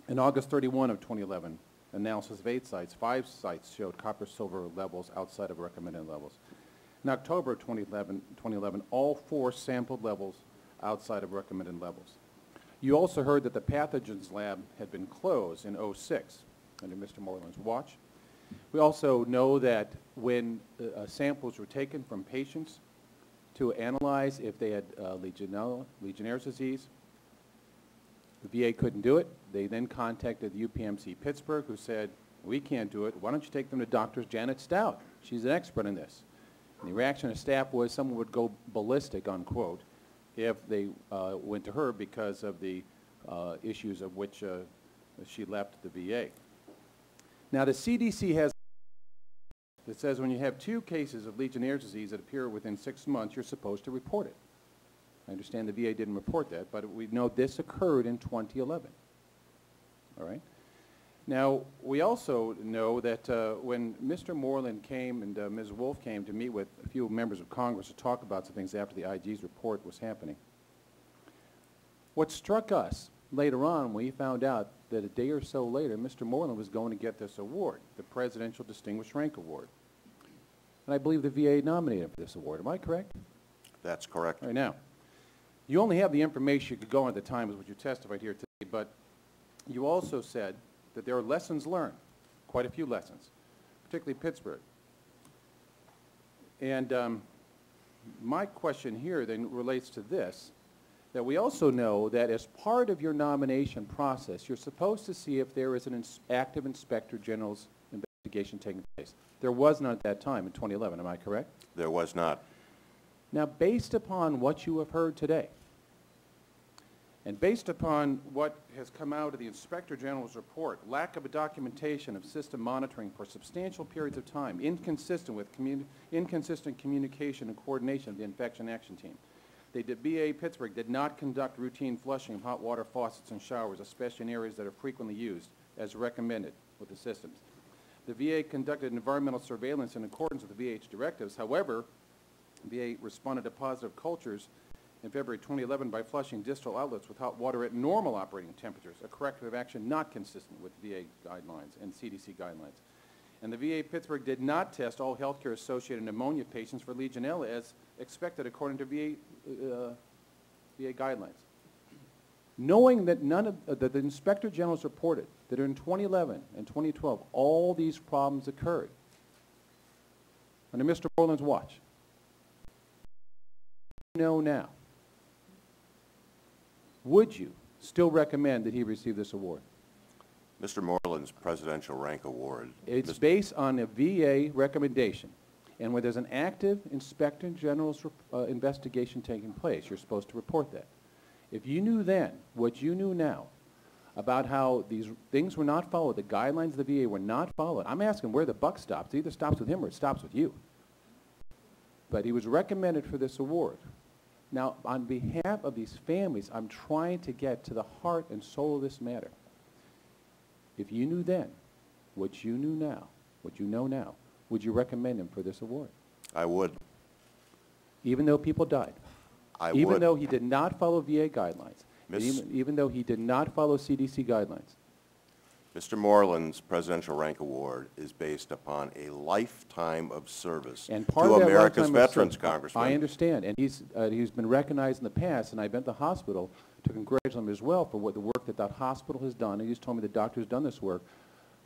In August 31 of 2011, analysis of 8 sites, 5 sites showed copper-silver levels outside of recommended levels. In October of 2011, all 4 sampled levels outside of recommended levels. You also heard that the pathogens lab had been closed in 2006 under Mr. Moreland's watch. We also know that when samples were taken from patients to analyze if they had Legionnaire's disease, the VA couldn't do it. They then contacted the UPMC Pittsburgh, who said, we can't do it. Why don't you take them to Dr. Janet Stout? She's an expert in this. And the reaction of staff was someone would go ballistic, unquote, if they went to her because of the issues of which she left the VA. Now, the CDC has that says when you have 2 cases of Legionnaire's disease that appear within 6 months, you're supposed to report it. I understand the VA didn't report that, but we know this occurred in 2011. All right? Now, we also know that when Mr. Moreland came and Ms. Wolf came to meet with a few members of Congress to talk about some things after the IG's report was happening, what struck us later on when we found out that a day or so later, Mr. Moreland was going to get this award, the Presidential Distinguished Rank Award. And I believe the VA nominated him for this award. Am I correct? That's correct. All right, now, you only have the information you could go on at the time as what you testified here today, but you also said that there are lessons learned, quite a few lessons, particularly Pittsburgh. And my question here then relates to this, that we also know that as part of your nomination process, you're supposed to see if there is an active Inspector General's investigation taking place. There was none at that time in 2011, am I correct? There was not. Now, based upon what you have heard today, and based upon what has come out of the Inspector General's report, lack of a documentation of system monitoring for substantial periods of time, inconsistent communication and coordination of the Infection Action Team. The VA Pittsburgh did not conduct routine flushing of hot water faucets and showers, especially in areas that are frequently used, as recommended with the systems. The VA conducted environmental surveillance in accordance with the VH directives. However, VA responded to positive cultures in February 2011 by flushing distal outlets with hot water at normal operating temperatures, a corrective action not consistent with VA guidelines and CDC guidelines. And the VA Pittsburgh did not test all healthcare-associated pneumonia patients for Legionella as expected according to VA guidelines. Knowing that that the Inspector General's reported that in 2011 and 2012 all these problems occurred under Mr. Moreland's watch, know now, would you still recommend that he receive this award? Mr. Moreland's Presidential Rank Award. It's based on a VA recommendation. And where there's an active Inspector General's investigation taking place, you're supposed to report that. If you knew then what you knew now about how these things were not followed, the guidelines of the VA were not followed, I'm asking where the buck stops. It either stops with him or it stops with you. But he was recommended for this award. Now, on behalf of these families, I'm trying to get to the heart and soul of this matter. If you knew then what you knew now, what you know now, would you recommend him for this award? I would. Even though people died? I would. Even though he did not follow VA guidelines? Even though he did not follow CDC guidelines? Mr. Moreland's Presidential Rank Award is based upon a lifetime of service And part to of that America's lifetime of veterans, service, Congressman. I understand, and he's been recognized in the past, and I've been to the hospital to congratulate him as well for what the work that hospital has done. And he's told me the doctor's done this work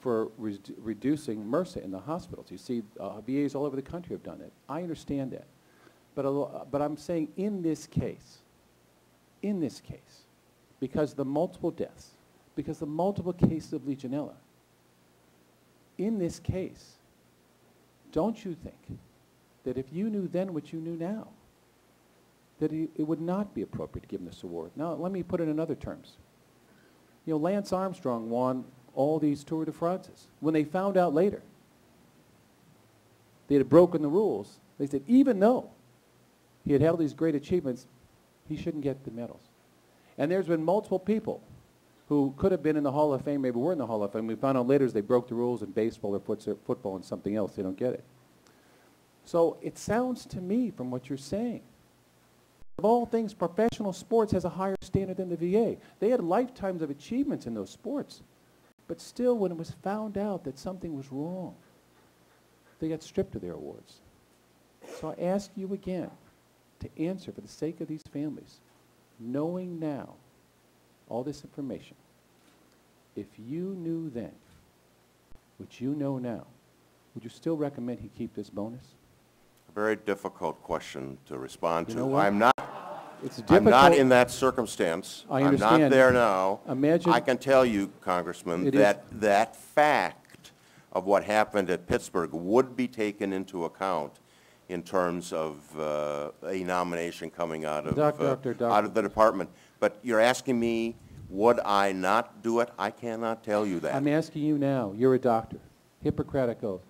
for reducing MRSA in the hospitals. You see, VAs all over the country have done it. I understand that. But I'm saying in this case, because the multiple deaths, because the multiple cases of Legionella, in this case, don't you think that if you knew then what you knew now, that it would not be appropriate to give him this award? Now, let me put it in other terms. You know, Lance Armstrong won all these Tour de France's. When they found out later they had broken the rules, they said even though he had all these great achievements, he shouldn't get the medals. And there's been multiple people who could have been in the Hall of Fame, maybe were in the Hall of Fame. We found out later as they broke the rules in baseball or football and something else, they don't get it. So it sounds to me from what you're saying Of all things, professional sports has a higher standard than the VA. They had lifetimes of achievements in those sports. But still, when it was found out that something was wrong, they got stripped of their awards. So I ask you again to answer for the sake of these families, knowing now all this information. If you knew then what you know now, would you still recommend he keep this bonus? A very difficult question to respond to. You know what? It's I'm not difficult. in that circumstance. I I'm understand. not there now. Imagine- I can tell you, Congressman, It is- that fact of what happened at Pittsburgh would be taken into account in terms of a nomination coming out of out of the department. But you're asking me, would I not do it? I cannot tell you that. I'm asking you now, you're a doctor, Hippocratic oath.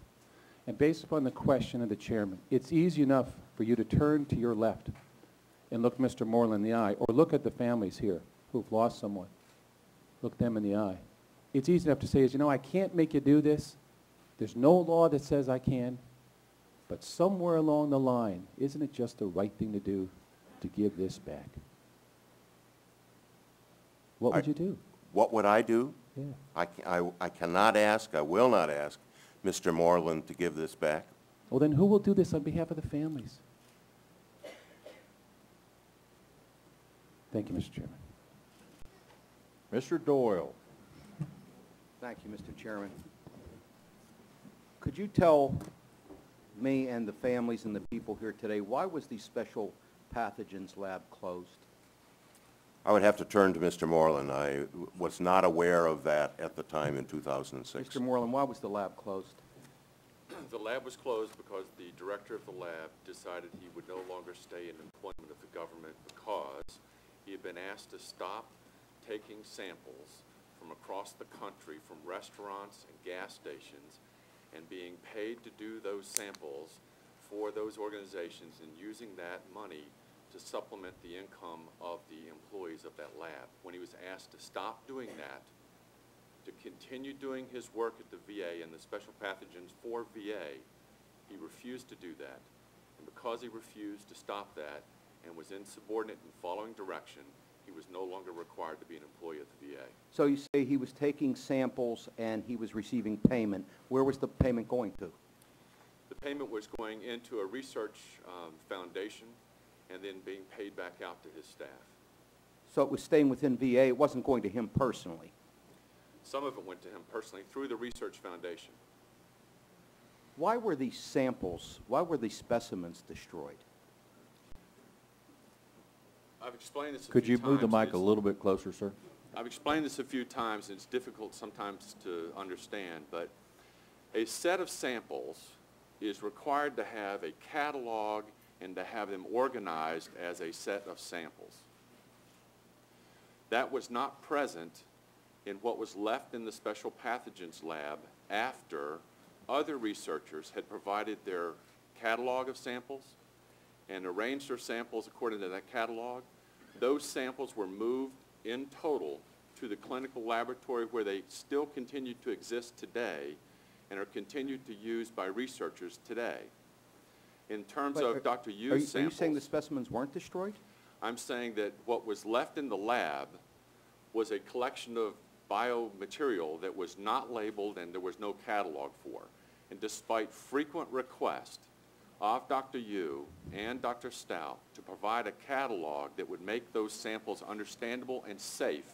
And based upon the question of the chairman, it's easy enough for you to turn to your left and look Mr. Moreland in the eye, or look at the families here who've lost someone. Look them in the eye. It's easy enough to say, you know, I can't make you do this. There's no law that says I can. But somewhere along the line, isn't it just the right thing to do to give this back? What would you do? What would I do? Yeah. I cannot ask, I will not ask Mr. Moreland to give this back. Well, then who will do this on behalf of the families? Thank you, Mr. Chairman. Mr. Doyle. Thank you, Mr. Chairman. Could you tell me and the families and the people here today, why was the special pathogens lab closed? I would have to turn to Mr. Moreland. I was not aware of that at the time in 2006. Mr. Moreland, why was the lab closed? The lab was closed because the director of the lab decided he would no longer stay in employment of the government because he had been asked to stop taking samples from across the country from restaurants and gas stations and being paid to do those samples for those organizations and using that money to supplement the income of the employees of that lab. When he was asked to stop doing that, to continue doing his work at the VA and the special pathogens for VA, he refused to do that. And because he refused to stop that and was insubordinate in following direction, he was no longer required to be an employee at the VA. So you say he was taking samples and he was receiving payment. Where was the payment going to? The payment was going into a research foundation and then being paid back out to his staff. So it was staying within VA, it wasn't going to him personally? Some of it went to him personally through the research foundation. Why were these samples, why were these specimens destroyed? I've explained this a Could few you move the times. mic a little bit closer, sir? I've explained this a few times, and it's difficult sometimes to understand, but a set of samples is required to have a catalog and to have them organized as a set of samples. That was not present in what was left in the special pathogens lab after other researchers had provided their catalog of samples and arranged their samples according to that catalog. Those samples were moved in total to the clinical laboratory where they still continue to exist today and are continued to use by researchers today. In terms of Dr. Yu's samples, are you saying the specimens weren't destroyed? I'm saying that what was left in the lab was a collection of biomaterial that was not labeled and there was no catalog for. And despite frequent requests of Dr. Yu and Dr. Stout to provide a catalog that would make those samples understandable and safe,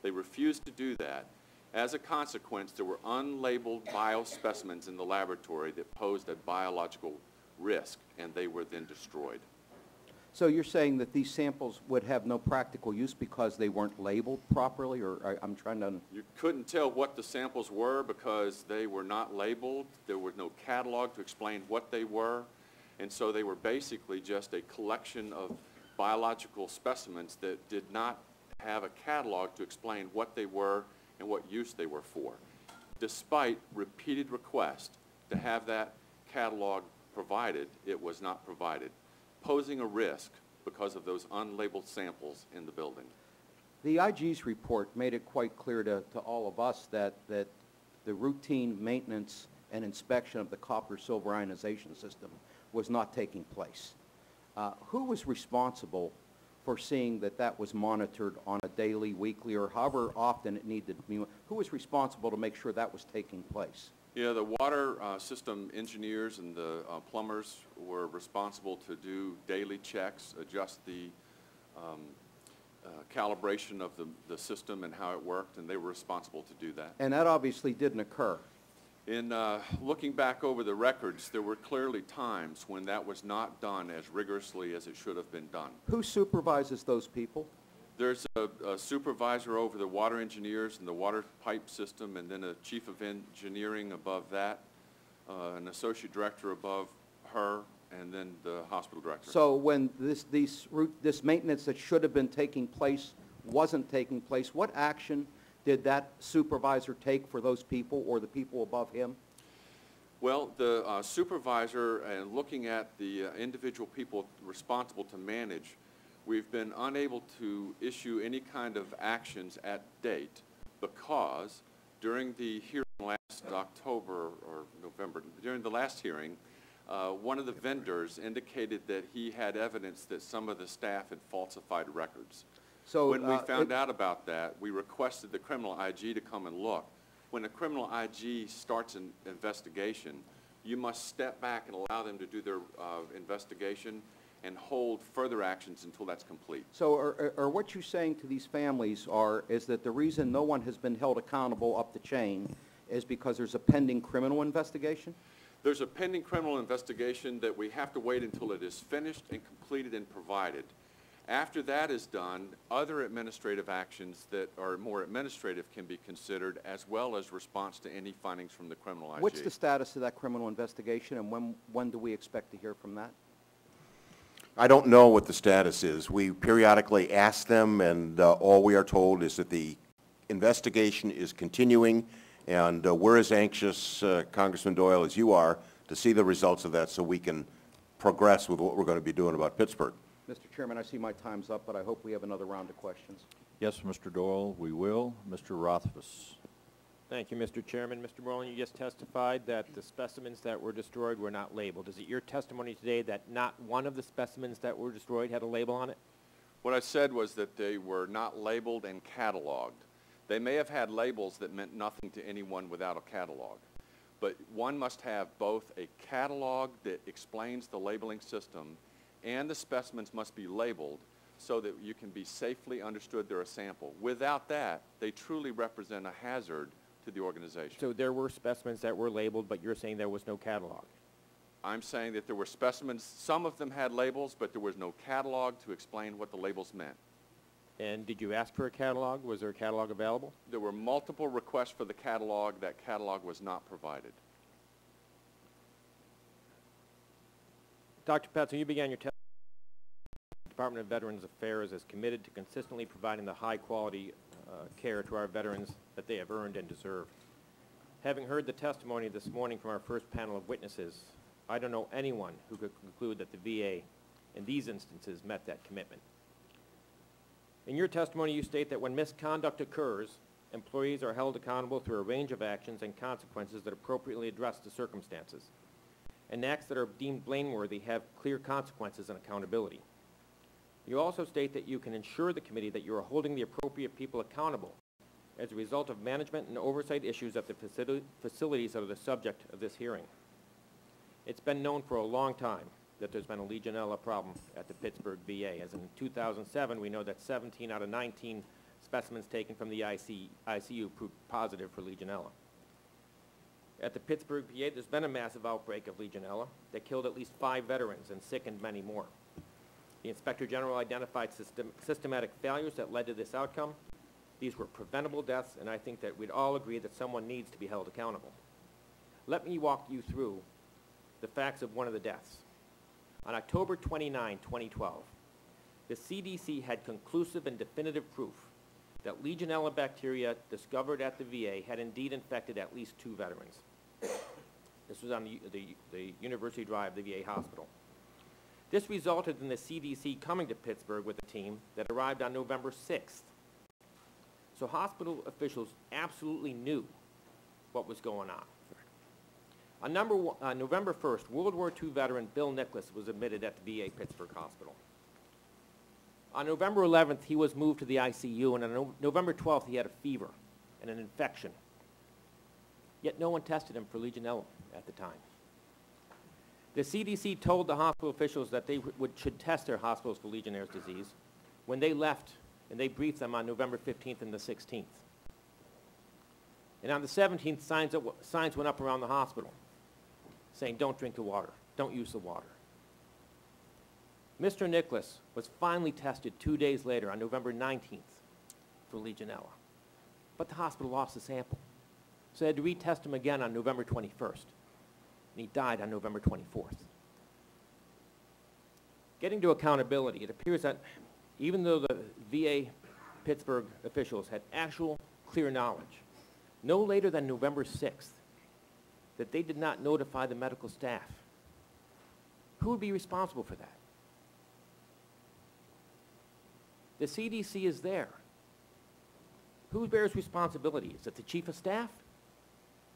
they refused to do that. As a consequence, there were unlabeled biospecimens in the laboratory that posed a biological risk, and they were then destroyed. So you're saying that these samples would have no practical use because they weren't labeled properly, or I'm trying to... You couldn't tell what the samples were because they were not labeled. There was no catalog to explain what they were, and so they were basically just a collection of biological specimens that did not have a catalog to explain what they were and what use they were for. Despite repeated requests to have that catalog provided, it was not provided, posing a risk because of those unlabeled samples in the building. The IG's report made it quite clear to all of us that the routine maintenance and inspection of the copper-silver ionization system was not taking place. who was responsible for seeing that that was monitored on a daily, weekly, or however often it needed to be? Who was responsible to make sure that was taking place? Yeah, the water system engineers and the plumbers were responsible to do daily checks, adjust the calibration of the system and how it worked, and they were responsible to do that. And that obviously didn't occur. In looking back over the records, there were clearly times when that was not done as rigorously as it should have been done. Who supervises those people? There's a supervisor over the water engineers and the water pipe system, and then a chief of engineering above that, an associate director above her, and then the hospital director. So when this maintenance that should have been taking place wasn't taking place, what action did that supervisor take for those people or the people above him? Well, the supervisor, and looking at the individual people responsible to manage, we've been unable to issue any kind of actions at date because during the hearing last October or November, during the last hearing, one of the vendors indicated that he had evidence that some of the staff had falsified records. So when we found out about that, we requested the criminal IG to come and look. When a criminal IG starts an investigation, you must step back and allow them to do their investigation and hold further actions until that's complete. So are what you're saying to these families is that the reason no one has been held accountable up the chain is because there's a pending criminal investigation? There's a pending criminal investigation that we have to wait until it is finished and completed and provided. After that is done, other administrative actions that are more administrative can be considered, as well as response to any findings from the criminal IG. What's the status of that criminal investigation, and when do we expect to hear from that? I don't know what the status is. We periodically ask them, and all we are told is that the investigation is continuing, and we're as anxious, Congressman Doyle, as you are, to see the results of that so we can progress with what we're going to be doing about Pittsburgh. Mr. Chairman, I see my time's up, but I hope we have another round of questions. Yes, Mr. Doyle, we will. Mr. Rothfuss. Thank you, Mr. Chairman. Mr. Moreland, you just testified that the specimens that were destroyed were not labeled. Is it your testimony today that not one of the specimens that were destroyed had a label on it? What I said was that they were not labeled and cataloged. They may have had labels that meant nothing to anyone without a catalog, but one must have both a catalog that explains the labeling system and the specimens must be labeled so that you can be safely understood they're a sample. Without that, they truly represent a hazard to the organization. So there were specimens that were labeled, but you're saying there was no catalog? I'm saying that there were specimens, some of them had labels, but there was no catalog to explain what the labels meant. And did you ask for a catalog? Was there a catalog available? There were multiple requests for the catalog. That catalog was not provided. Dr. Petson, you began your testimony. The Department of Veterans Affairs is committed to consistently providing the high-quality care to our veterans that they have earned and deserve. Having heard the testimony this morning from our first panel of witnesses, I don't know anyone who could conclude that the VA, in these instances, met that commitment. In your testimony, you state that when misconduct occurs, employees are held accountable through a range of actions and consequences that appropriately address the circumstances. And acts that are deemed blameworthy have clear consequences and accountability. You also state that you can ensure the committee that you are holding the appropriate people accountable as a result of management and oversight issues at the facilities that are the subject of this hearing. It's been known for a long time that there's been a Legionella problem at the Pittsburgh VA. As in 2007, we know that 17 out of 19 specimens taken from the ICU proved positive for Legionella. At the Pittsburgh VA, there's been a massive outbreak of Legionella that killed at least 5 veterans and sickened many more. The Inspector General identified systematic failures that led to this outcome. These were preventable deaths, and I think that we'd all agree that someone needs to be held accountable. Let me walk you through the facts of one of the deaths. On October 29, 2012, the CDC had conclusive and definitive proof that Legionella bacteria discovered at the VA had indeed infected at least 2 veterans. This was on the University Drive, the VA hospital. This resulted in the CDC coming to Pittsburgh with a team that arrived on November 6th. So hospital officials absolutely knew what was going on. On November 1st, World War II veteran Bill Nicholas was admitted at the VA Pittsburgh Hospital. On November 11th, he was moved to the ICU, and on November 12th, he had a fever and an infection. Yet no one tested him for Legionella at the time. The CDC told the hospital officials that they should test their hospitals for Legionnaire's disease when they left, and they briefed them on November 15th and the 16th. And on the 17th, signs went up around the hospital saying, don't drink the water, don't use the water. Mr. Nicholas was finally tested 2 days later on November 19th for Legionella, but the hospital lost the sample. So they had to retest him again on November 21st, and he died on November 24th. Getting to accountability, it appears that even though the VA Pittsburgh officials had actual clear knowledge, no later than November 6th, that they did not notify the medical staff, who would be responsible for that? The CDC is there. Who bears responsibility? Is it the chief of staff?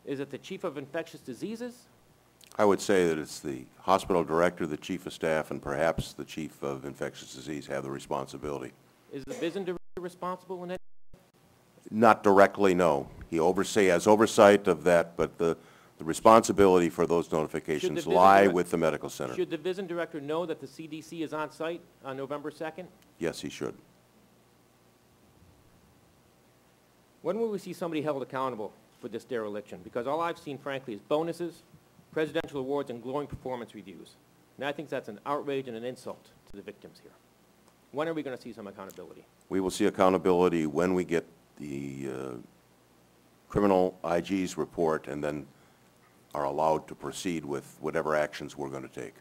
Is it the chief of infectious diseases? I would say that it's the hospital director, the chief of staff, and perhaps the chief of infectious disease have the responsibility. Is the VISN director responsible in any? Not directly, no. He has oversight of that, but the responsibility for those notifications lie with the medical center. Should the VISN director know that the CDC is on site on November 2nd? Yes, he should. When will we see somebody held accountable for this dereliction? Because all I've seen, frankly, is bonuses, presidential awards, and glowing performance reviews. And I think that's an outrage and an insult to the victims here. When are we going to see some accountability? We will see accountability when we get the criminal IG's report and then are allowed to proceed with whatever actions we're going to take.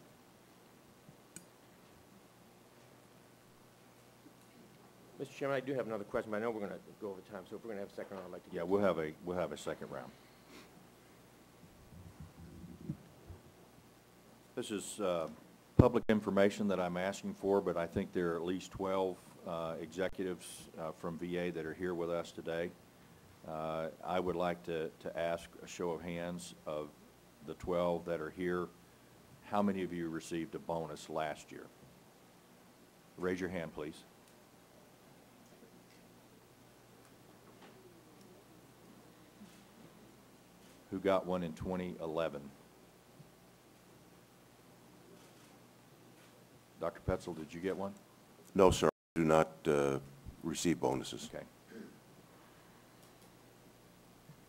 Mr. Chairman, I do have another question, but I know we're going to go over time, so if we're going to have a second round, I'd like to. Yeah, we'll have a second round. This is public information that I'm asking for, but I think there are at least 12 executives from VA that are here with us today. I would like to ask a show of hands of the 12 that are here. How many of you received a bonus last year? Raise your hand, please. Who got one in 2011? Dr. Petzel, did you get one? No, sir. I do not receive bonuses. Okay.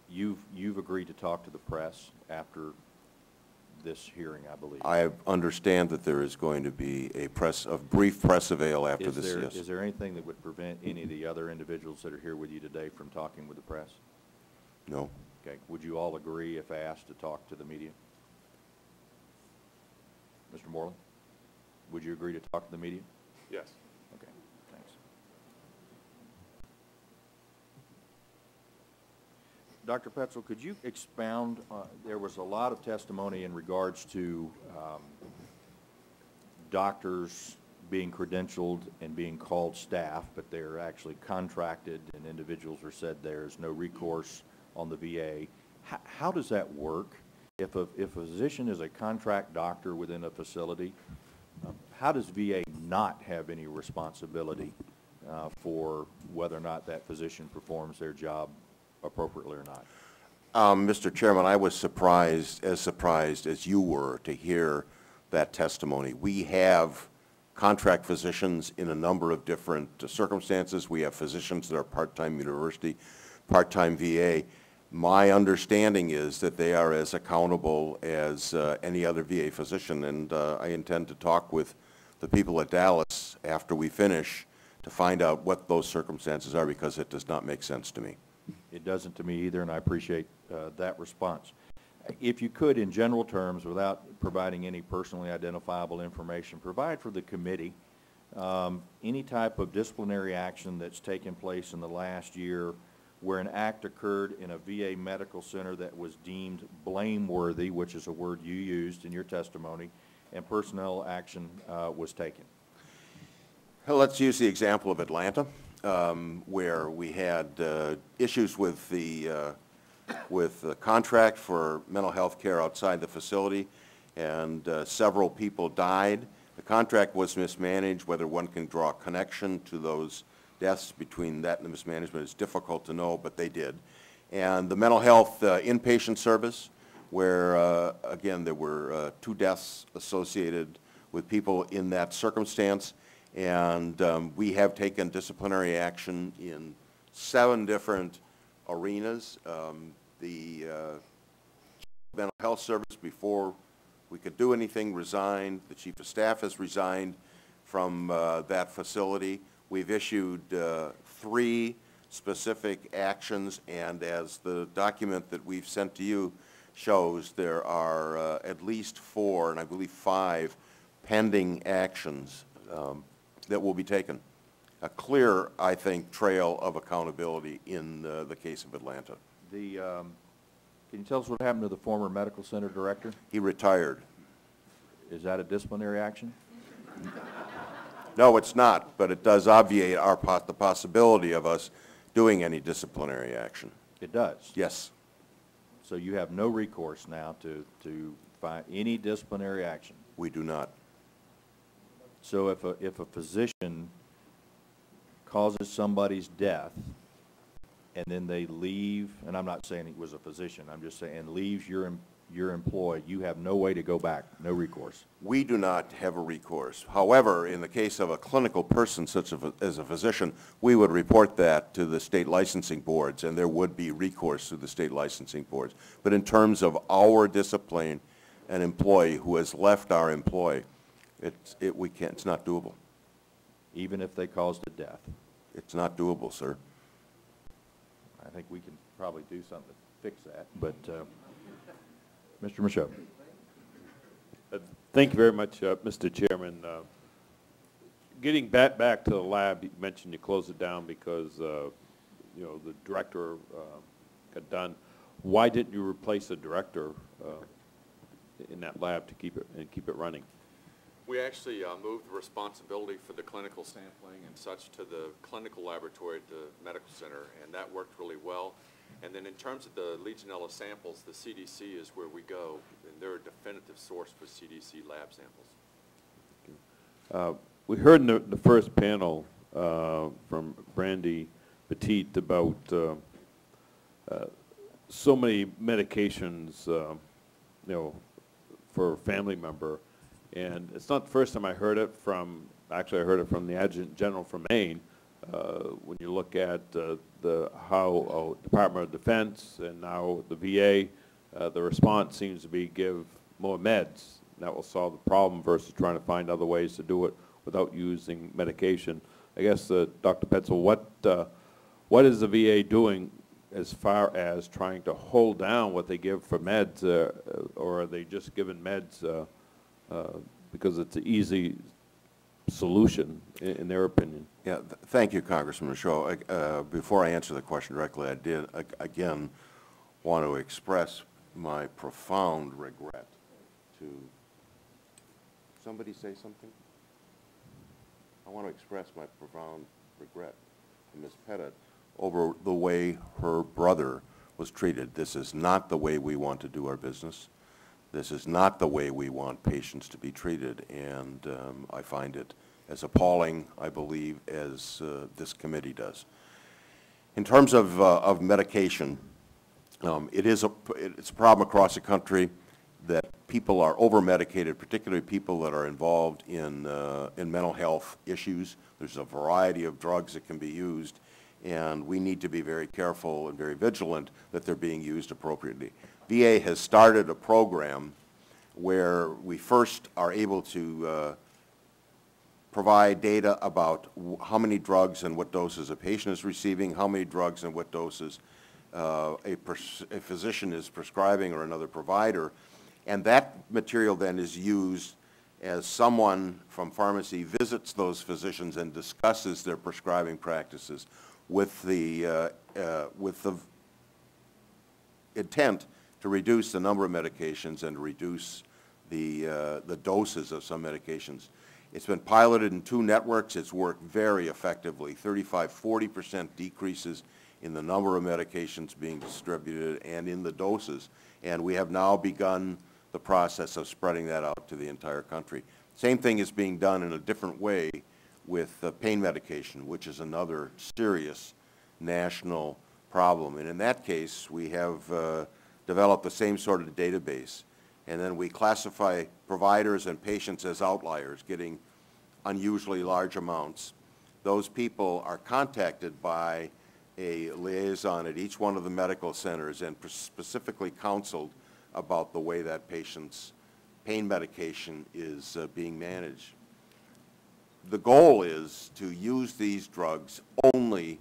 You've agreed to talk to the press after this hearing, I believe. I understand that there is going to be a brief press avail after this, yes. Is there anything that would prevent any of the other individuals that are here with you today from talking with the press? No. Okay. Would you all agree, if asked, to talk to the media? Mr. Moreland, would you agree to talk to the media? Yes. Okay. Thanks. Dr. Petzel, could you expound? There was a lot of testimony in regards to doctors being credentialed and being called staff, but they're actually contracted, and individuals are said there's no recourse on the VA. How does that work? If a physician is a contract doctor within a facility, how does VA not have any responsibility for whether or not that physician performs their job appropriately or not? Mr. Chairman, I was surprised as you were to hear that testimony. We have contract physicians in a number of different circumstances. We have physicians that are part-time university, part-time VA. My understanding is that they are as accountable as any other VA physician, and I intend to talk with the people at Dallas after we finish to find out what those circumstances are, because it does not make sense to me. It doesn't to me either, and I appreciate that response. If you could, in general terms, without providing any personally identifiable information, provide for the committee any type of disciplinary action that's taken place in the last year where an act occurred in a VA medical center that was deemed blameworthy, which is a word you used in your testimony, and personnel action was taken. Well, let's use the example of Atlanta, where we had issues with the with a contract for mental health care outside the facility, and several people died. The contract was mismanaged. Whether one can draw a connection to those deaths between that and the mismanagement is difficult to know, but they did. And the mental health inpatient service, where, again, there were 2 deaths associated with people in that circumstance, and we have taken disciplinary action in 7 different arenas. The mental health service, before we could do anything, resigned. The chief of staff has resigned from that facility. We've issued 3 specific actions, and as the document that we've sent to you shows, there are at least 4, and I believe 5, pending actions that will be taken. A clear, I think, trail of accountability in the case of Atlanta. Can you tell us what happened to the former medical center director? He retired. Is that a disciplinary action? No, it's not, but it does obviate the possibility of us doing any disciplinary action. It does? Yes. So you have no recourse now to find any disciplinary action? We do not. So if a physician causes somebody's death and then they leave, and I'm not saying he was a physician, I'm just saying, and leaves your employ, you have no way to go back, no recourse. We do not have a recourse. However, in the case of a clinical person such as a physician, we would report that to the state licensing boards, and there would be recourse to the state licensing boards. But in terms of our discipline, an employee who has left our employ, it's not doable. Even if they caused a death? It's not doable, sir. I think we can probably do something to fix that, but Mr. Michaud. Thank you very much, Mr. Chairman. Getting back to the lab, you mentioned you closed it down because you know, the director got done. Why didn't you replace the director in that lab to keep it running? We actually moved the responsibility for the clinical sampling and such to the clinical laboratory at the medical center, and that worked really well. And then in terms of the Legionella samples, the CDC is where we go, and they're a definitive source for CDC lab samples. We heard in the first panel from Brandy Petit about so many medications, you know, for a family member. And it's not the first time I heard it from, actually I heard it from the Adjutant General from Maine, when you look at how Department of Defense and now the VA, the response seems to be give more meds. That will solve the problem versus trying to find other ways to do it without using medication. I guess, Dr. Petzel, what is the VA doing as far as trying to hold down what they give for meds, or are they just giving meds because it's an easy solution, in their opinion? Yeah, thank you, Congressman Michaud. Before I answer the question directly, I did, again, want to express my profound regret to, somebody say something? I want to express my profound regret to Ms. Pettit over the way her brother was treated. This is not the way we want to do our business. This is not the way we want patients to be treated, and I find it as appalling, I believe, as this committee does. In terms of medication, it's a problem across the country that people are over-medicated, particularly people that are involved in mental health issues. There's a variety of drugs that can be used, and we need to be very careful and very vigilant that they're being used appropriately. VA has started a program where we first are able to provide data about how many drugs and what doses a patient is receiving, how many drugs and what doses a physician is prescribing or another provider. And that material then is used as someone from pharmacy visits those physicians and discusses their prescribing practices with the intent to reduce the number of medications and reduce the doses of some medications. It's been piloted in 2 networks. It's worked very effectively, 35–40% decreases in the number of medications being distributed and in the doses. And we have now begun the process of spreading that out to the entire country. Same thing is being done in a different way with pain medication, which is another serious national problem. And in that case, we have developed the same sort of database. And then we classify providers and patients as outliers, getting unusually large amounts. Those people are contacted by a liaison at each one of the medical centers and specifically counseled about the way that patient's pain medication is being managed. The goal is to use these drugs only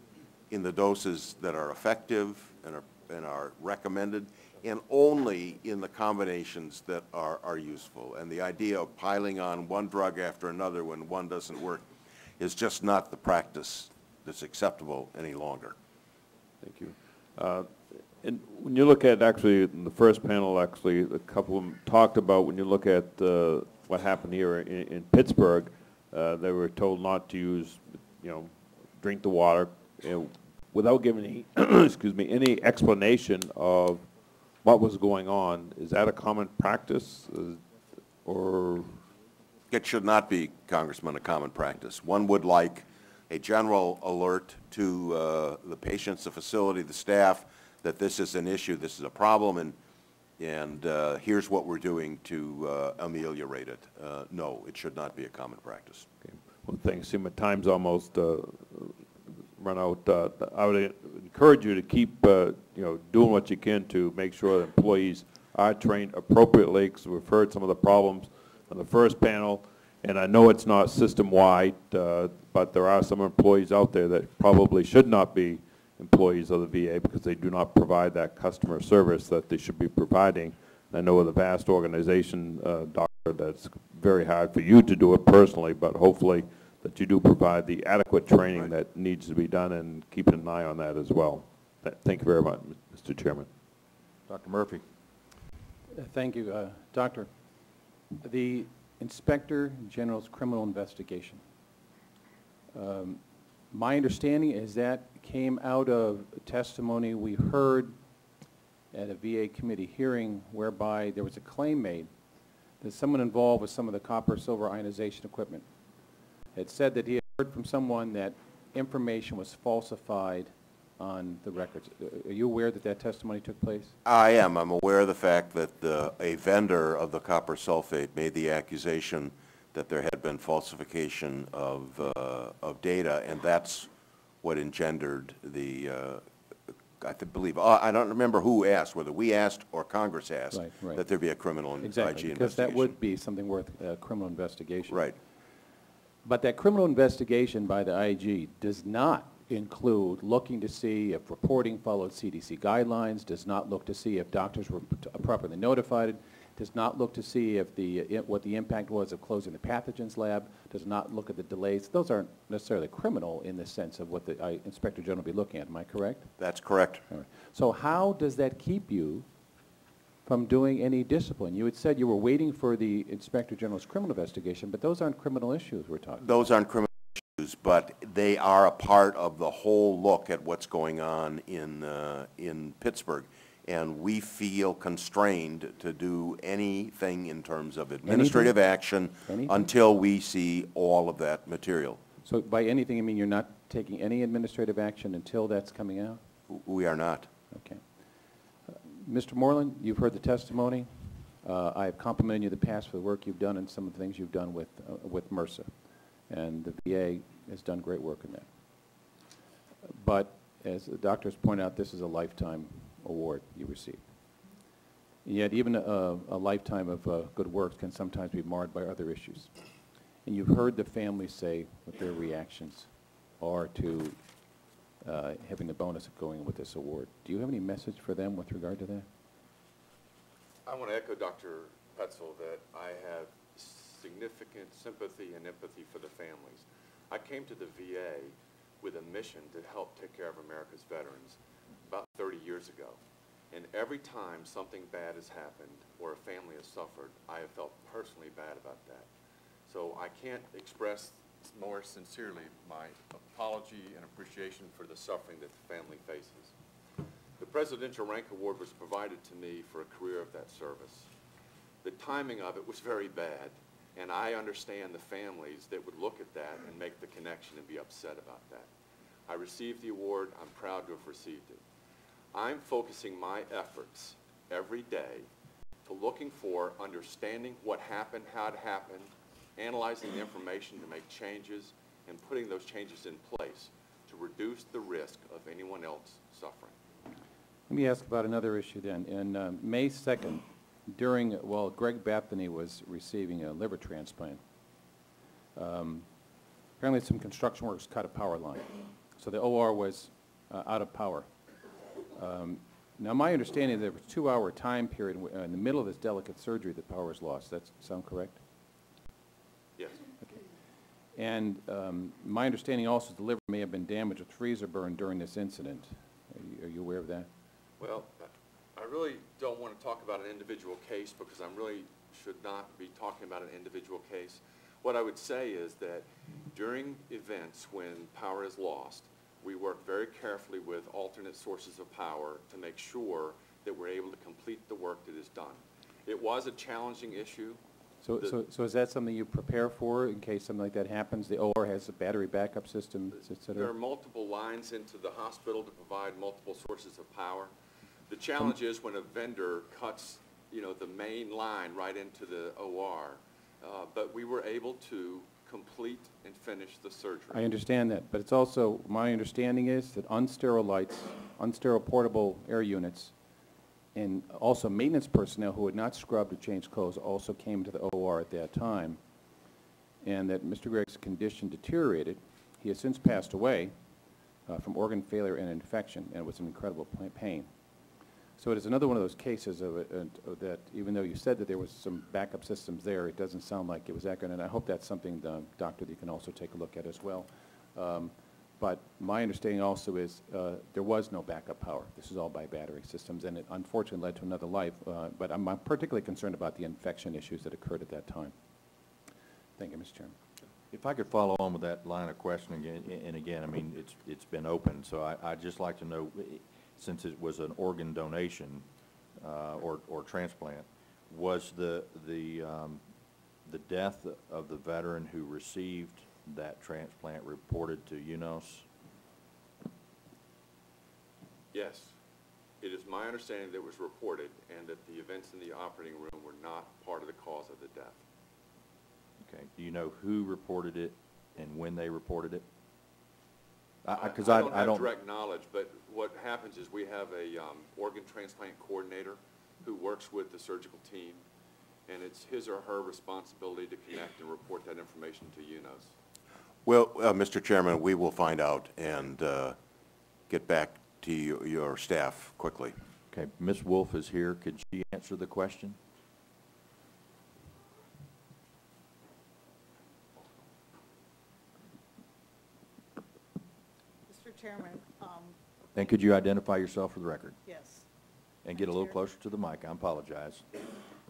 in the doses that are effective and are recommended, and only in the combinations that are useful. And the idea of piling on one drug after another when one doesn't work is just not the practice that's acceptable any longer. Thank you. And when you look at, actually, in the first panel, actually, a couple of them talked about when you look at what happened here in Pittsburgh, they were told not to use, drink the water, without giving any, excuse me, any explanation of what was going on. Is that a common practice, or? It should not be, Congressman, a common practice. One would like a general alert to the patients, the facility, the staff, that this is an issue, this is a problem, and here's what we're doing to ameliorate it. No, it should not be a common practice. Okay. Well, thanks. See, my time's almost run out. I would encourage you to keep, doing what you can to make sure that employees are trained appropriately, because we've heard some of the problems on the first panel, and I know it's not system-wide, but there are some employees out there that probably should not be employees of the VA because they do not provide that customer service that they should be providing. I know with a vast organization, Doctor, that's very hard for you to do it personally, but hopefully that you do provide the adequate training that needs to be done, and keep an eye on that as well. Thank you very much, Mr. Chairman. Dr. Murphy. Thank you, Doctor. The Inspector General's criminal investigation. My understanding is that came out of testimony we heard at a VA committee hearing, whereby there was a claim made that someone involved with some of the copper-silver ionization equipment had said that he had heard from someone that information was falsified on the records. Are you aware that that testimony took place? I am. I'm aware of the fact that a vendor of the copper sulfate made the accusation that there had been falsification of data, and that's what engendered the, I believe, I don't remember who asked, whether we asked or Congress asked, right. that there be a criminal IG investigation. Because that would be something worth a criminal investigation. Right. But that criminal investigation by the IG does not include looking to see if reporting followed CDC guidelines, does not look to see if doctors were properly notified, does not look to see if what the impact was of closing the pathogens lab, does not look at the delays. Those aren't necessarily criminal in the sense of what the Inspector General will be looking at. Am I correct? That's correct. All right. So how does that keep you from doing any discipline? You had said you were waiting for the Inspector General's criminal investigation, but those aren't criminal issues we're talking about. Those aren't criminal issues, but they are a part of the whole look at what's going on in Pittsburgh. And we feel constrained to do anything in terms of administrative action until we see all of that material. So by anything, you mean you're not taking any administrative action until that's coming out? We are not. Okay. Mr. Moreland, you've heard the testimony. I have complimented you in the past for the work you've done and some of the things you've done with MRSA. And the VA has done great work in that. But as the doctors point out, this is a lifetime award you receive. And yet even a lifetime of good work can sometimes be marred by other issues. And you've heard the families say what their reactions are to having the bonus of going with this award. Do you have any message for them with regard to that? I want to echo Dr. Petzel that I have significant sympathy and empathy for the families. I came to the VA with a mission to help take care of America's veterans about 30 years ago. And every time something bad has happened or a family has suffered, I have felt personally bad about that. So I can't express more sincerely my apology and appreciation for the suffering that the family faces. The Presidential Rank Award was provided to me for a career of that service. The timing of it was very bad, and I understand the families that would look at that and make the connection and be upset about that. I received the award. I'm proud to have received it. I'm focusing my efforts every day to looking for understanding what happened, how it happened, analyzing the information to make changes, and putting those changes in place to reduce the risk of anyone else suffering. Let me ask about another issue then. In May 2nd, while Greg Bethany was receiving a liver transplant, apparently some construction workers cut a power line. So the OR was out of power. Now, my understanding is there was a 2-hour time period in the middle of this delicate surgery that power was lost. That sound correct? Yes. Okay. And my understanding also is the liver may have been damaged with freezer burn during this incident. Are you aware of that? Well, I really don't want to talk about an individual case because I really should not be talking about an individual case. What I would say is that during events when power is lost, we work very carefully with alternate sources of power to make sure that we're able to complete the work that is done. It was a challenging issue. So is that something you prepare for in case something like that happens? The OR has a battery backup system, et cetera? There are multiple lines into the hospital to provide multiple sources of power. The challenge is when a vendor cuts, the main line right into the OR, but we were able to complete and finish the surgery. I understand that, but it's also, my understanding is that unsterile lights, unsterile portable air units, and also maintenance personnel who had not scrubbed or changed clothes also came to the OR at that time, and that Mr. Gregg's condition deteriorated. He has since passed away from organ failure and infection, and with some incredible pain. So it is another one of those cases of that even though you said that there was some backup systems there, it doesn't sound like it was accurate, and I hope that's something, Doctor, that you can also take a look at as well. But my understanding also is there was no backup power. This is all by battery systems, and it unfortunately led to another life. But I'm particularly concerned about the infection issues that occurred at that time. Thank you, Mr. Chairman. If I could follow on with that line of questioning, and again, I mean, it's been open, so I'd just like to know, since it was an organ donation or transplant, was the death of the veteran who received that transplant reported to UNOS? Yes. It is my understanding that it was reported and that the events in the operating room were not part of the cause of the death. Okay. Do you know who reported it and when they reported it? I don't have direct knowledge, but what happens is we have a organ transplant coordinator who works with the surgical team, and it's his or her responsibility to connect and report that information to UNOS. Well, Mr. Chairman, we will find out and get back to your staff quickly. Okay. Ms. Wolf is here. Could she answer the question? Mr. Chairman. And could you identify yourself for the record? Yes. And get a little closer to the mic. I apologize.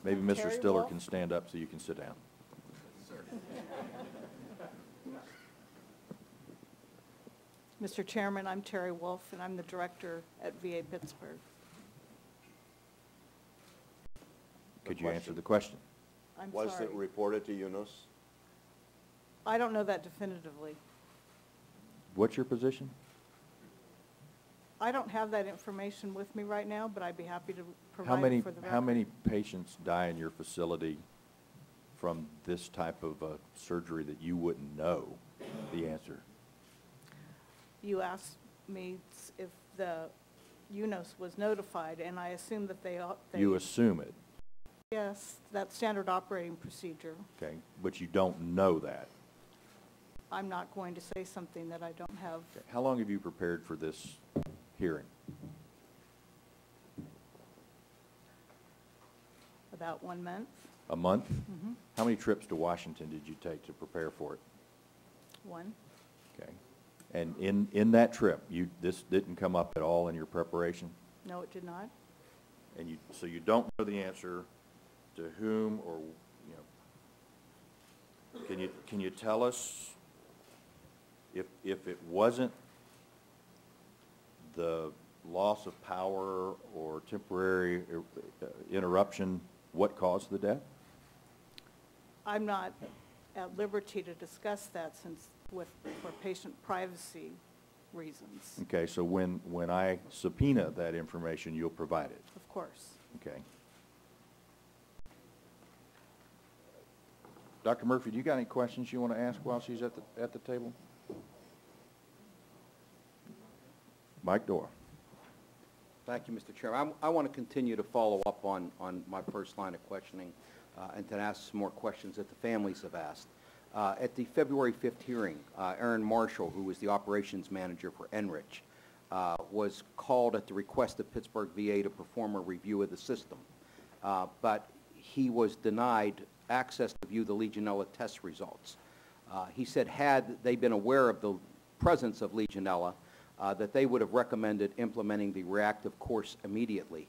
Maybe Mr. Stiller can stand up so you can sit down. Mr. Chairman, I'm Terry Wolf, and I'm the director at VA Pittsburgh. Could you answer the question? I'm Was sorry. it reported to UNOS? I don't know that definitively. What's your position? I don't have that information with me right now, but I'd be happy to provide it for the record. How many patients die in your facility from this type of surgery that you wouldn't know the answer? You asked me if the UNOS was notified, and I assume that they... You assume it. Yes, that's standard operating procedure. Okay, but you don't know that. I'm not going to say something that I don't have. Okay. How long have you prepared for this hearing? About 1 month. A month? Mm-hmm. How many trips to Washington did you take to prepare for it? 1. Okay. And in that trip, this didn't come up at all in your preparation? No, it did not. And so you don't know the answer to whom or, can you tell us If it wasn't the loss of power or temporary interruption, what caused the death? I'm not at liberty to discuss that for patient privacy reasons. Okay, so when I subpoena that information, you'll provide it? Of course. Okay. Dr. Murphy, do you got any questions you want to ask while she's at the table? Mike Dorr. Thank you, Mr. Chairman. I want to continue to follow up on my first line of questioning and to ask some more questions that the families have asked. At the February 5th hearing, Aaron Marshall, who was the operations manager for Enrich, was called at the request of Pittsburgh VA to perform a review of the system. But he was denied access to view the Legionella test results. He said had they been aware of the presence of Legionella, that they would have recommended implementing the reactive course immediately.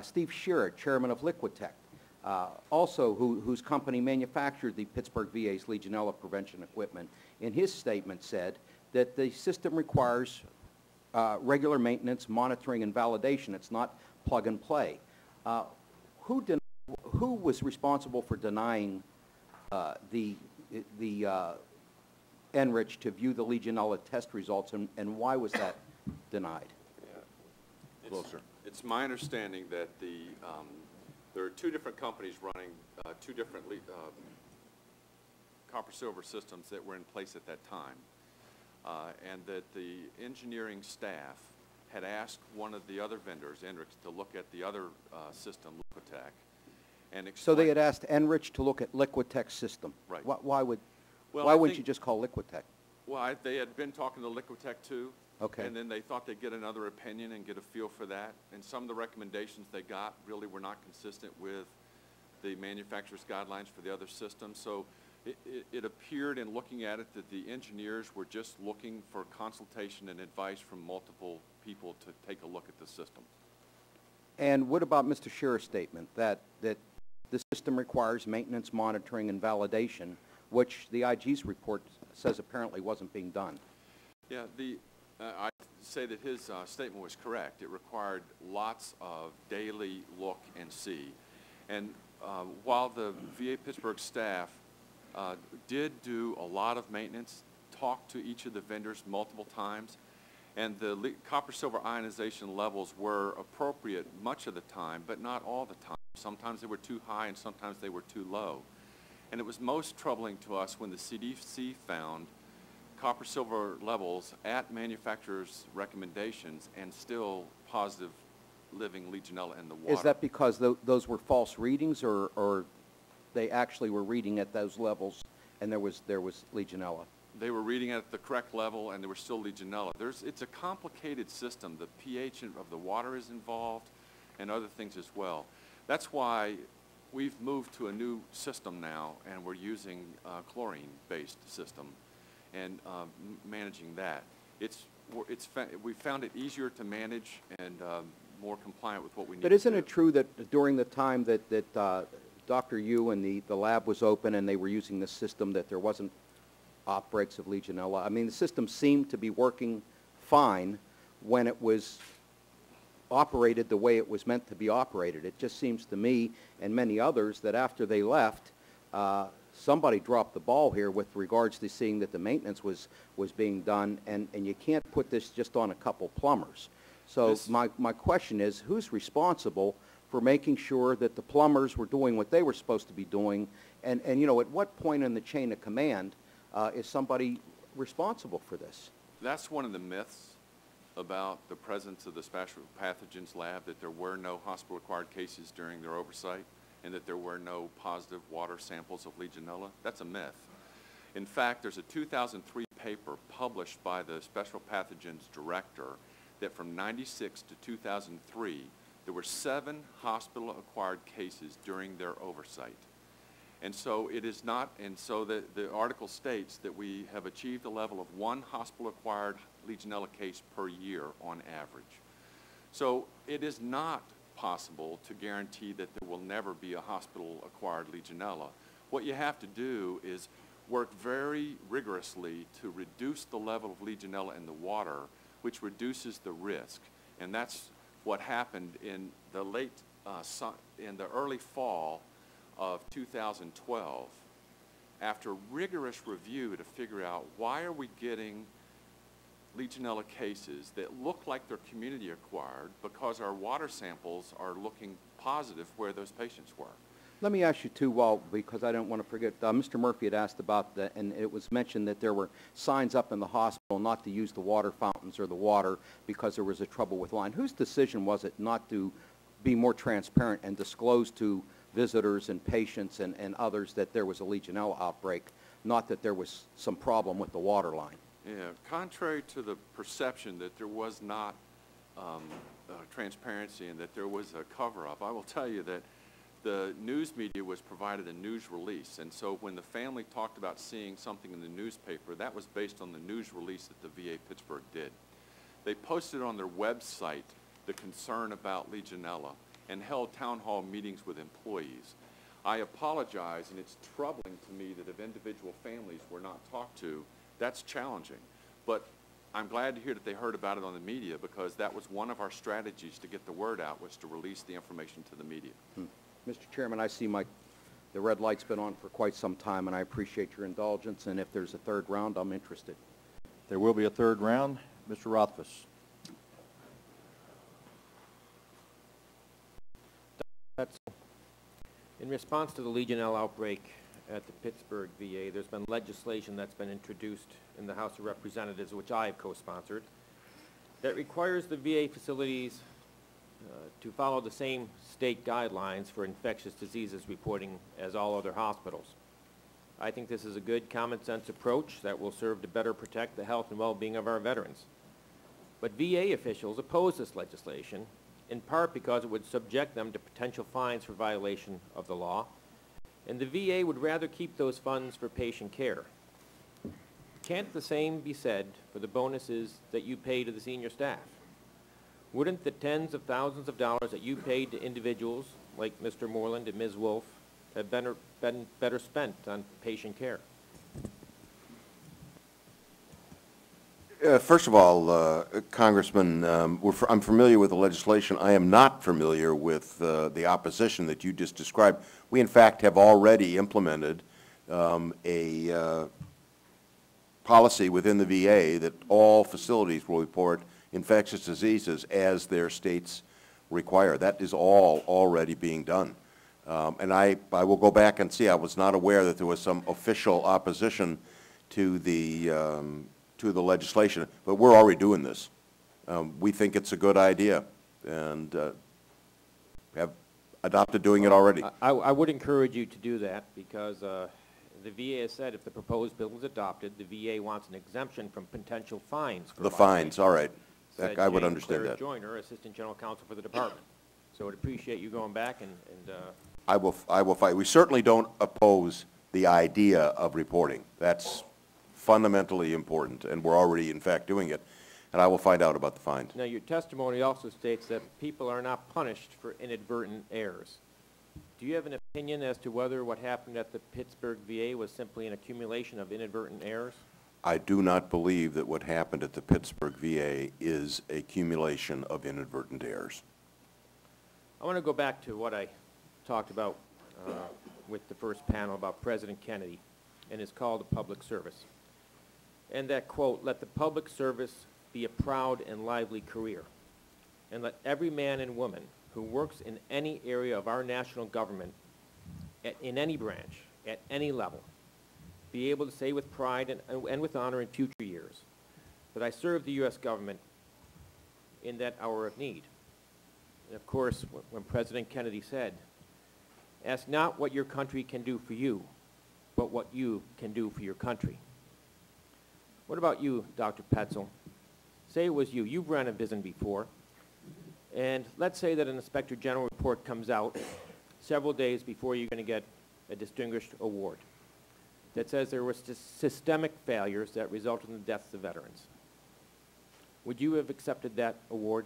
Steve Shearer, chairman of Liquitech, also whose company manufactured the Pittsburgh VA's Legionella prevention equipment, in his statement said that the system requires regular maintenance, monitoring, and validation. It's not plug and play. Who was responsible for denying the Enrich to view the Legionella test results, and why was that denied? Closer. It's my understanding that there are two different companies running two different copper-silver systems that were in place at that time, and that the engineering staff had asked one of the other vendors, Enrich, to look at the other system, Liquitech, and explain. So they had asked Enrich to look at Liquitech's system. Right. Why wouldn't you just call Liquitech? Well, they had been talking to Liquitech too. Okay. And then they thought they'd get another opinion and get a feel for that. And some of the recommendations they got really were not consistent with the manufacturer's guidelines for the other systems. So it appeared in looking at it that the engineers were just looking for consultation and advice from multiple people to take a look at the system. And what about Mr. Shearer's statement that the system requires maintenance, monitoring, and validation, which the IG's report says apparently wasn't being done? Yeah, I'd say that his statement was correct. It required lots of daily look and see. And while the VA Pittsburgh staff did do a lot of maintenance, talked to each of the vendors multiple times, and the copper-silver ionization levels were appropriate much of the time, but not all the time. Sometimes they were too high and sometimes they were too low. And it was most troubling to us when the CDC found copper-silver levels at manufacturers' recommendations and still positive living Legionella in the water. Is that because those were false readings, or they actually were reading at those levels and there was Legionella? They were reading at the correct level and there was still Legionella. It's a complicated system. The pH of the water is involved and other things as well. That's why we've moved to a new system now, and we're using a chlorine-based system and managing that. We found it easier to manage and more compliant with what we need to do. But isn't it true that during the time that Dr. Yu and the lab was open and they were using this system, that there wasn't outbreaks of Legionella? I mean, the system seemed to be working fine when it was operated the way it was meant to be operated. It just seems to me and many others that after they left, somebody dropped the ball here with regards to seeing that the maintenance was being done, and you can't put this just on a couple plumbers. So my question is, who's responsible for making sure that the plumbers were doing what they were supposed to be doing, and you know, at what point in the chain of command is somebody responsible for this? That's one of the myths about the presence of the special pathogens lab, that there were no hospital-acquired cases during their oversight and that there were no positive water samples of Legionella. That's a myth. In fact, there's a 2003 paper published by the special pathogens director that from 96 to 2003, there were 7 hospital-acquired cases during their oversight. And so it is not, and so the article states that we have achieved a level of 1 hospital-acquired Legionella case per year on average. So it is not possible to guarantee that there will never be a hospital-acquired Legionella. What you have to do is work very rigorously to reduce the level of Legionella in the water, which reduces the risk. And that's what happened in the in the early fall of 2012. After rigorous review to figure out why are we getting Legionella cases that look like they're community acquired because our water samples are looking positive where those patients were. Let me ask you too, because I don't want to forget, Mr. Murphy had asked about that, and it was mentioned that there were signs up in the hospital not to use the water fountains or the water because there was a trouble with line. Whose decision was it not to be more transparent and disclose to visitors and patients and others that there was a Legionella outbreak, not that there was some problem with the water line? Yeah, contrary to the perception that there was not transparency and that there was a cover-up, I will tell you that the news media was provided a news release, and so when the family talked about seeing something in the newspaper, that was based on the news release that the VA Pittsburgh did. They posted on their website the concern about Legionella and held town hall meetings with employees. I apologize, and it's troubling to me that if individual families were not talked to, that's challenging. But I'm glad to hear that they heard about it on the media, because that was one of our strategies to get the word out, was to release the information to the media. Mr. Chairman, I see the red light's been on for quite some time, and I appreciate your indulgence, and if there's a third round, I'm interested. There will be a third round. Mr. Rothfuss. In response to the Legionella outbreak at the Pittsburgh VA, there's been legislation that's been introduced in the House of Representatives, which I have co-sponsored, that requires the VA facilities to follow the same state guidelines for infectious diseases reporting as all other hospitals. I think this is a good common sense approach that will serve to better protect the health and well-being of our veterans. But VA officials oppose this legislation, in part because it would subject them to potential fines for violation of the law, and the VA would rather keep those funds for patient care. Can't the same be said for the bonuses that you pay to the senior staff? Wouldn't the tens of thousands of dollars that you paid to individuals like Mr. Moreland and Ms. Wolf have been better spent on patient care? First of all, Congressman, I'm familiar with the legislation. I am not familiar with the opposition that you just described. We, in fact, have already implemented a policy within the VA that all facilities will report infectious diseases as their states require. That is all already being done. And I will go back and see. I was not aware that there was some official opposition to the legislation, but we're already doing this. We think it's a good idea, and have adopted doing it already. I would encourage you to do that, because the VA has said if the proposed bill is adopted, the VA wants an exemption from potential fines. The fines, all right. I would understand that. Joyner, Assistant General Counsel for the Department. So I would appreciate you going back and I will fight. We certainly don't oppose the idea of reporting. That's fundamentally important, and we're already, in fact, doing it. And I will find out about the fines. Now, your testimony also states that people are not punished for inadvertent errors. Do you have an opinion as to whether what happened at the Pittsburgh VA was simply an accumulation of inadvertent errors? I do not believe that what happened at the Pittsburgh VA is a accumulation of inadvertent errors. I want to go back to what I talked about with the first panel about President Kennedy and his call to public service. And that quote, "Let the public service be a proud and lively career, and let every man and woman who works in any area of our national government, in any branch, at any level, be able to say with pride and with honor in future years that I served the U.S. government in that hour of need." And of course, when President Kennedy said, "Ask not what your country can do for you, but what you can do for your country." What about you, Dr. Petzel? Say it was you. You've run a business before, and let's say that an Inspector General report comes out several days before you're going to get a distinguished award that says there were systemic failures that resulted in the deaths of veterans. Would you have accepted that award?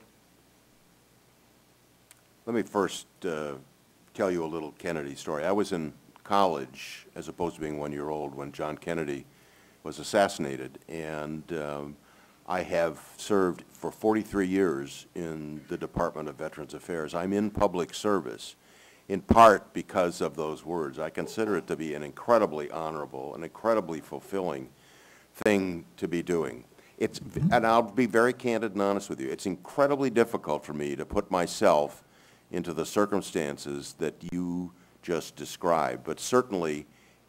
Let me first tell you a little Kennedy story. I was in college as opposed to being 1 year old when John Kennedy was assassinated. And I have served for 43 years in the Department of Veterans Affairs. I'm in public service, in part because of those words. I consider it to be an incredibly honorable, an incredibly fulfilling thing to be doing. And I'll be very candid and honest with you, it's incredibly difficult for me to put myself into the circumstances that you just described. But certainly,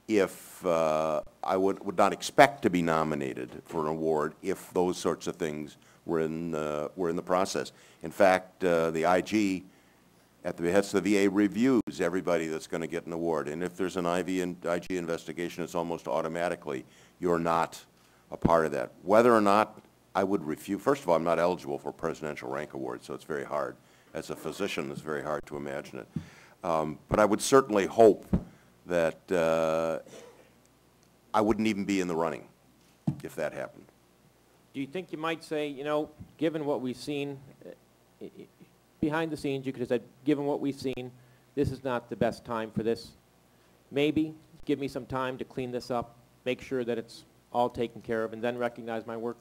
if I would not expect to be nominated for an award if those sorts of things were in the process. In fact, the IG, at the behest of the VA, reviews everybody that's going to get an award. And if there's an IG investigation, it's almost automatically you're not a part of that. Whether or not I would refuse, first of all, I'm not eligible for presidential rank awards, so it's very hard. As a physician, it's very hard to imagine it. But I would certainly hope that I wouldn't even be in the running if that happened. Do you think you might say, you know, given what we've seen, behind the scenes, you could have said, given what we've seen, this is not the best time for this. Maybe give me some time to clean this up, make sure that it's all taken care of, and then recognize my work?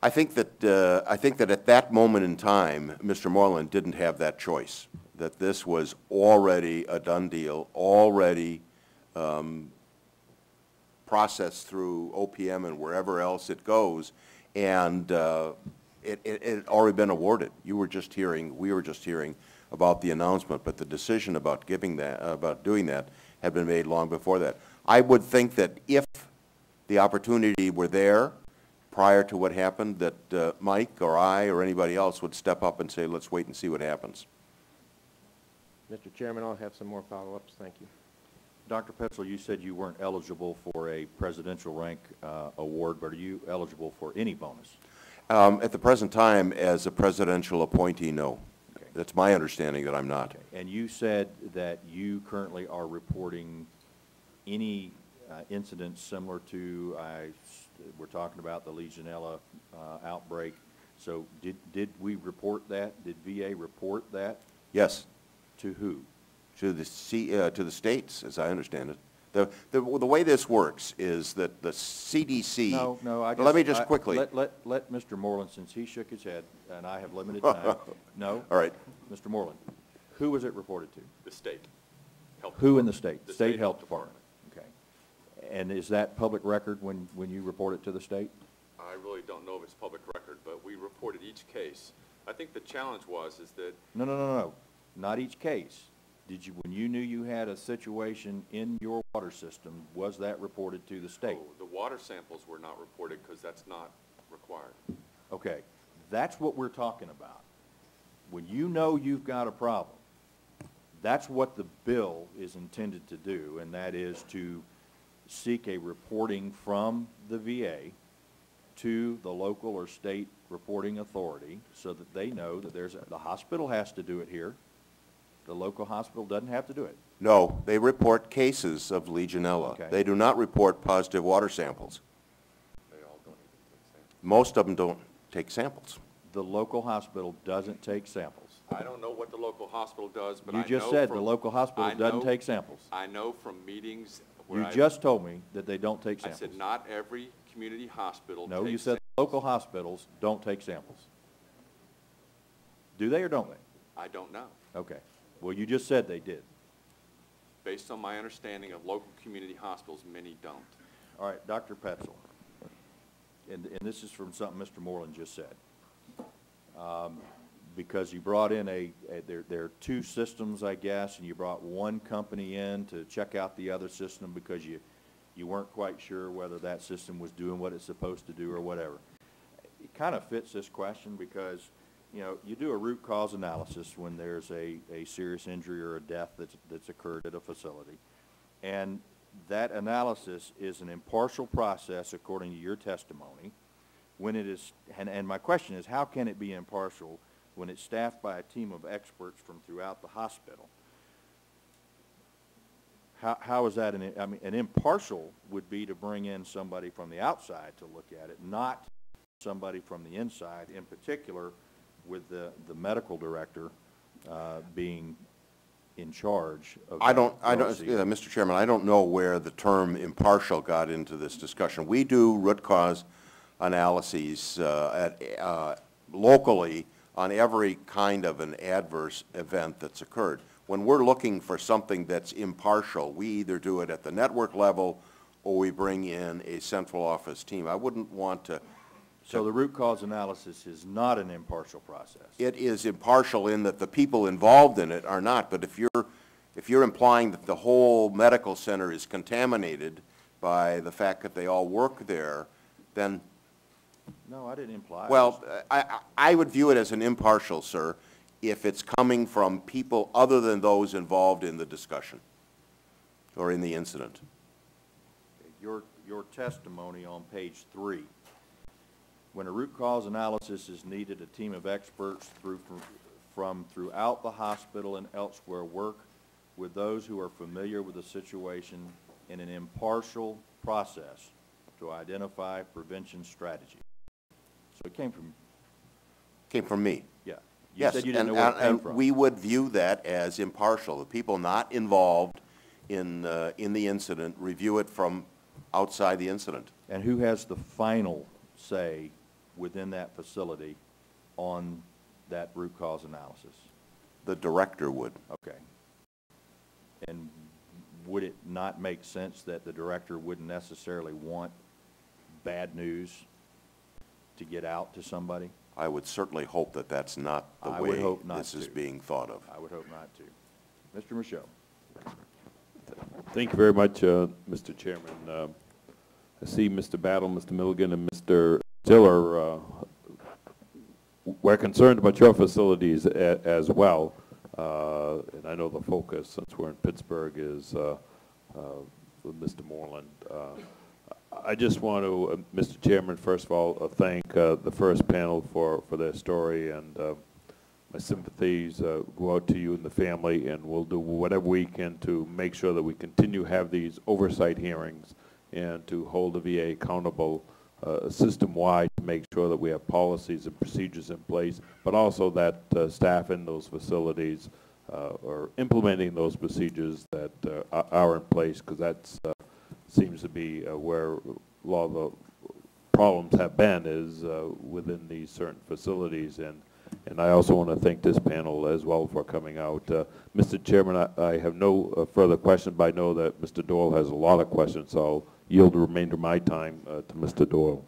I think that at that moment in time, Mr. Moreland didn't have that choice. That this was already a done deal, already processed through OPM and wherever else it goes, and it had already been awarded. We were just hearing about the announcement, but the decision about doing that had been made long before that. I would think that if the opportunity were there prior to what happened, that Mike or I or anybody else would step up and say, let's wait and see what happens. Mr. Chairman, I'll have some more follow-ups. Thank you. Dr. Petzl, you said you weren't eligible for a presidential rank award, but are you eligible for any bonus? At the present time, as a presidential appointee, no. Okay. That's my understanding that I'm not. Okay. And you said that you currently are reporting any incidents similar to, we're talking about the Legionella outbreak. So did we report that? Did VA report that? Yes. To who? To the states, as I understand it. The way this works is that the CDC. No. Let me just quickly. Let Mr. Moreland, since he shook his head, and I have limited time. No. All right. Mr. Moreland, who was it reported to? The state. Who in the state? The State Health Department. Okay. And is that public record when you report it to the state? I really don't know if it's public record, but we reported each case. I think the challenge is that. No. Not each case. Did you, when you knew you had a situation in your water system, was that reported to the state? Oh, the water samples were not reported because that's not required. Okay. That's what we're talking about. When you know you've got a problem, that's what the bill is intended to do, and that is to seek a reporting from the VA to the local or state reporting authority so that they know that the hospital has to do it here. The local hospital doesn't have to do it. No, they report cases of Legionella. Okay. They do not report positive water samples. They all don't even take samples. Most of them don't take samples. The local hospital doesn't take samples. I don't know what the local hospital does, but You just said the local hospital doesn't take samples. I know from meetings where You just told me that they don't take I samples. said not every community hospital No, takes you said local hospitals don't take samples. Do they or don't they? I don't know. Okay. Well, you just said they did. Based on my understanding of local community hospitals, many don't. All right, Dr. Petzl, and this is from something Mr. Moreland just said. Because you brought in there are two systems, I guess, and you brought one company in to check out the other system because you weren't quite sure whether that system was doing what it's supposed to do or whatever. It kind of fits this question because, you know, you do a root cause analysis when there's a serious injury or a death that's occurred at a facility. And that analysis is an impartial process according to your testimony. When it is, and my question is, how can it be impartial when it's staffed by a team of experts from throughout the hospital? How is that an impartial would be to bring in somebody from the outside to look at it, not somebody from the inside, in particular with the medical director being in charge of Mr. Chairman, I don't know where the term impartial got into this discussion. We do root cause analyses locally on every kind of an adverse event that's occurred. When we're looking for something that's impartial, we either do it at the network level or we bring in a central office team. I wouldn't want to. So the root cause analysis is not an impartial process? It is impartial in that the people involved in it are not, but if you're implying that the whole medical center is contaminated by the fact that they all work there, then. No, I didn't imply. Well, I would view it as an impartial, sir, if it's coming from people other than those involved in the discussion or in the incident. Your testimony on page 3. When a root cause analysis is needed, a team of experts from throughout the hospital and elsewhere work with those who are familiar with the situation in an impartial process to identify prevention strategies. So it came from me. Yeah. You said you didn't know where it came from. We would view that as impartial. The people not involved in the incident review it from outside the incident. And who has the final say within that facility on that root cause analysis? The director would. Okay. And would it not make sense that the director wouldn't necessarily want bad news to get out to somebody? I would certainly hope that that's not the way this is being thought of. I would hope not to. Mr. Michaud. Thank you very much, Mr. Chairman. I see Mr. Battle, Mr. Milligan, and Mr. Stiller. We're concerned about your facilities as well, and I know the focus, since we're in Pittsburgh, is with Mr. Moreland. I just want to, Mr. Chairman, first of all, thank the first panel for their story, and my sympathies go out to you and the family, and we'll do whatever we can to make sure that we continue to have these oversight hearings and to hold the VA accountable system-wide to make sure that we have policies and procedures in place, but also that staff in those facilities are implementing those procedures that are in place, because that's seems to be where a lot of the problems have been, is within these certain facilities. And I also want to thank this panel as well for coming out. Mr. Chairman, I have no further questions, but I know that Mr. Doyle has a lot of questions, so I'll yield the remainder of my time to Mr. Doyle.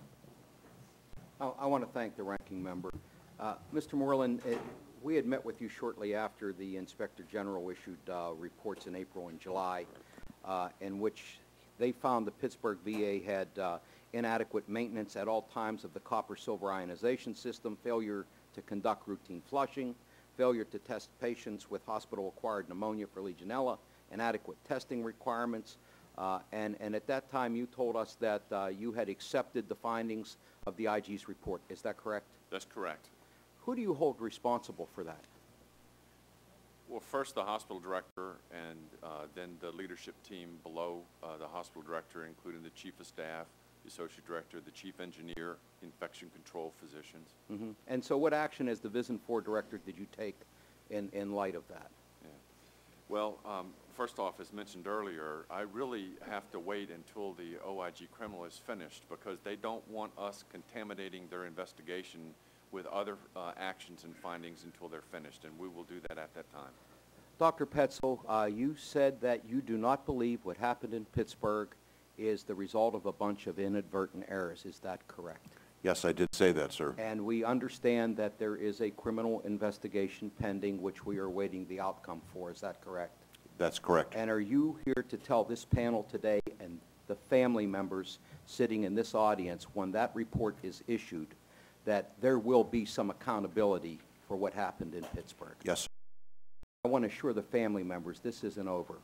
I want to thank the ranking member. Mr. Moreland, we had met with you shortly after the Inspector General issued reports in April and July, in which they found the Pittsburgh VA had inadequate maintenance at all times of the copper-silver ionization system, failure to conduct routine flushing, failure to test patients with hospital-acquired pneumonia for Legionella, inadequate testing requirements, and at that time you told us that you had accepted the findings of the IG's report. Is that correct? That's correct. Who do you hold responsible for that? Well, first the hospital director, and then the leadership team below the hospital director, including the chief of staff, the associate director, the chief engineer, infection control physicians. Mm-hmm. And so what action as the VISN 4 director did you take in light of that? Yeah. Well, first off, as mentioned earlier, I really have to wait until the OIG criminal is finished, because they don't want us contaminating their investigation with other actions and findings until they're finished, and we will do that at that time. Dr. Petzel, you said that you do not believe what happened in Pittsburgh is the result of a bunch of inadvertent errors. Is that correct? Yes, I did say that, sir. And we understand that there is a criminal investigation pending, which we are waiting the outcome for. Is that correct? That's correct. And are you here to tell this panel today and the family members sitting in this audience, when that report is issued, that there will be some accountability for what happened in Pittsburgh? Yes, sir. I want to assure the family members this isn't over,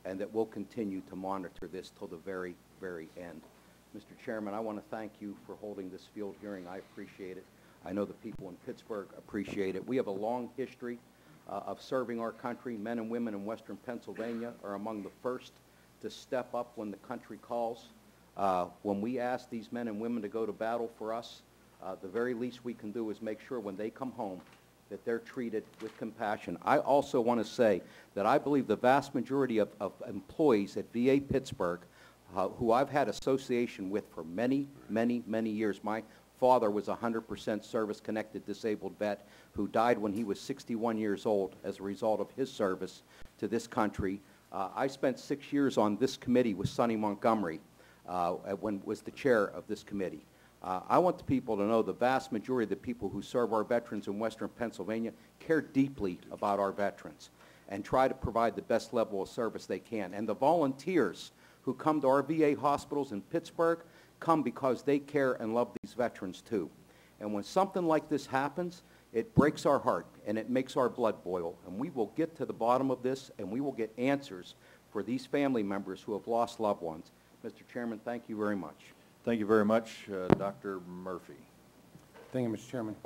and that we'll continue to monitor this till the very, very end. Mr. Chairman, I want to thank you for holding this field hearing. I appreciate it. I know the people in Pittsburgh appreciate it. We have a long history of serving our country. Men and women in western Pennsylvania are among the first to step up when the country calls. When we ask these men and women to go to battle for us, the very least we can do is make sure when they come home that they're treated with compassion. I also want to say that I believe the vast majority of employees at VA Pittsburgh, who I've had association with for many, many, many years. My father was a 100% service-connected disabled vet who died when he was 61 years old as a result of his service to this country. I spent 6 years on this committee with Sonny Montgomery when was the chair of this committee. I want the people to know the vast majority of the people who serve our veterans in Western Pennsylvania care deeply about our veterans and try to provide the best level of service they can. And the volunteers who come to our VA hospitals in Pittsburgh come because they care and love these veterans too. And when something like this happens, it breaks our heart and it makes our blood boil. And we will get to the bottom of this and we will get answers for these family members who have lost loved ones. Mr. Chairman, thank you very much. Thank you very much, Dr. Murphy. Thank you, Mr. Chairman.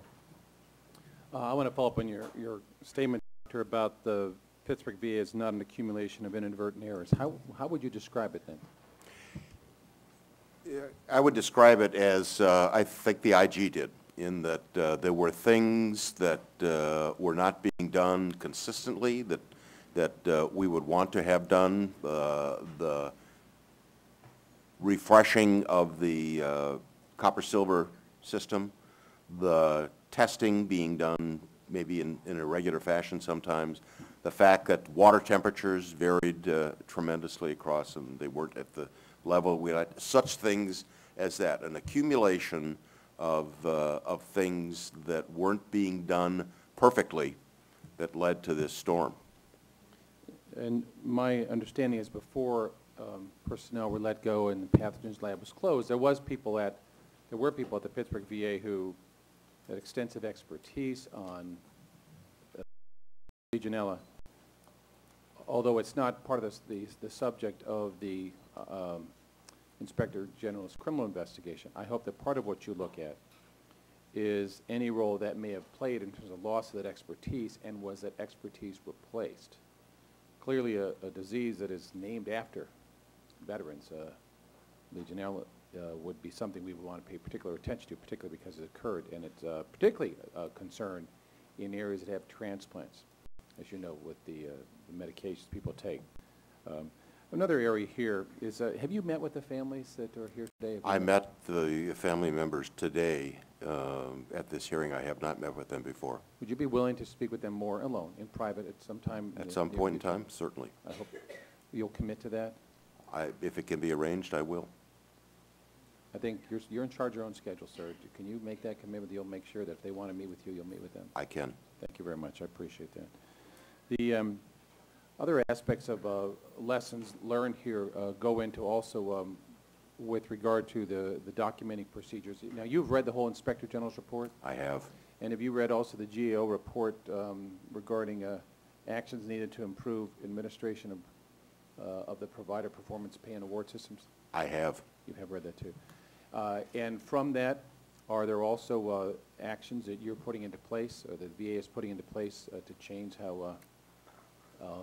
I want to follow up on your statement about the Pittsburgh VA is not an accumulation of inadvertent errors. How would you describe it then? I would describe it as I think the IG did, in that there were things that were not being done consistently that we would want to have done. The refreshing of the copper-silver system, the testing being done maybe in a regular fashion sometimes, the fact that water temperatures varied tremendously across and they weren't at the level we had, such things as that, an accumulation of things that weren't being done perfectly that led to this storm. And my understanding is before personnel were let go and the pathogens lab was closed, there were people at the Pittsburgh VA who had extensive expertise on Legionella. Although it's not part of the subject of the Inspector General's criminal investigation, I hope that part of what you look at is any role that may have played in terms of loss of that expertise, and was that expertise replaced. Clearly a disease that is named after veterans, Legionella, would be something we would want to pay particular attention to, particularly because it occurred, and it's particularly a concern in areas that have transplants, as you know, with the medications people take. Another area here is, have you met with the families that are here today? I met the family members today at this hearing. I have not met with them before. Would you be willing to speak with them more alone, in private, at some time? At some point in time, certainly. I hope you'll commit to that. If it can be arranged, I will. I think you're in charge of your own schedule, sir. Can you make that commitment? You'll make sure that if they want to meet with you, you'll meet with them? I can. Thank you very much. I appreciate that. The other aspects of lessons learned here go into also with regard to the documenting procedures. Now, you've read the whole Inspector General's report? I have. And have you read also the GAO report regarding actions needed to improve administration of the provider performance pay and award systems? I have. You have read that too. And from that, are there also actions that you're putting into place, or the VA is putting into place to change how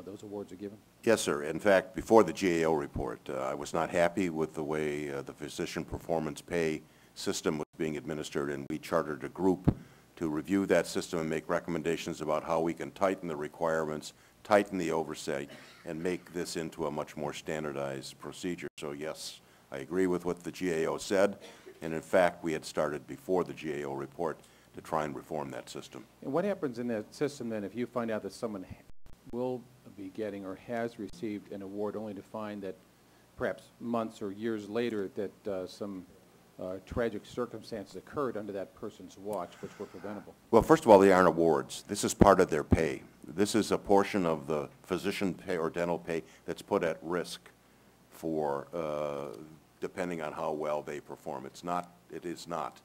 those awards are given? Yes, sir. In fact, before the GAO report, I was not happy with the way the physician performance pay system was being administered, and we chartered a group to review that system and make recommendations about how we can tighten the requirements, tighten the oversight, and make this into a much more standardized procedure. So yes, I agree with what the GAO said, and in fact, we had started before the GAO report to try and reform that system. And what happens in that system then if you find out that someone will be getting or has received an award only to find that perhaps months or years later that some tragic circumstances occurred under that person's watch which were preventable? Well, first of all, they aren't awards. This is part of their pay. This is a portion of the physician pay or dental pay that's put at risk for depending on how well they perform. It is not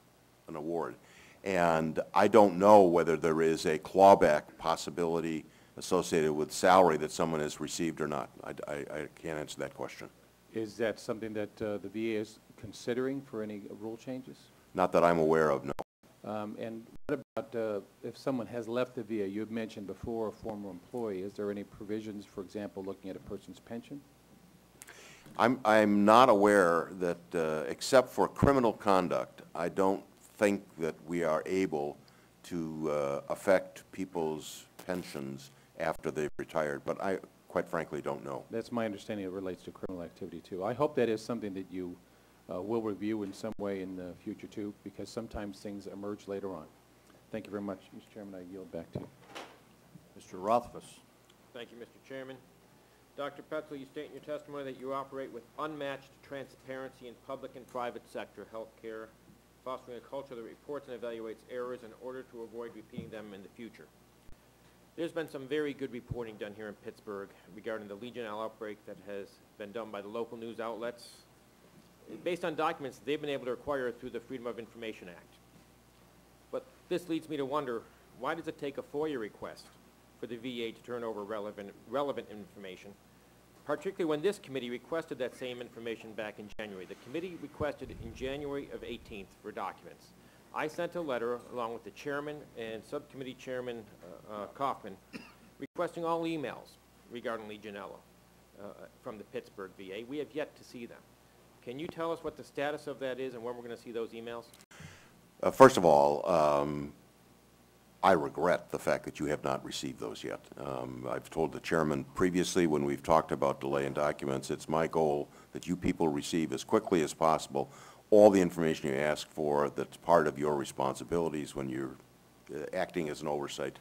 an award. And I don't know whether there is a clawback possibility associated with salary that someone has received or not. I can't answer that question. Is that something that the VA is considering for any rule changes? Not that I'm aware of, no. And what about if someone has left the VA? You had mentioned before a former employee. Is there any provisions, for example, looking at a person's pension? I'm not aware that, except for criminal conduct, I don't think that we are able to affect people's pensions after they've retired, but I quite frankly don't know. That's my understanding. It relates to criminal activity, too. I hope that is something that you will review in some way in the future, too, because sometimes things emerge later on. Thank you very much, Mr. Chairman. I yield back to you. Mr. Rothfuss. Thank you, Mr. Chairman. Dr. Petzl, you state in your testimony that you operate with unmatched transparency in public and private sector healthcare, fostering a culture that reports and evaluates errors in order to avoid repeating them in the future. There's been some very good reporting done here in Pittsburgh regarding the Legionella outbreak that has been done by the local news outlets. Based on documents they've been able to acquire through the Freedom of Information Act. But this leads me to wonder, why does it take a FOIA request for the VA to turn over relevant information, particularly when this committee requested that same information back in January? The committee requested it in January of 18th for documents. I sent a letter along with the chairman and subcommittee chairman Kaufman requesting all emails regarding Legionella from the Pittsburgh VA. We have yet to see them. Can you tell us what the status of that is and when we're going to see those emails? First of all, I regret the fact that you have not received those yet. I've told the chairman previously when we've talked about delay in documents, it's my goal that you people receive as quickly as possible all the information you ask for that's part of your responsibilities when you're acting as an oversight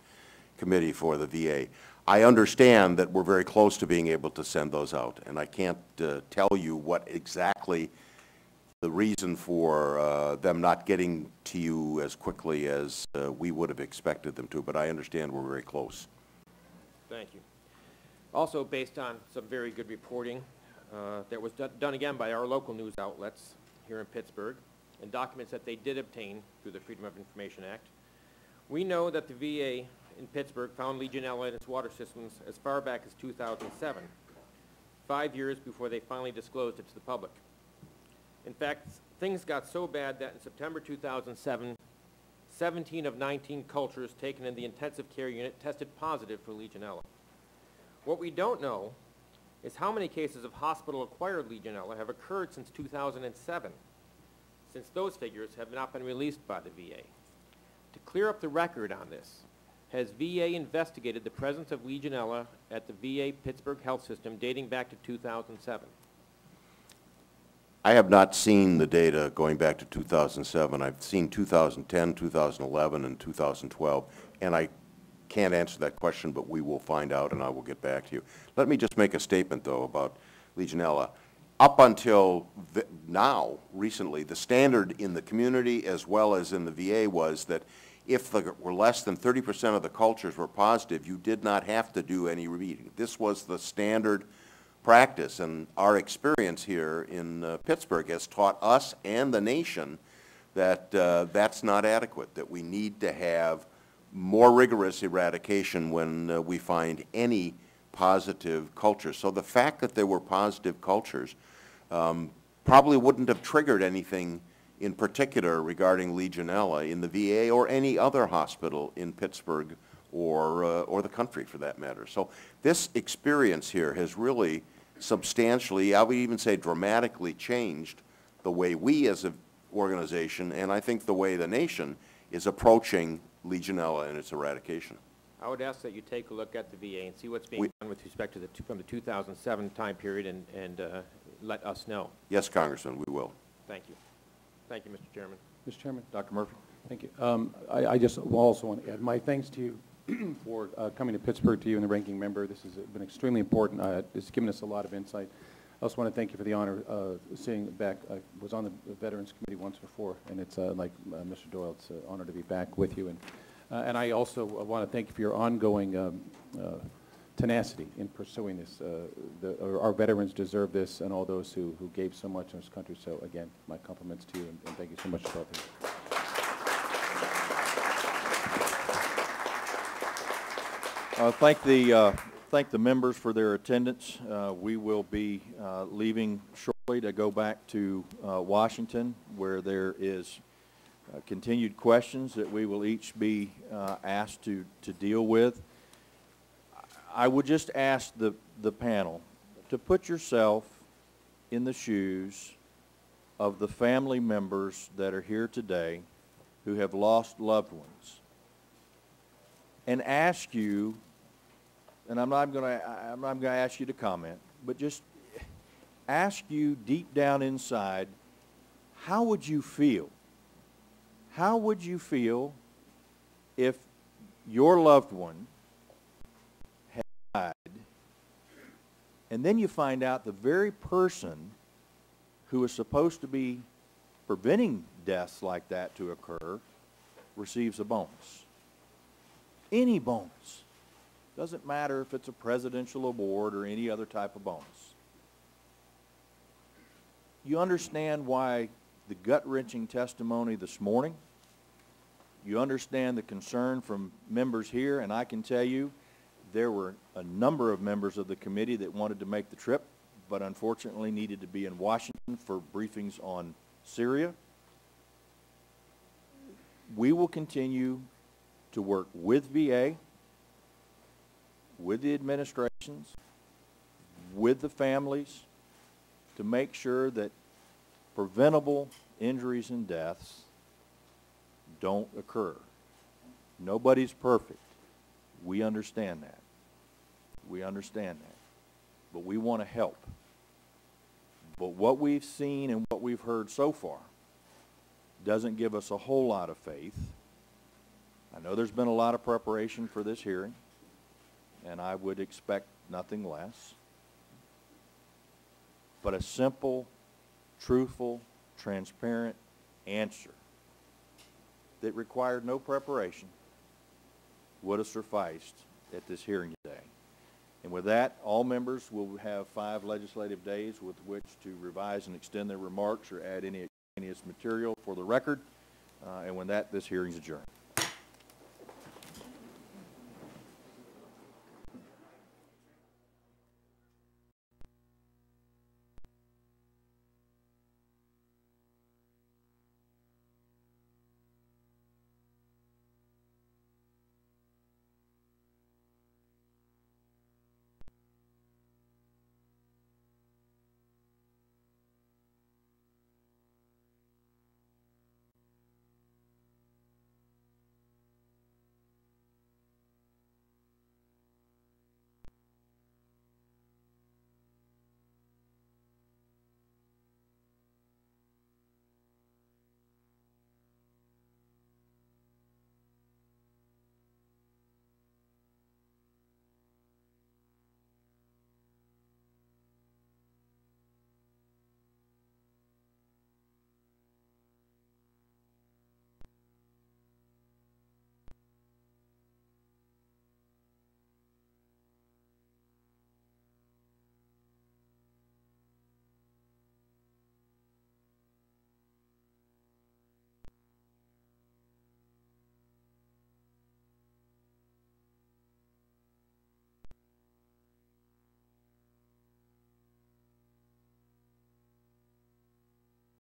committee for the VA. I understand that we're very close to being able to send those out, and I can't tell you what exactly the reason for them not getting to you as quickly as we would have expected them to, but I understand we're very close. Thank you. Also, based on some very good reporting that was done again by our local news outlets here in Pittsburgh, and documents that they did obtain through the Freedom of Information Act, we know that the VA in Pittsburgh found Legionella in its water systems as far back as 2007, 5 years before they finally disclosed it to the public. In fact, things got so bad that in September 2007, 17 of 19 cultures taken in the intensive care unit tested positive for Legionella. What we don't know is how many cases of hospital-acquired Legionella have occurred since 2007, since those figures have not been released by the VA. To clear up the record on this, has VA investigated the presence of Legionella at the VA Pittsburgh Health System dating back to 2007? I have not seen the data going back to 2007. I've seen 2010, 2011, and 2012, and I can't answer that question, but we will find out, and I will get back to you. Let me just make a statement, though, about Legionella. Up until now, recently, the standard in the community as well as in the VA was that if there were less than 30% of the cultures were positive, you did not have to do any repeating. This was the standard practice, and our experience here in Pittsburgh has taught us and the nation that that's not adequate, that we need to have more rigorous eradication when we find any positive cultures. So the fact that there were positive cultures probably wouldn't have triggered anything in particular regarding Legionella in the VA or any other hospital in Pittsburgh or the country for that matter. So this experience here has really substantially, I would even say dramatically changed the way we as an organization and I think the way the nation is approaching Legionella and its eradication. I would ask that you take a look at the VA and see what's being done with respect to from the 2007 time period and let us know. Yes, Congressman, we will. Thank you. Thank you, Mr. Chairman. Mr. Chairman. Dr. Murphy. Thank you. I just also want to add my thanks to you for coming to Pittsburgh, to you and the ranking member. This has been extremely important. It's given us a lot of insight. I also want to thank you for the honor of seeing back. I was on the Veterans Committee once before, and it's like Mr. Doyle, it's an honor to be back with you. And I also want to thank you for your ongoing tenacity in pursuing this. Our veterans deserve this, and all those who gave so much in this country. So again, my compliments to you, and thank you so much for both of you. Thank the members for their attendance. We will be leaving shortly to go back to Washington, where there is continued questions that we will each be asked to deal with. I would just ask the panel to put yourself in the shoes of the family members that are here today who have lost loved ones and ask you, and I'm not going to ask you to comment, but just ask you deep down inside, how would you feel? How would you feel if your loved one had died, and then you find out the very person who is supposed to be preventing deaths like that to occur receives a bonus? Any bonus. Doesn't matter if it's a presidential award or any other type of bonus. You understand why the gut-wrenching testimony this morning? You understand the concern from members here, and I can tell you there were a number of members of the committee that wanted to make the trip, but unfortunately needed to be in Washington for briefings on Syria. We will continue to work with VA, with the administrations, with the families, to make sure that preventable injuries and deaths don't occur. Nobody's perfect. We understand that. We understand that. But we want to help. But what we've seen and what we've heard so far doesn't give us a whole lot of faith. I know there's been a lot of preparation for this hearing, and I would expect nothing less. But a simple, truthful, transparent answer that required no preparation would have sufficed at this hearing today. And with that, all members will have 5 legislative days with which to revise and extend their remarks or add any extraneous material for the record. And with that, this hearing is adjourned.